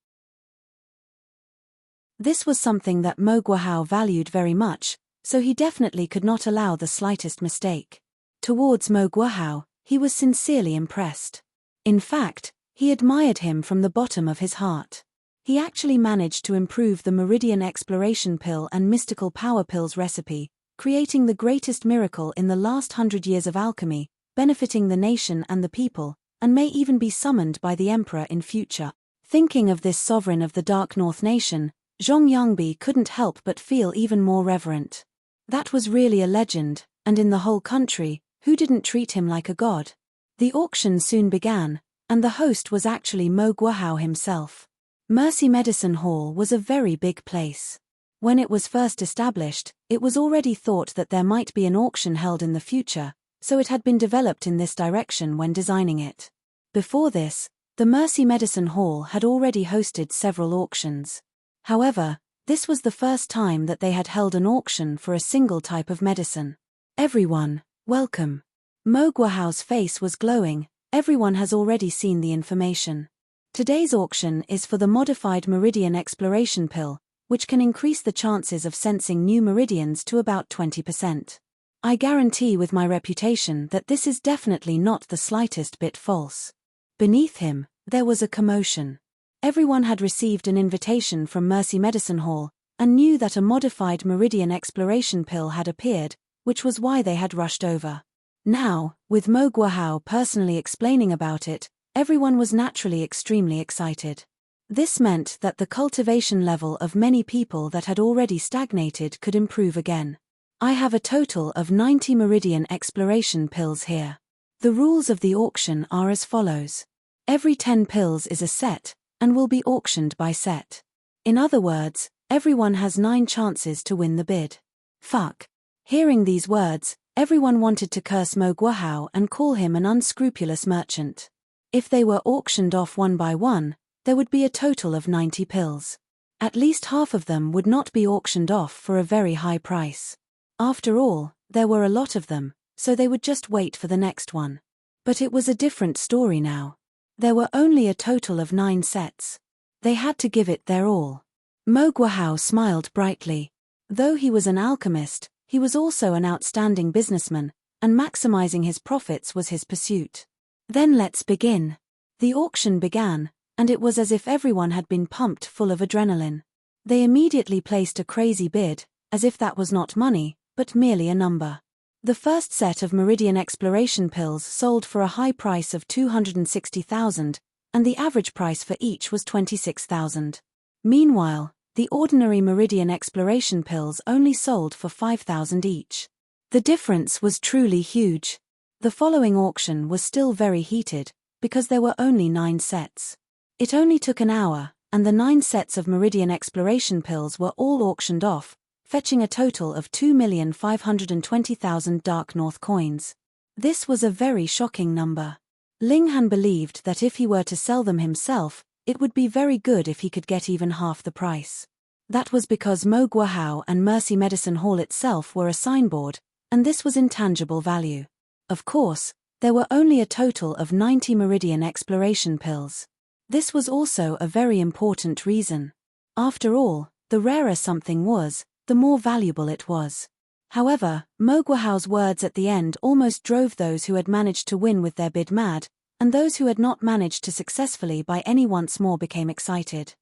This was something that Mo Guohao valued very much, so he definitely could not allow the slightest mistake. Towards Mo Guohao, he was sincerely impressed. In fact, he admired him from the bottom of his heart. He actually managed to improve the Meridian Exploration Pill and Mystical Power Pills recipe, creating the greatest miracle in the last 100 years of alchemy, benefiting the nation and the people, and may even be summoned by the emperor in future. Thinking of this sovereign of the Dark North nation, Zhong Yangbi couldn't help but feel even more reverent. That was really a legend, and in the whole country, who didn't treat him like a god? The auction soon began, and the host was actually Mo Guohao himself. Mercy Medicine Hall was a very big place. When it was first established, it was already thought that there might be an auction held in the future, so it had been developed in this direction when designing it. Before this, the Mercy Medicine Hall had already hosted several auctions. However, this was the first time that they had held an auction for a single type of medicine. Everyone, welcome. Mo Guohao's face was glowing. Everyone has already seen the information. Today's auction is for the modified Meridian Exploration Pill, which can increase the chances of sensing new meridians to about 20%. I guarantee with my reputation that this is definitely not the slightest bit false. Beneath him, there was a commotion. Everyone had received an invitation from Mercy Medicine Hall, and knew that a modified meridian exploration pill had appeared, which was why they had rushed over. Now, with Mo Guahao personally explaining about it, everyone was naturally extremely excited. This meant that the cultivation level of many people that had already stagnated could improve again. I have a total of 90 meridian exploration pills here. The rules of the auction are as follows. Every 10 pills is a set, and will be auctioned by set. In other words, everyone has 9 chances to win the bid. Fuck. Hearing these words, everyone wanted to curse Mo Guahao and call him an unscrupulous merchant. If they were auctioned off one by one, there would be a total of 90 pills. At least half of them would not be auctioned off for a very high price. After all, there were a lot of them, so they would just wait for the next one. But it was a different story now. There were only a total of 9 sets. They had to give it their all. Mo Guahao smiled brightly. Though he was an alchemist, he was also an outstanding businessman, and maximizing his profits was his pursuit. Then let's begin. The auction began, and it was as if everyone had been pumped full of adrenaline. They immediately placed a crazy bid, as if that was not money, but merely a number. The first set of meridian exploration pills sold for a high price of 260,000, and the average price for each was 26,000. Meanwhile, the ordinary meridian exploration pills only sold for 5,000 each. The difference was truly huge. The following auction was still very heated, because there were only 9 sets. It only took an hour, and the 9 sets of meridian exploration pills were all auctioned off, fetching a total of 2,520,000 Dark North coins. This was a very shocking number. Ling Han believed that if he were to sell them himself, it would be very good if he could get even half the price. That was because Mo Guahao and Mercy Medicine Hall itself were a signboard, and this was intangible value. Of course, there were only a total of 90 meridian exploration pills. This was also a very important reason. After all, the rarer something was, the more valuable it was. However, Mo Guahao's words at the end almost drove those who had managed to win with their bid mad, and those who had not managed to successfully buy any once more became excited.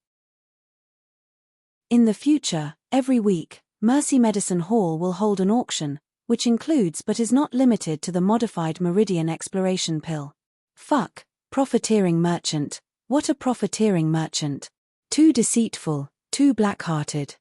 In the future, every week, Mercy Medicine Hall will hold an auction, which includes but is not limited to the modified meridian exploration pill. Fuck, profiteering merchant. What a profiteering merchant. Too deceitful, too black-hearted.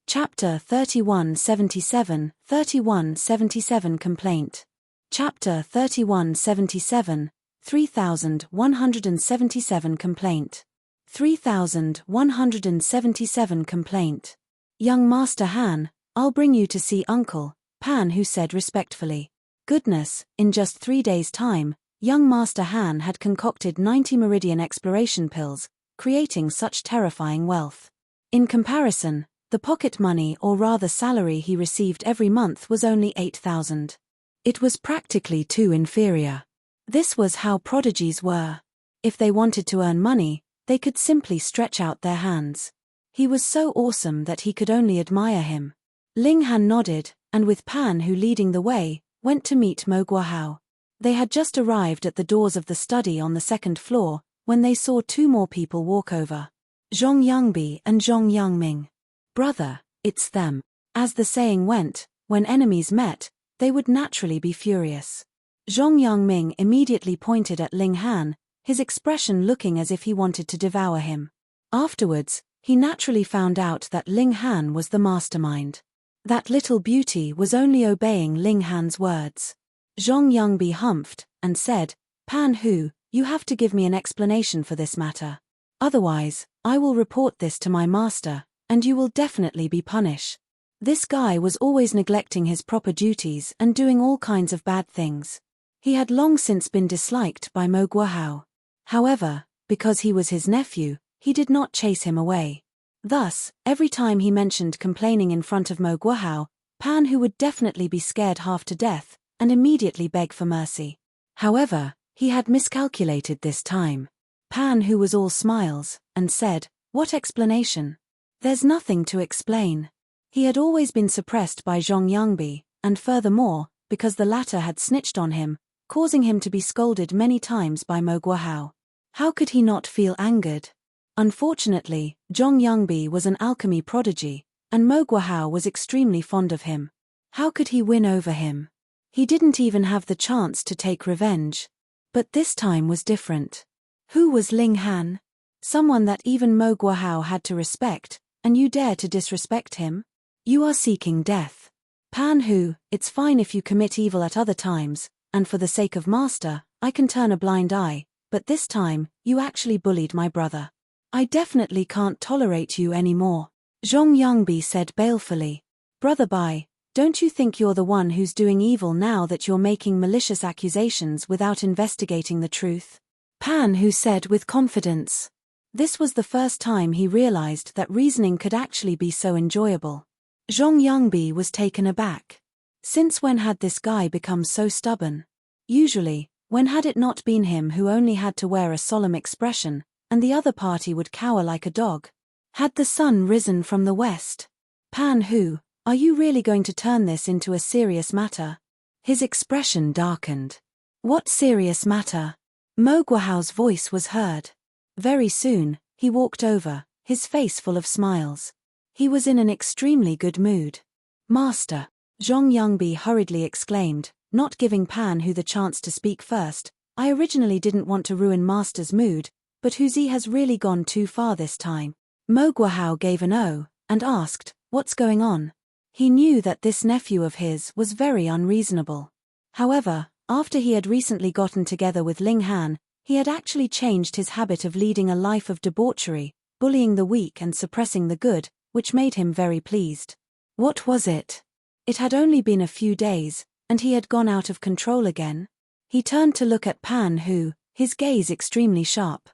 Chapter 3177 Complaint. Chapter 3177, 3177 Complaint. 3177 Complaint. Young Master Han, I'll bring you to see Uncle Pan, who said respectfully. Goodness, in just 3 days' time, young Master Han had concocted 90 meridian exploration pills, creating such terrifying wealth. In comparison, the pocket money or rather salary he received every month was only 8,000. It was practically too inferior. This was how prodigies were. If they wanted to earn money, they could simply stretch out their hands. He was so awesome that he could only admire him. Ling Han nodded, and with Pan who leading the way, went to meet Mo Guahao. They had just arrived at the doors of the study on the 2nd floor, when they saw 2 more people walk over. Zhong Yangbi and Zhong Yangming. Brother, it's them. As the saying went, when enemies met, they would naturally be furious. Zhong Yangming immediately pointed at Ling Han, his expression looking as if he wanted to devour him. Afterwards, he naturally found out that Ling Han was the mastermind. That little beauty was only obeying Ling Han's words. Zhong Yangbi humphed, and said, Pan Hu, you have to give me an explanation for this matter. Otherwise, I will report this to my master, and you will definitely be punished. This guy was always neglecting his proper duties and doing all kinds of bad things. He had long since been disliked by Mo Guahao. However, because he was his nephew, he did not chase him away. Thus, every time he mentioned complaining in front of Mo Guahao, Pan Hu would definitely be scared half to death, and immediately beg for mercy. However, he had miscalculated this time. Pan, who was all smiles, and said, "What explanation? There's nothing to explain." He had always been suppressed by Zhong Yangbi, and furthermore, because the latter had snitched on him, causing him to be scolded many times by Mo Guohao. How could he not feel angered? Unfortunately, Zhong Yangbi was an alchemy prodigy, and Mo Guohao was extremely fond of him. How could he win over him? He didn't even have the chance to take revenge. But this time was different. Who was Ling Han? Someone that even Mo Guohao had to respect, and you dare to disrespect him? You are seeking death. Pan Hu, it's fine if you commit evil at other times, and for the sake of master, I can turn a blind eye, but this time, you actually bullied my brother. I definitely can't tolerate you anymore. Zhong Yangbi said balefully. Brother Bai, don't you think you're the one who's doing evil now that you're making malicious accusations without investigating the truth? Pan Hu said with confidence. This was the first time he realized that reasoning could actually be so enjoyable. Zhong Yangbi was taken aback. Since when had this guy become so stubborn? Usually, when had it not been him who only had to wear a solemn expression, and the other party would cower like a dog? Had the sun risen from the west? Pan Hu, are you really going to turn this into a serious matter? His expression darkened. What serious matter? Mo Guohao's voice was heard. Very soon, he walked over, his face full of smiles. He was in an extremely good mood. Master, Zhong Yangbi hurriedly exclaimed, not giving Pan Hu the chance to speak first. I originally didn't want to ruin Master's mood, but Huzi has really gone too far this time. Mo Guohao gave an "oh," and asked, what's going on? He knew that this nephew of his was very unreasonable. However, after he had recently gotten together with Ling Han, he had actually changed his habit of leading a life of debauchery, bullying the weak and suppressing the good, which made him very pleased. What was it? It had only been a few days, and he had gone out of control again. He turned to look at Pan Hu, his gaze extremely sharp.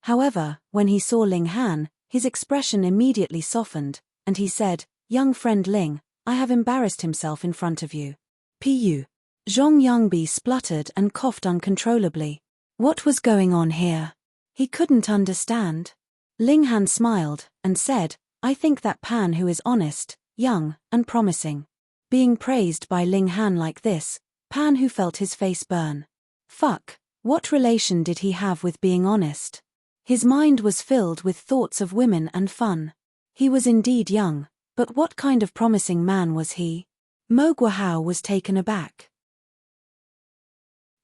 However, when he saw Ling Han, his expression immediately softened, and he said, young friend Ling, I have embarrassed himself in front of you. Pu. Zhong Yangbi spluttered and coughed uncontrollably. What was going on here? He couldn't understand. Ling Han smiled, and said, I think that Pan Hu is honest, young, and promising. Being praised by Ling Han like this, Pan Hu felt his face burn. Fuck, what relation did he have with being honest? His mind was filled with thoughts of women and fun. He was indeed young, but what kind of promising man was he? Mo Guohao was taken aback.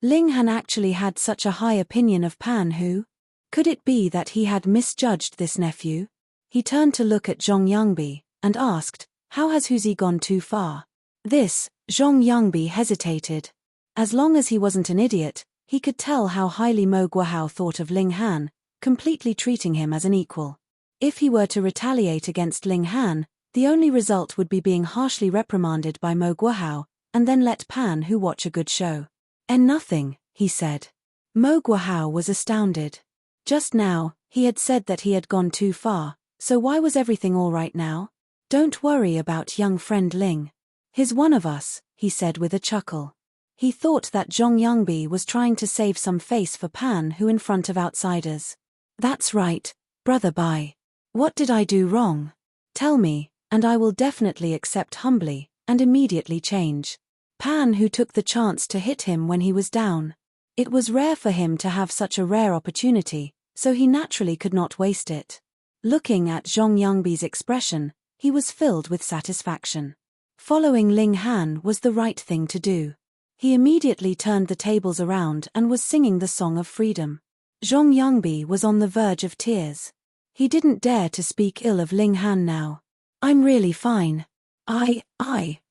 Ling Han actually had such a high opinion of Pan Hu? Could it be that he had misjudged this nephew? He turned to look at Zhong Yangbi, and asked, how has Huzi gone too far? This, Zhong Yangbi hesitated. As long as he wasn't an idiot, he could tell how highly Mo Guohao thought of Ling Han, completely treating him as an equal. If he were to retaliate against Ling Han, the only result would be being harshly reprimanded by Mo Guohao, and then let Pan Hu watch a good show. And nothing, he said. Mo Guohao was astounded. Just now, he had said that he had gone too far, so why was everything all right now? Don't worry about young friend Ling. He's one of us, he said with a chuckle. He thought that Zhong Yangbi was trying to save some face for Pan Hu in front of outsiders. That's right, brother Bai. What did I do wrong? Tell me, and I will definitely accept humbly, and immediately change. Pan Hu took the chance to hit him when he was down. It was rare for him to have such a rare opportunity, so he naturally could not waste it. Looking at Zhong Yangbi's expression, he was filled with satisfaction. Following Ling Han was the right thing to do. He immediately turned the tables around and was singing the song of freedom. Zhong Yangbi was on the verge of tears. He didn't dare to speak ill of Ling Han now. I'm really fine. I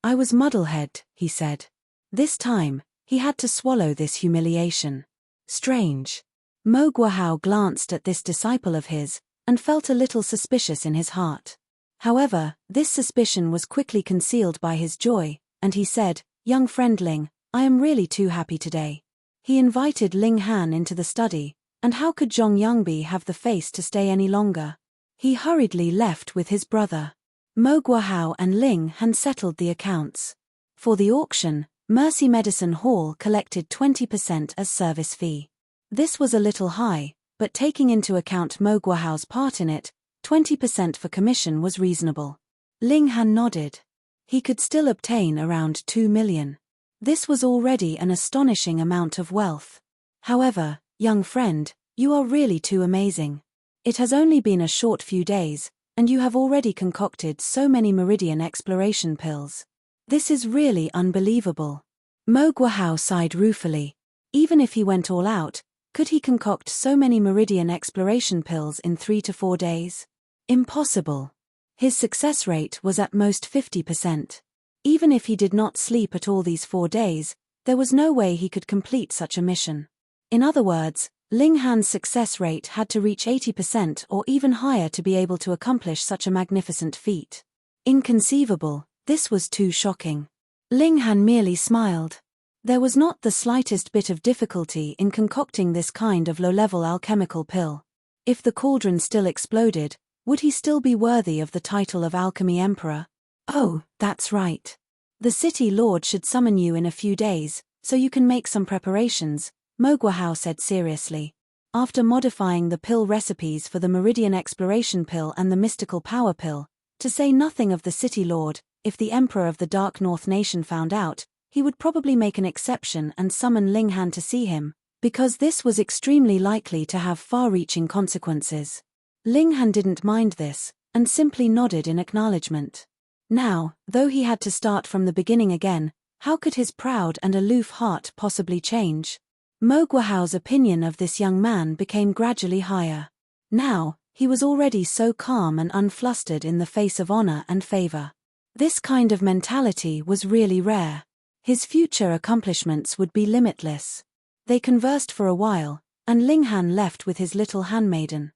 was muddlehead, he said. This time, he had to swallow this humiliation. Strange. Mo Guohao glanced at this disciple of his, and felt a little suspicious in his heart. However, this suspicion was quickly concealed by his joy, and he said, young friend Ling, I am really too happy today. He invited Ling Han into the study, and how could Zhong Yangbi have the face to stay any longer? He hurriedly left with his brother. Mo Guohao and Ling Han settled the accounts. For the auction, Mercy Medicine Hall collected 20% as service fee. This was a little high, but taking into account Mo Guahao's part in it, 20% for commission was reasonable. Ling Han nodded. He could still obtain around 2 million. This was already an astonishing amount of wealth. However, young friend, you are really too amazing. It has only been a short few days, and you have already concocted so many meridian exploration pills. This is really unbelievable. Mo Guahao sighed ruefully. Even if he went all out, could he concoct so many meridian exploration pills in 3 to 4 days? Impossible. His success rate was at most 50%. Even if he did not sleep at all these 4 days, there was no way he could complete such a mission. In other words, Ling Han's success rate had to reach 80% or even higher to be able to accomplish such a magnificent feat. Inconceivable, this was too shocking. Ling Han merely smiled. There was not the slightest bit of difficulty in concocting this kind of low-level alchemical pill. If the cauldron still exploded, would he still be worthy of the title of Alchemy Emperor? Oh, that's right. The city lord should summon you in a few days, so you can make some preparations, Mo Guahao said seriously. After modifying the pill recipes for the Meridian Exploration Pill and the Mystical Power Pill, to say nothing of the city lord, if the Emperor of the Dark North Nation found out, he would probably make an exception and summon Ling Han to see him, because this was extremely likely to have far-reaching consequences. Ling Han didn't mind this, and simply nodded in acknowledgement. Now, though he had to start from the beginning again, how could his proud and aloof heart possibly change? Mo Guahao's opinion of this young man became gradually higher. Now, he was already so calm and unflustered in the face of honor and favor. This kind of mentality was really rare. His future accomplishments would be limitless. They conversed for a while, and Ling Han left with his little handmaiden.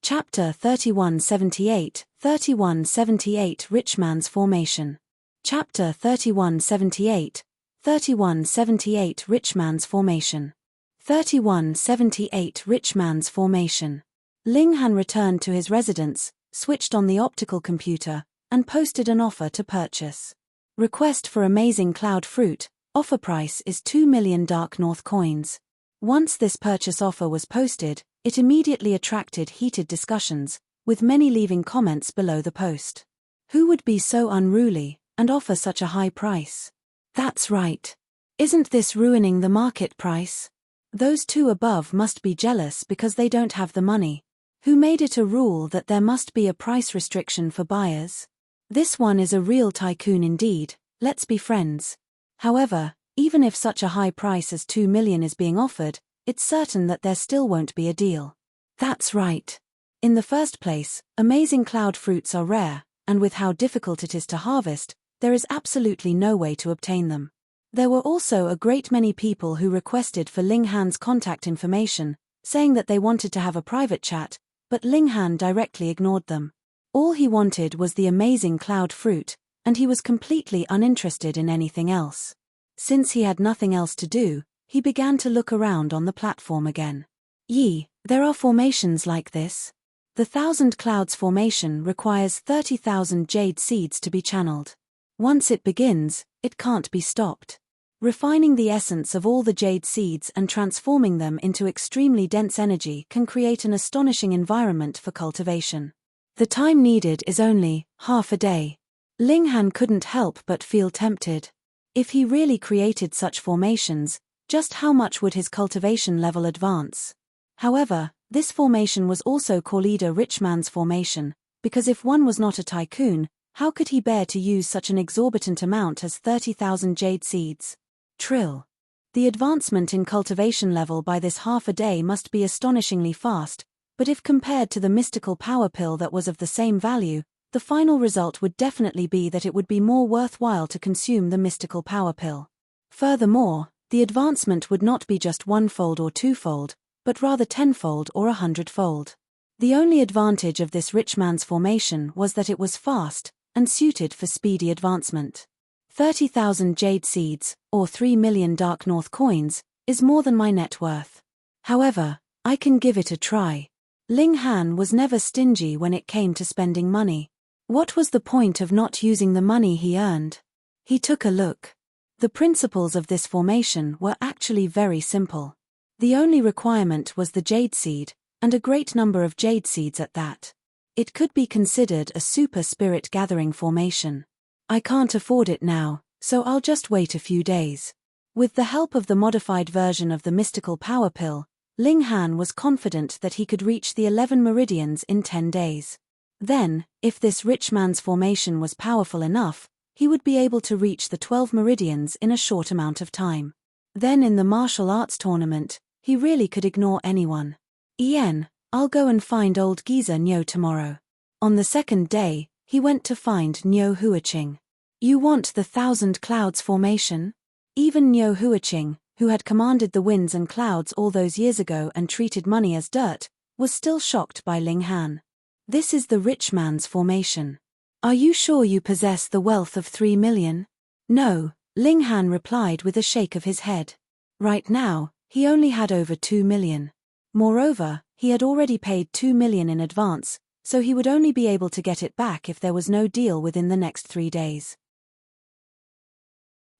Chapter 3178, 3178 Rich Man's Formation. Chapter 3178, 3178 Rich Man's Formation. 3178 Rich Man's Formation. Ling Han returned to his residence, switched on the optical computer, and posted an offer to purchase. Request for amazing cloud fruit, offer price is 2 million Dark North coins. Once this purchase offer was posted, it immediately attracted heated discussions, with many leaving comments below the post. Who would be so unruly, and offer such a high price? That's right. Isn't this ruining the market price? Those two above must be jealous because they don't have the money. Who made it a rule that there must be a price restriction for buyers? This one is a real tycoon indeed, let's be friends. However, even if such a high price as 2 million is being offered, it's certain that there still won't be a deal. That's right. In the first place, amazing cloud fruits are rare, and with how difficult it is to harvest, there is absolutely no way to obtain them. There were also a great many people who requested for Ling Han's contact information, saying that they wanted to have a private chat, but Ling Han directly ignored them. All he wanted was the amazing cloud fruit, and he was completely uninterested in anything else. Since he had nothing else to do, he began to look around on the platform again. There are formations like this. The 1,000 Clouds formation requires 30,000 jade seeds to be channeled. Once it begins, it can't be stopped. Refining the essence of all the jade seeds and transforming them into extremely dense energy can create an astonishing environment for cultivation. The time needed is only half a day. Ling Han couldn't help but feel tempted. If he really created such formations, just how much would his cultivation level advance? However, this formation was also called a rich man's formation, because if one was not a tycoon, how could he bear to use such an exorbitant amount as 30,000 jade seeds? Trill. The advancement in cultivation level by this half a day must be astonishingly fast, but if compared to the mystical power pill that was of the same value, the final result would definitely be that it would be more worthwhile to consume the mystical power pill. Furthermore, the advancement would not be just 1-fold or 2-fold, but rather 10-fold or 100-fold. The only advantage of this rich man's formation was that it was fast, and suited for speedy advancement. 30,000 jade seeds, or 3 million Dark North coins, is more than my net worth. However, I can give it a try. Ling Han was never stingy when it came to spending money. What was the point of not using the money he earned? He took a look. The principles of this formation were actually very simple. The only requirement was the jade seed, and a great number of jade seeds at that. It could be considered a super spirit gathering formation. I can't afford it now, so I'll just wait a few days. With the help of the modified version of the mystical power pill, Ling Han was confident that he could reach the 11 meridians in 10 days. Then, if this rich man's formation was powerful enough, he would be able to reach the 12 meridians in a short amount of time. Then in the martial arts tournament, he really could ignore anyone. Ian, I'll go and find old geezer Niu tomorrow. On the second day, he went to find Niu Huiqing. You want the 1,000 clouds formation? Even Niu Huiqing, who had commanded the winds and clouds all those years ago and treated money as dirt, was still shocked by Ling Han. This is the rich man's formation. Are you sure you possess the wealth of 3 million? No, Ling Han replied with a shake of his head. Right now, he only had over 2 million. Moreover, he had already paid 2 million in advance, so he would only be able to get it back if there was no deal within the next 3 days.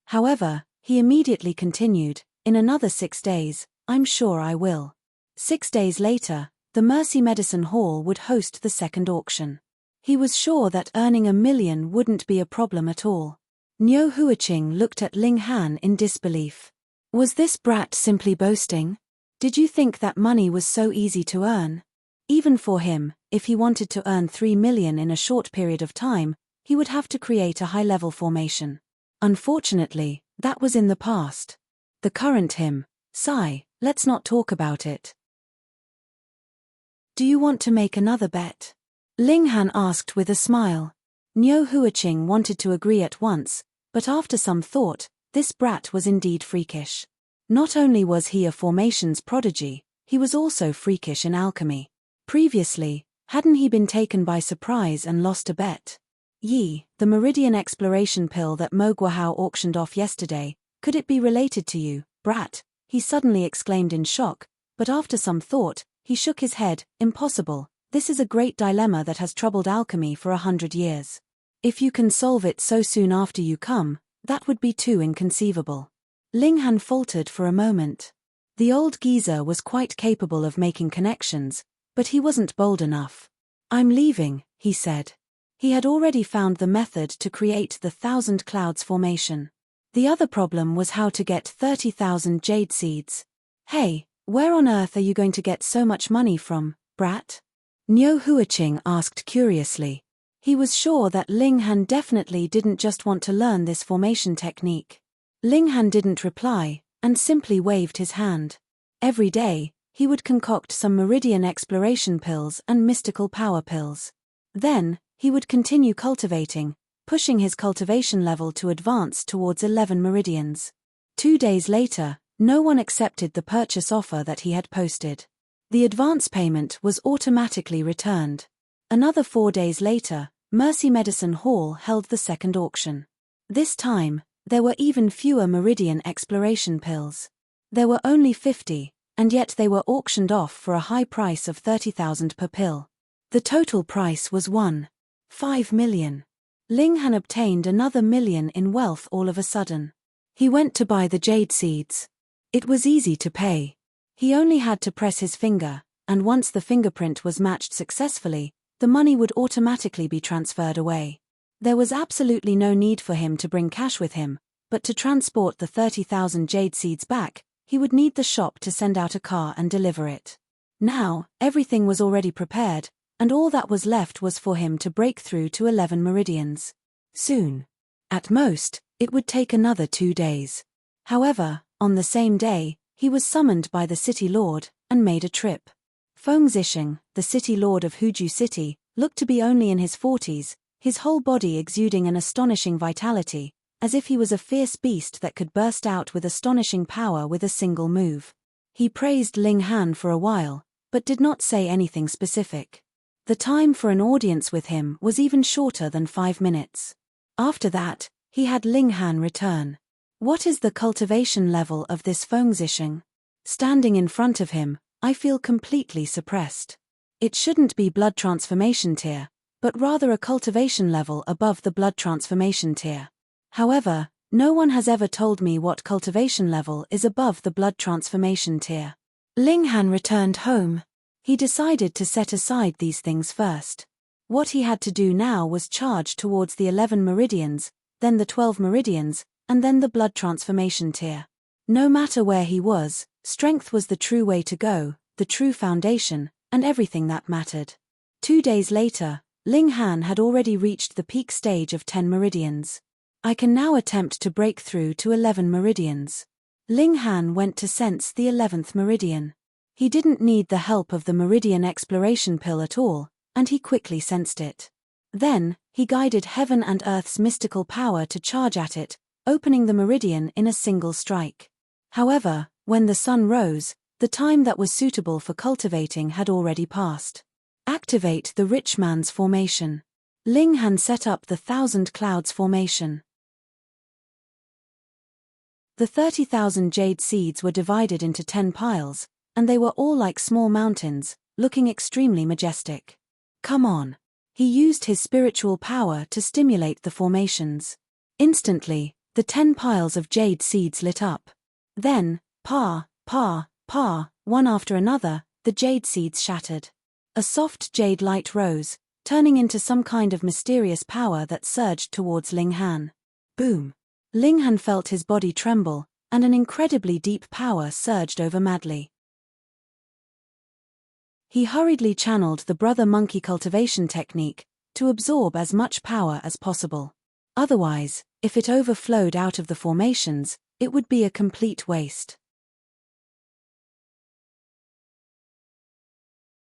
However, he immediately continued, in another 6 days, I'm sure I will. 6 days later, the Mercy Medicine Hall would host the second auction. He was sure that earning 1 million wouldn't be a problem at all. Niu Huiqing looked at Ling Han in disbelief. Was this brat simply boasting? Did you think that money was so easy to earn? Even for him, if he wanted to earn 3 million in a short period of time, he would have to create a high-level formation. Unfortunately, that was in the past. The current him, sigh, let's not talk about it. Do you want to make another bet? Ling Han asked with a smile. Niu Huiqing wanted to agree at once, but after some thought, this brat was indeed freakish. Not only was he a formations prodigy, he was also freakish in alchemy. Previously, hadn't he been taken by surprise and lost a bet? Yi, the Meridian Exploration pill that Mo Guahao auctioned off yesterday, could it be related to you, brat? He suddenly exclaimed in shock, but after some thought, he shook his head. Impossible, this is a great dilemma that has troubled alchemy for 100 years. If you can solve it so soon after you come, that would be too inconceivable. Ling Han faltered for a moment. The old geezer was quite capable of making connections, but he wasn't bold enough. I'm leaving, he said. He had already found the method to create the 1,000 clouds formation. The other problem was how to get 30,000 jade seeds. Hey, where on earth are you going to get so much money from, brat? Niu Huiqing asked curiously. He was sure that Ling Han definitely didn't just want to learn this formation technique. Ling Han didn't reply, and simply waved his hand. Every day, he would concoct some Meridian Exploration pills and mystical power pills. Then, he would continue cultivating, pushing his cultivation level to advance towards 11 meridians. 2 days later, no one accepted the purchase offer that he had posted. The advance payment was automatically returned. Another 4 days later, Mercy Medicine Hall held the second auction. This time, there were even fewer Meridian Exploration pills. There were only 50, and yet they were auctioned off for a high price of 30,000 per pill. The total price was 1.5 million. Ling Han obtained another million in wealth all of a sudden. He went to buy the jade seeds. It was easy to pay. He only had to press his finger, and once the fingerprint was matched successfully, the money would automatically be transferred away. There was absolutely no need for him to bring cash with him, but to transport the 30,000 jade seeds back, he would need the shop to send out a car and deliver it. Now, everything was already prepared, and all that was left was for him to break through to 11 meridians. Soon. At most, it would take another 2 days. However, on the same day, he was summoned by the city lord, and made a trip. Feng Zixing, the city lord of Huju City, looked to be only in his 40s, his whole body exuding an astonishing vitality, as if he was a fierce beast that could burst out with astonishing power with a single move. He praised Ling Han for a while, but did not say anything specific. The time for an audience with him was even shorter than 5 minutes. After that, he had Ling Han return. What is the cultivation level of this Feng Zixing? Standing in front of him, I feel completely suppressed. It shouldn't be blood transformation tier, but rather a cultivation level above the blood transformation tier. However, No one has ever told me what cultivation level is above the blood transformation tier. Ling Han returned home. He decided to set aside these things first. What he had to do now was charge towards the 11 meridians, then the 12 meridians, and then the blood transformation tier. No matter where he was, strength was the true way to go, the true foundation, and everything that mattered. 2 days later, Ling Han had already reached the peak stage of 10 meridians. I can now attempt to break through to 11 meridians. Ling Han went to sense the 11th meridian. He didn't need the help of the meridian exploration pill at all, and he quickly sensed it. Then, he guided heaven and earth's mystical power to charge at it, opening the meridian in a single strike. However, when the sun rose, the time that was suitable for cultivating had already passed. Activate the rich man's formation. Ling Han set up the 1,000 clouds formation. The 30,000 jade seeds were divided into 10 piles, and they were all like small mountains, looking extremely majestic. Come on. He used his spiritual power to stimulate the formations. Instantly, the 10 piles of jade seeds lit up. Then, one after another, the jade seeds shattered. A soft jade light rose, turning into some kind of mysterious power that surged towards Ling Han. Boom! Ling Han felt his body tremble, and an incredibly deep power surged over madly. He hurriedly channeled the brother monkey cultivation technique to absorb as much power as possible. Otherwise, if it overflowed out of the formations, it would be a complete waste.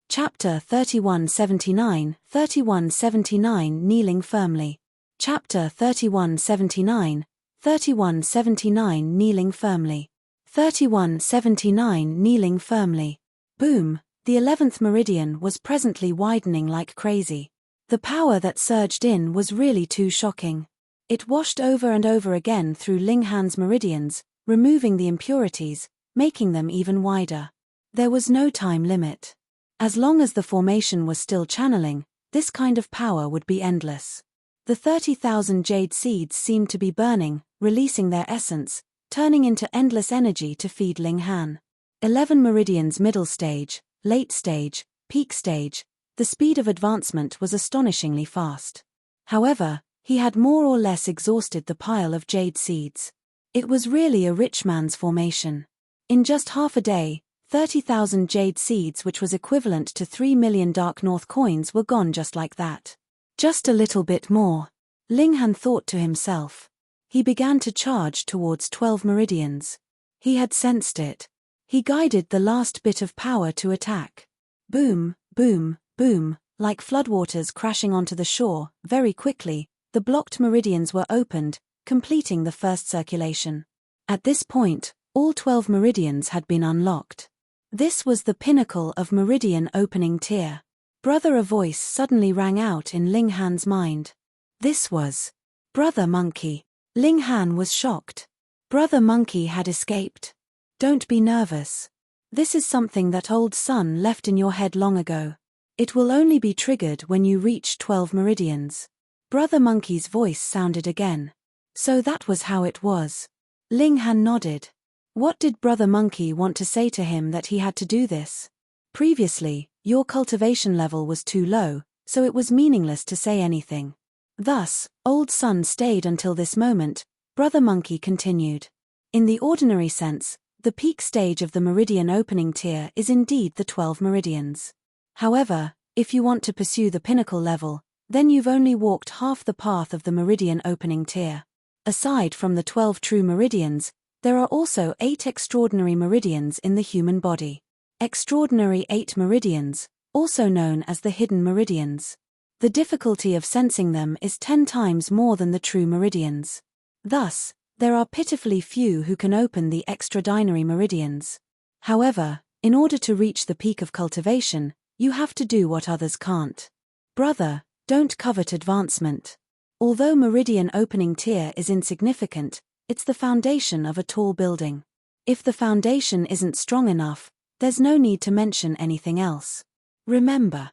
Chapter 3179, 3179 Kneeling Firmly. Chapter 3179, 3179 Kneeling Firmly. 3179 Kneeling Firmly. Boom! The 11th meridian was presently widening like crazy. The power that surged in was really too shocking. It washed over and over again through Ling Han's meridians, removing the impurities, making them even wider. There was no time limit. As long as the formation was still channeling, this kind of power would be endless. The 30,000 jade seeds seemed to be burning, releasing their essence, turning into endless energy to feed Ling Han. 11 meridians middle stage, late stage, peak stage, the speed of advancement was astonishingly fast. However, he had more or less exhausted the pile of jade seeds. It was really a rich man's formation. In just half a day, 30,000 jade seeds, which was equivalent to 3 million Dark North coins, were gone just like that. Just a little bit more. Ling Han thought to himself. He began to charge towards 12 meridians. He had sensed it. He guided the last bit of power to attack. Boom, boom, boom, like floodwaters crashing onto the shore. Very quickly, the blocked meridians were opened, completing the first circulation. At this point, all 12 meridians had been unlocked. This was the pinnacle of meridian opening tier. Brother, a voice suddenly rang out in Ling Han's mind. This was Brother Monkey. Ling Han was shocked. Brother Monkey had escaped. Don't be nervous. This is something that old Sun left in your head long ago. It will only be triggered when you reach 12 meridians. Brother Monkey's voice sounded again. So that was how it was. Ling Han nodded. What did Brother Monkey want to say to him that he had to do this? Previously, your cultivation level was too low, so it was meaningless to say anything. Thus, Old Sun stayed until this moment. Brother Monkey continued. In the ordinary sense, the peak stage of the meridian opening tier is indeed the 12 meridians. However, if you want to pursue the pinnacle level, then you've only walked half the path of the meridian opening tier. Aside from the 12 true meridians, there are also 8 extraordinary meridians in the human body. Extraordinary 8 meridians, also known as the hidden meridians. The difficulty of sensing them is 10 times more than the true meridians. Thus, there are pitifully few who can open the extraordinary meridians. However, in order to reach the peak of cultivation, you have to do what others can't. Brother, don't covet advancement. Although meridian opening tier is insignificant, it's the foundation of a tall building. If the foundation isn't strong enough, there's no need to mention anything else. Remember.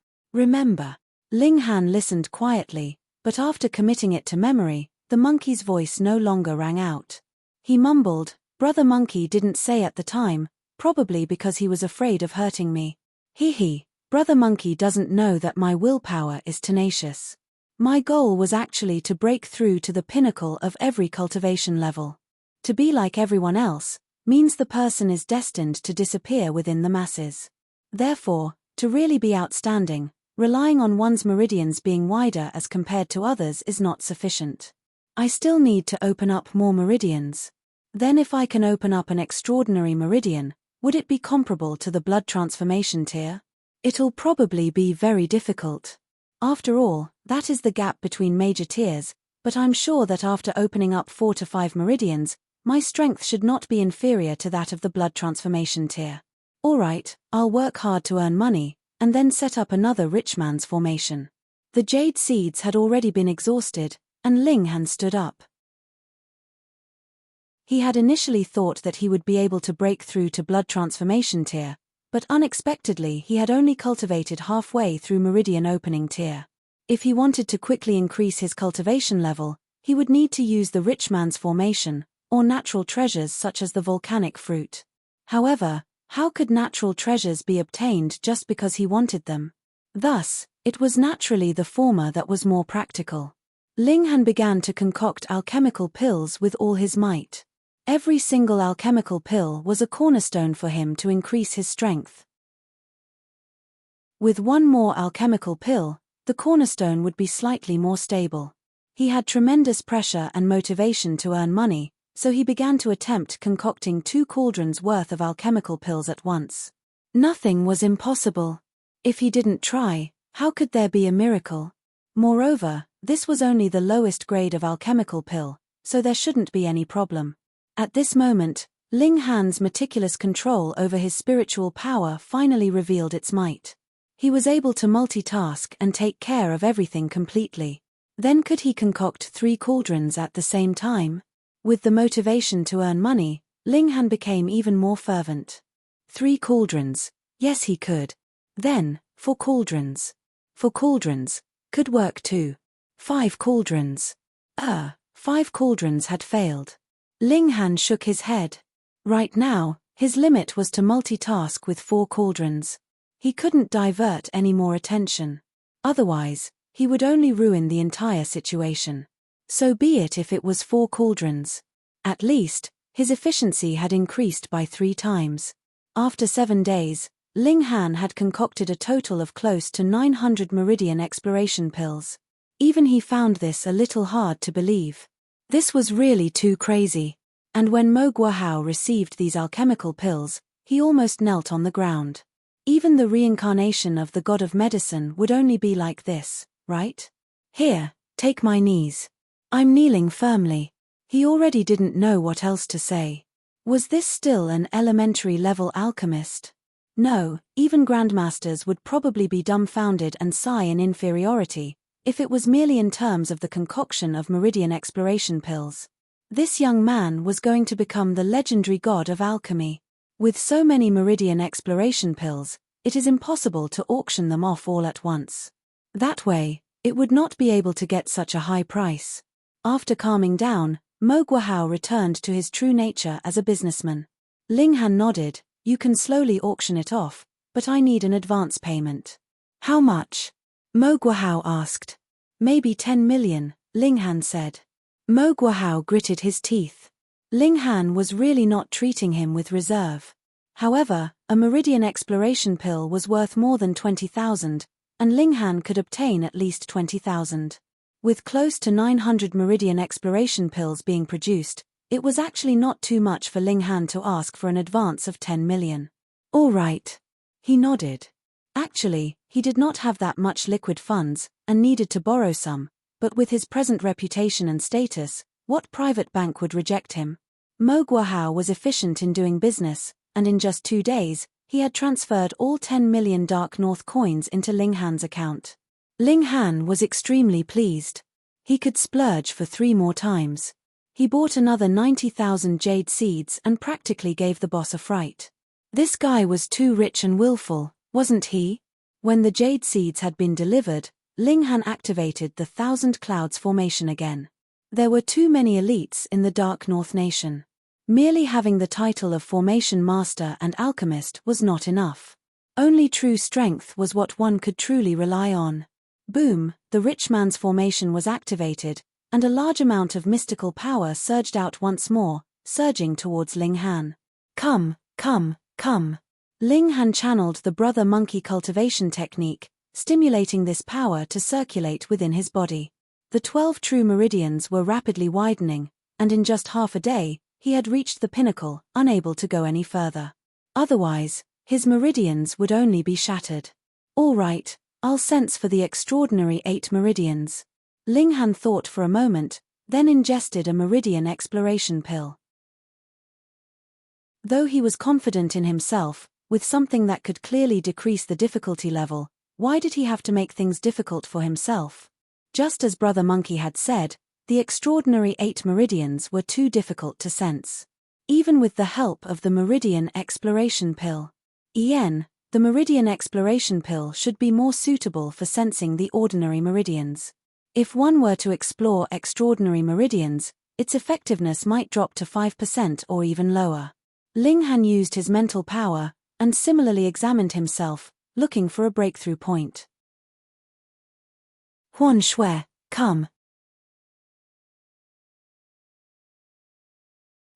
Ling Han listened quietly, but after committing it to memory, The monkey's voice no longer rang out. He mumbled, "Brother Monkey didn't say at the time, probably because he was afraid of hurting me. Hee. Brother Monkey doesn't know that my willpower is tenacious. My goal was actually to break through to the pinnacle of every cultivation level. To be like everyone else means the person is destined to disappear within the masses. Therefore, to really be outstanding, relying on one's meridians being wider as compared to others is not sufficient. I still need to open up more meridians. Then if I can open up an extraordinary meridian, would it be comparable to the blood transformation tier? It'll probably be very difficult. After all, that is the gap between major tiers, but I'm sure that after opening up 4 to 5 meridians, my strength should not be inferior to that of the blood transformation tier. Alright, I'll work hard to earn money, and then set up another rich man's formation." The jade seeds had already been exhausted, and Ling Han stood up. He had initially thought that he would be able to break through to blood transformation tier, but unexpectedly he had only cultivated halfway through meridian opening tier. If he wanted to quickly increase his cultivation level, he would need to use the rich man's formation, or natural treasures such as the volcanic fruit. However, how could natural treasures be obtained just because he wanted them? Thus, it was naturally the former that was more practical. Ling Han began to concoct alchemical pills with all his might. Every single alchemical pill was a cornerstone for him to increase his strength. With one more alchemical pill, the cornerstone would be slightly more stable. He had tremendous pressure and motivation to earn money, so he began to attempt concocting 2 cauldrons worth of alchemical pills at once. Nothing was impossible. If he didn't try, how could there be a miracle? Moreover, this was only the lowest grade of alchemical pill, so there shouldn't be any problem. At this moment, Ling Han's meticulous control over his spiritual power finally revealed its might. He was able to multitask and take care of everything completely. Then could he concoct 3 cauldrons at the same time? With the motivation to earn money, Ling Han became even more fervent. 3 cauldrons, yes he could. Then, 4 cauldrons. 4 cauldrons, could work too. 5 cauldrons. 5 cauldrons had failed. Ling Han shook his head. Right now, his limit was to multitask with 4 cauldrons. He couldn't divert any more attention. Otherwise, he would only ruin the entire situation. So be it if it was 4 cauldrons. At least, his efficiency had increased by 3 times. After 7 days, Ling Han had concocted a total of close to 900 meridian exploration pills. Even he found this a little hard to believe. This was really too crazy. And when Mo Guohao received these alchemical pills, he almost knelt on the ground. Even the reincarnation of the god of medicine would only be like this, right? Here, take my knees. I'm kneeling firmly. He already didn't know what else to say. Was this still an elementary level alchemist? No, even grandmasters would probably be dumbfounded and sigh in inferiority, if it was merely in terms of the concoction of meridian exploration pills. This young man was going to become the legendary god of alchemy. With so many meridian exploration pills, it is impossible to auction them off all at once. That way, it would not be able to get such a high price. After calming down, Mo Guohao returned to his true nature as a businessman. Ling Han nodded. You can slowly auction it off, but I need an advance payment. How much? Mo Guohao asked. Maybe 10 million, Ling Han said. Mo Guohao gritted his teeth. Ling Han was really not treating him with reserve. However, a meridian exploration pill was worth more than 20,000, and Ling Han could obtain at least 20,000. With close to 900 meridian exploration pills being produced, it was actually not too much for Ling Han to ask for an advance of 10 million. All right. He nodded. Actually, he did not have that much liquid funds, and needed to borrow some, but with his present reputation and status, what private bank would reject him? Mo Guohao was efficient in doing business, and in just 2 days, he had transferred all 10 million Dark North coins into Ling Han's account. Ling Han was extremely pleased. He could splurge for 3 more times. He bought another 90,000 jade seeds and practically gave the boss a fright. This guy was too rich and willful, wasn't he? When the jade seeds had been delivered, Ling Han activated the 1,000 Clouds formation again. There were too many elites in the Dark North Nation. Merely having the title of Formation Master and Alchemist was not enough. Only true strength was what one could truly rely on. Boom, the rich man's formation was activated, and a large amount of mystical power surged out once more, surging towards Ling Han. Come, come, come. Ling Han channeled the brother monkey cultivation technique, stimulating this power to circulate within his body. The 12 true meridians were rapidly widening, and in just half a day, he had reached the pinnacle, unable to go any further. Otherwise, his meridians would only be shattered. All right, I'll sense for the extraordinary 8 meridians. Ling Han thought for a moment, then ingested a meridian exploration pill. Though he was confident in himself, with something that could clearly decrease the difficulty level, why did he have to make things difficult for himself? Just as Brother Monkey had said, the extraordinary 8 meridians were too difficult to sense. Even with the help of the meridian exploration pill. The meridian exploration pill should be more suitable for sensing the ordinary meridians. If one were to explore extraordinary meridians, its effectiveness might drop to 5% or even lower. Ling Han used his mental power, and similarly examined himself, looking for a breakthrough point. Huan Shui, come.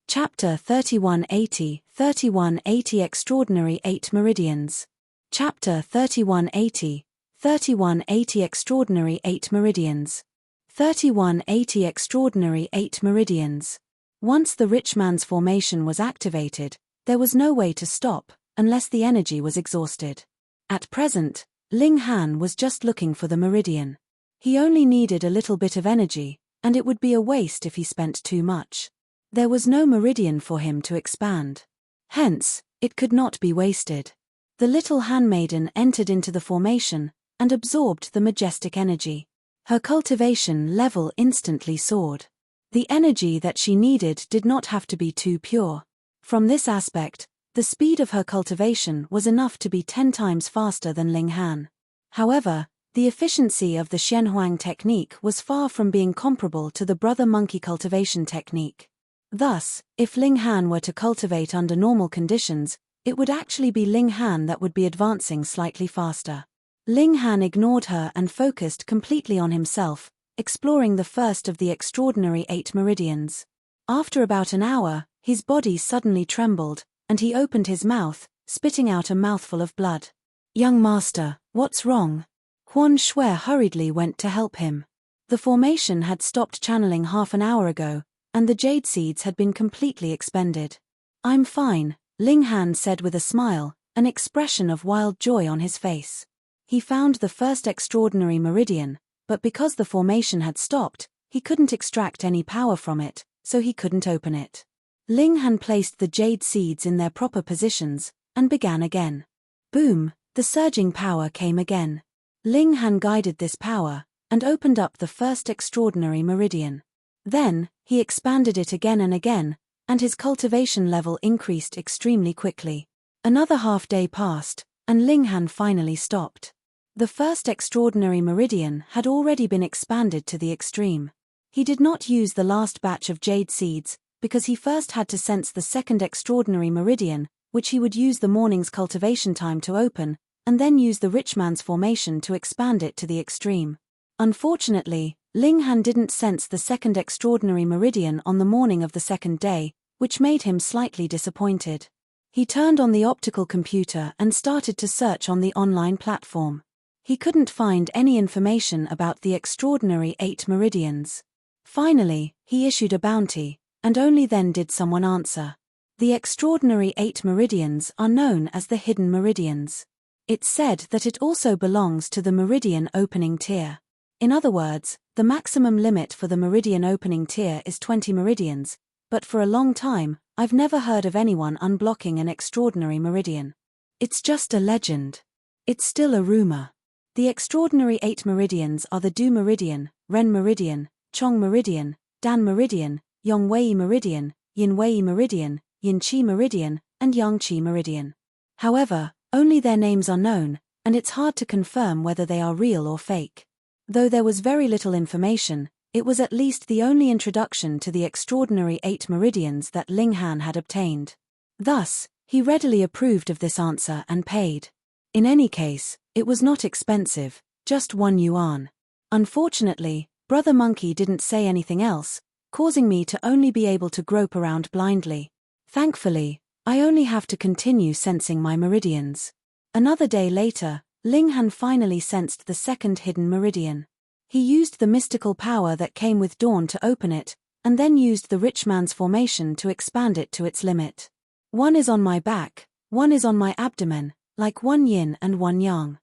Chapter 3180, 3180 Extraordinary 8 Meridians. Chapter 3180, 3180 Extraordinary 8 Meridians. 3180 Extraordinary 8 Meridians. Once the rich man's formation was activated, there was no way to stop, unless the energy was exhausted. At present, Ling Han was just looking for the meridian. He only needed a little bit of energy, and it would be a waste if he spent too much. There was no meridian for him to expand. Hence, it could not be wasted. The little handmaiden entered into the formation, and absorbed the majestic energy. Her cultivation level instantly soared. The energy that she needed did not have to be too pure. From this aspect, the speed of her cultivation was enough to be 10 times faster than Ling Han. However, the efficiency of the Xianhuang technique was far from being comparable to the brother monkey cultivation technique. Thus, if Ling Han were to cultivate under normal conditions, it would actually be Ling Han that would be advancing slightly faster. Ling Han ignored her and focused completely on himself, exploring the first of the extraordinary 8 meridians. After about an hour, his body suddenly trembled, and he opened his mouth, spitting out a mouthful of blood. "Young master, what's wrong?" Huan Shui hurriedly went to help him. The formation had stopped channeling half an hour ago, and the jade seeds had been completely expended. "I'm fine," Ling Han said with a smile, an expression of wild joy on his face. He found the first extraordinary meridian, but because the formation had stopped, he couldn't extract any power from it, so he couldn't open it. Ling Han placed the jade seeds in their proper positions, and began again. Boom, the surging power came again. Ling Han guided this power, and opened up the first extraordinary meridian. Then, he expanded it again and again, and his cultivation level increased extremely quickly. Another half-day passed, and Ling Han finally stopped. The first extraordinary meridian had already been expanded to the extreme. He did not use the last batch of jade seeds, because he first had to sense the second extraordinary meridian, which he would use the morning's cultivation time to open, and then use the rich man's formation to expand it to the extreme. Unfortunately, Ling Han didn't sense the second extraordinary meridian on the morning of the second day, which made him slightly disappointed. He turned on the optical computer and started to search on the online platform. He couldn't find any information about the extraordinary 8 meridians. Finally, he issued a bounty, and only then did someone answer. The extraordinary 8 meridians are known as the hidden meridians. It's said that it also belongs to the meridian opening tier. In other words, the maximum limit for the meridian opening tier is 20 meridians, but for a long time, I've never heard of anyone unblocking an extraordinary meridian. It's just a legend. It's still a rumor. The extraordinary 8 meridians are the Du Meridian, Ren Meridian, Chong Meridian, Dan Meridian, Yongwei Meridian, Yinwei Meridian, Yinqi Meridian, and Yangqi Meridian. However, only their names are known, and it's hard to confirm whether they are real or fake. Though there was very little information, It was at least the only introduction to the extraordinary 8 meridians that Ling Han had obtained. Thus, he readily approved of this answer and paid. In any case, it was not expensive, just 1 yuan. Unfortunately, Brother Monkey didn't say anything else, causing me to only be able to grope around blindly. Thankfully, I only have to continue sensing my meridians. Another day later, Ling Han finally sensed the second hidden meridian. He used the mystical power that came with dawn to open it, and then used the rich man's formation to expand it to its limit. One is on my back, one is on my abdomen, like one yin and one yang.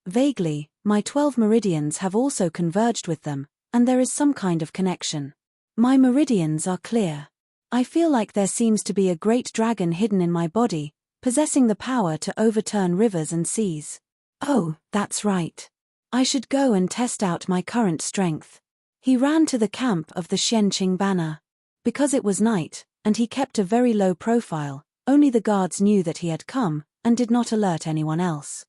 Vaguely, my 12 meridians have also converged with them, and there is some kind of connection. My meridians are clear. I feel like there seems to be a great dragon hidden in my body, possessing the power to overturn rivers and seas. Oh, that's right. I should go and test out my current strength. He ran to the camp of the Xianqing banner. Because it was night, and he kept a very low profile, only the guards knew that he had come, and did not alert anyone else.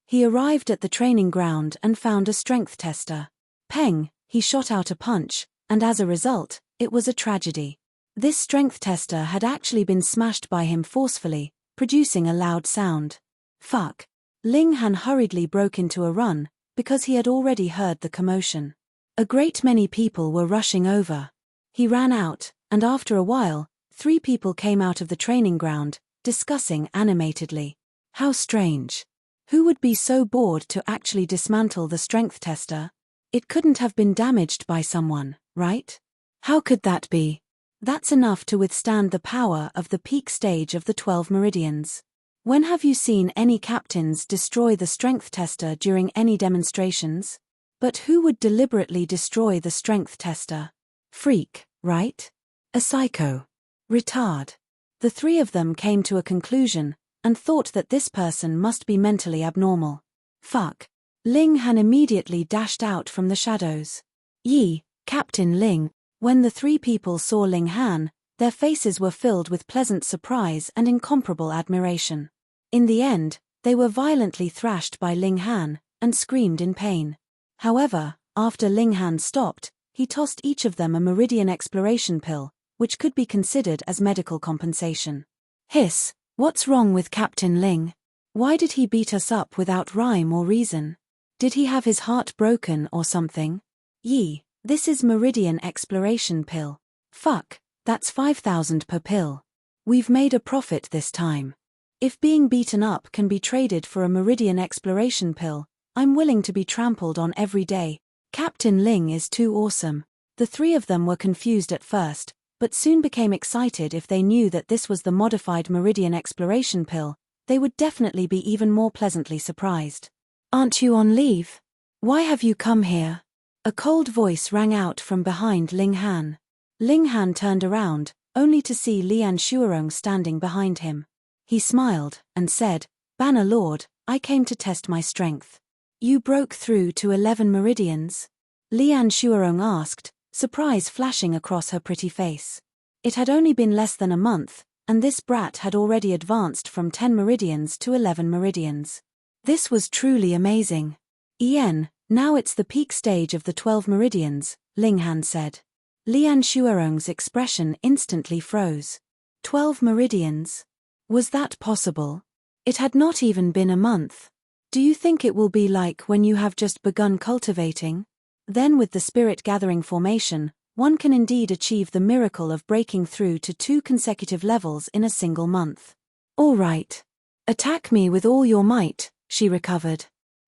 He arrived at the training ground and found a strength tester. Peng, he shot out a punch, and as a result, it was a tragedy. This strength tester had actually been smashed by him forcefully, producing a loud sound. Fuck. Ling Han hurriedly broke into a run, because he had already heard the commotion. A great many people were rushing over. He ran out, and after a while, 3 people came out of the training ground, discussing animatedly. How strange. Who would be so bored to actually dismantle the strength tester? It couldn't have been damaged by someone, right? How could that be? That's enough to withstand the power of the peak stage of the 12 meridians. When have you seen any captains destroy the strength tester during any demonstrations? But who would deliberately destroy the strength tester? Freak, right? A psycho. Retard. The 3 of them came to a conclusion, and thought that this person must be mentally abnormal. Fuck. Ling Han immediately dashed out from the shadows. Yi, Captain Ling. When the 3 people saw Ling Han, their faces were filled with pleasant surprise and incomparable admiration. In the end, they were violently thrashed by Ling Han, and screamed in pain. However, after Ling Han stopped, he tossed each of them a meridian exploration pill, which could be considered as medical compensation. Hiss, what's wrong with Captain Ling? Why did he beat us up without rhyme or reason? Did he have his heart broken or something? Yi, this is meridian exploration pill. Fuck. That's 5,000 per pill. We've made a profit this time. If being beaten up can be traded for a meridian exploration pill, I'm willing to be trampled on every day. Captain Ling is too awesome. The 3 of them were confused at first, but soon became excited. If they knew that this was the modified meridian exploration pill, they would definitely be even more pleasantly surprised. Aren't you on leave? Why have you come here? A cold voice rang out from behind Ling Han. Ling Han turned around, only to see Lian Shuarong standing behind him. He smiled, and said, Banner Lord, I came to test my strength. You broke through to 11 meridians? Lian Shuarong asked, surprise flashing across her pretty face. It had only been less than a month, and this brat had already advanced from 10 meridians to 11 meridians. This was truly amazing. Ien, now it's the peak stage of the 12 meridians, Ling Han said. Lian Shuarong's expression instantly froze. 12 meridians? Was that possible? It had not even been a month. Do you think it will be like when you have just begun cultivating? Then with the spirit gathering formation, one can indeed achieve the miracle of breaking through to 2 consecutive levels in a single month. All right. Attack me with all your might, she recovered.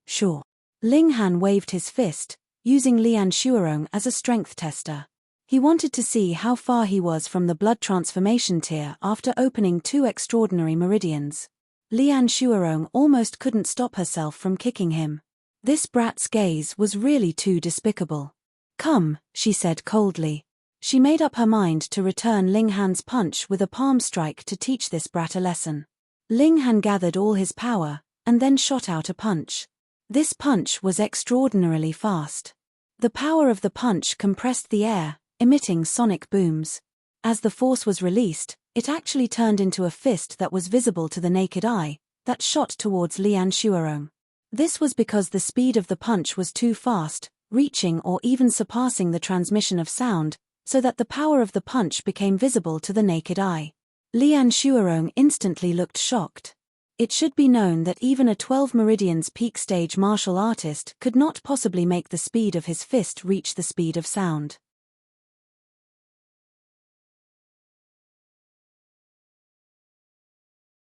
Sure. Ling Han waved his fist, using Lian Shuarong as a strength tester. He wanted to see how far he was from the blood transformation tier after opening 2 extraordinary meridians. Lian Shuarong almost couldn't stop herself from kicking him. This brat's gaze was really too despicable. Come, she said coldly. She made up her mind to return Ling Han's punch with a palm strike to teach this brat a lesson. Ling Han gathered all his power, and then shot out a punch. This punch was extraordinarily fast. The power of the punch compressed the air, emitting sonic booms. As the force was released, it actually turned into a fist that was visible to the naked eye, that shot towards Lian Shuarong. This was because the speed of the punch was too fast, reaching or even surpassing the transmission of sound, so that the power of the punch became visible to the naked eye. Lian Shuarong instantly looked shocked. It should be known that even a 12 meridians peak stage martial artist could not possibly make the speed of his fist reach the speed of sound.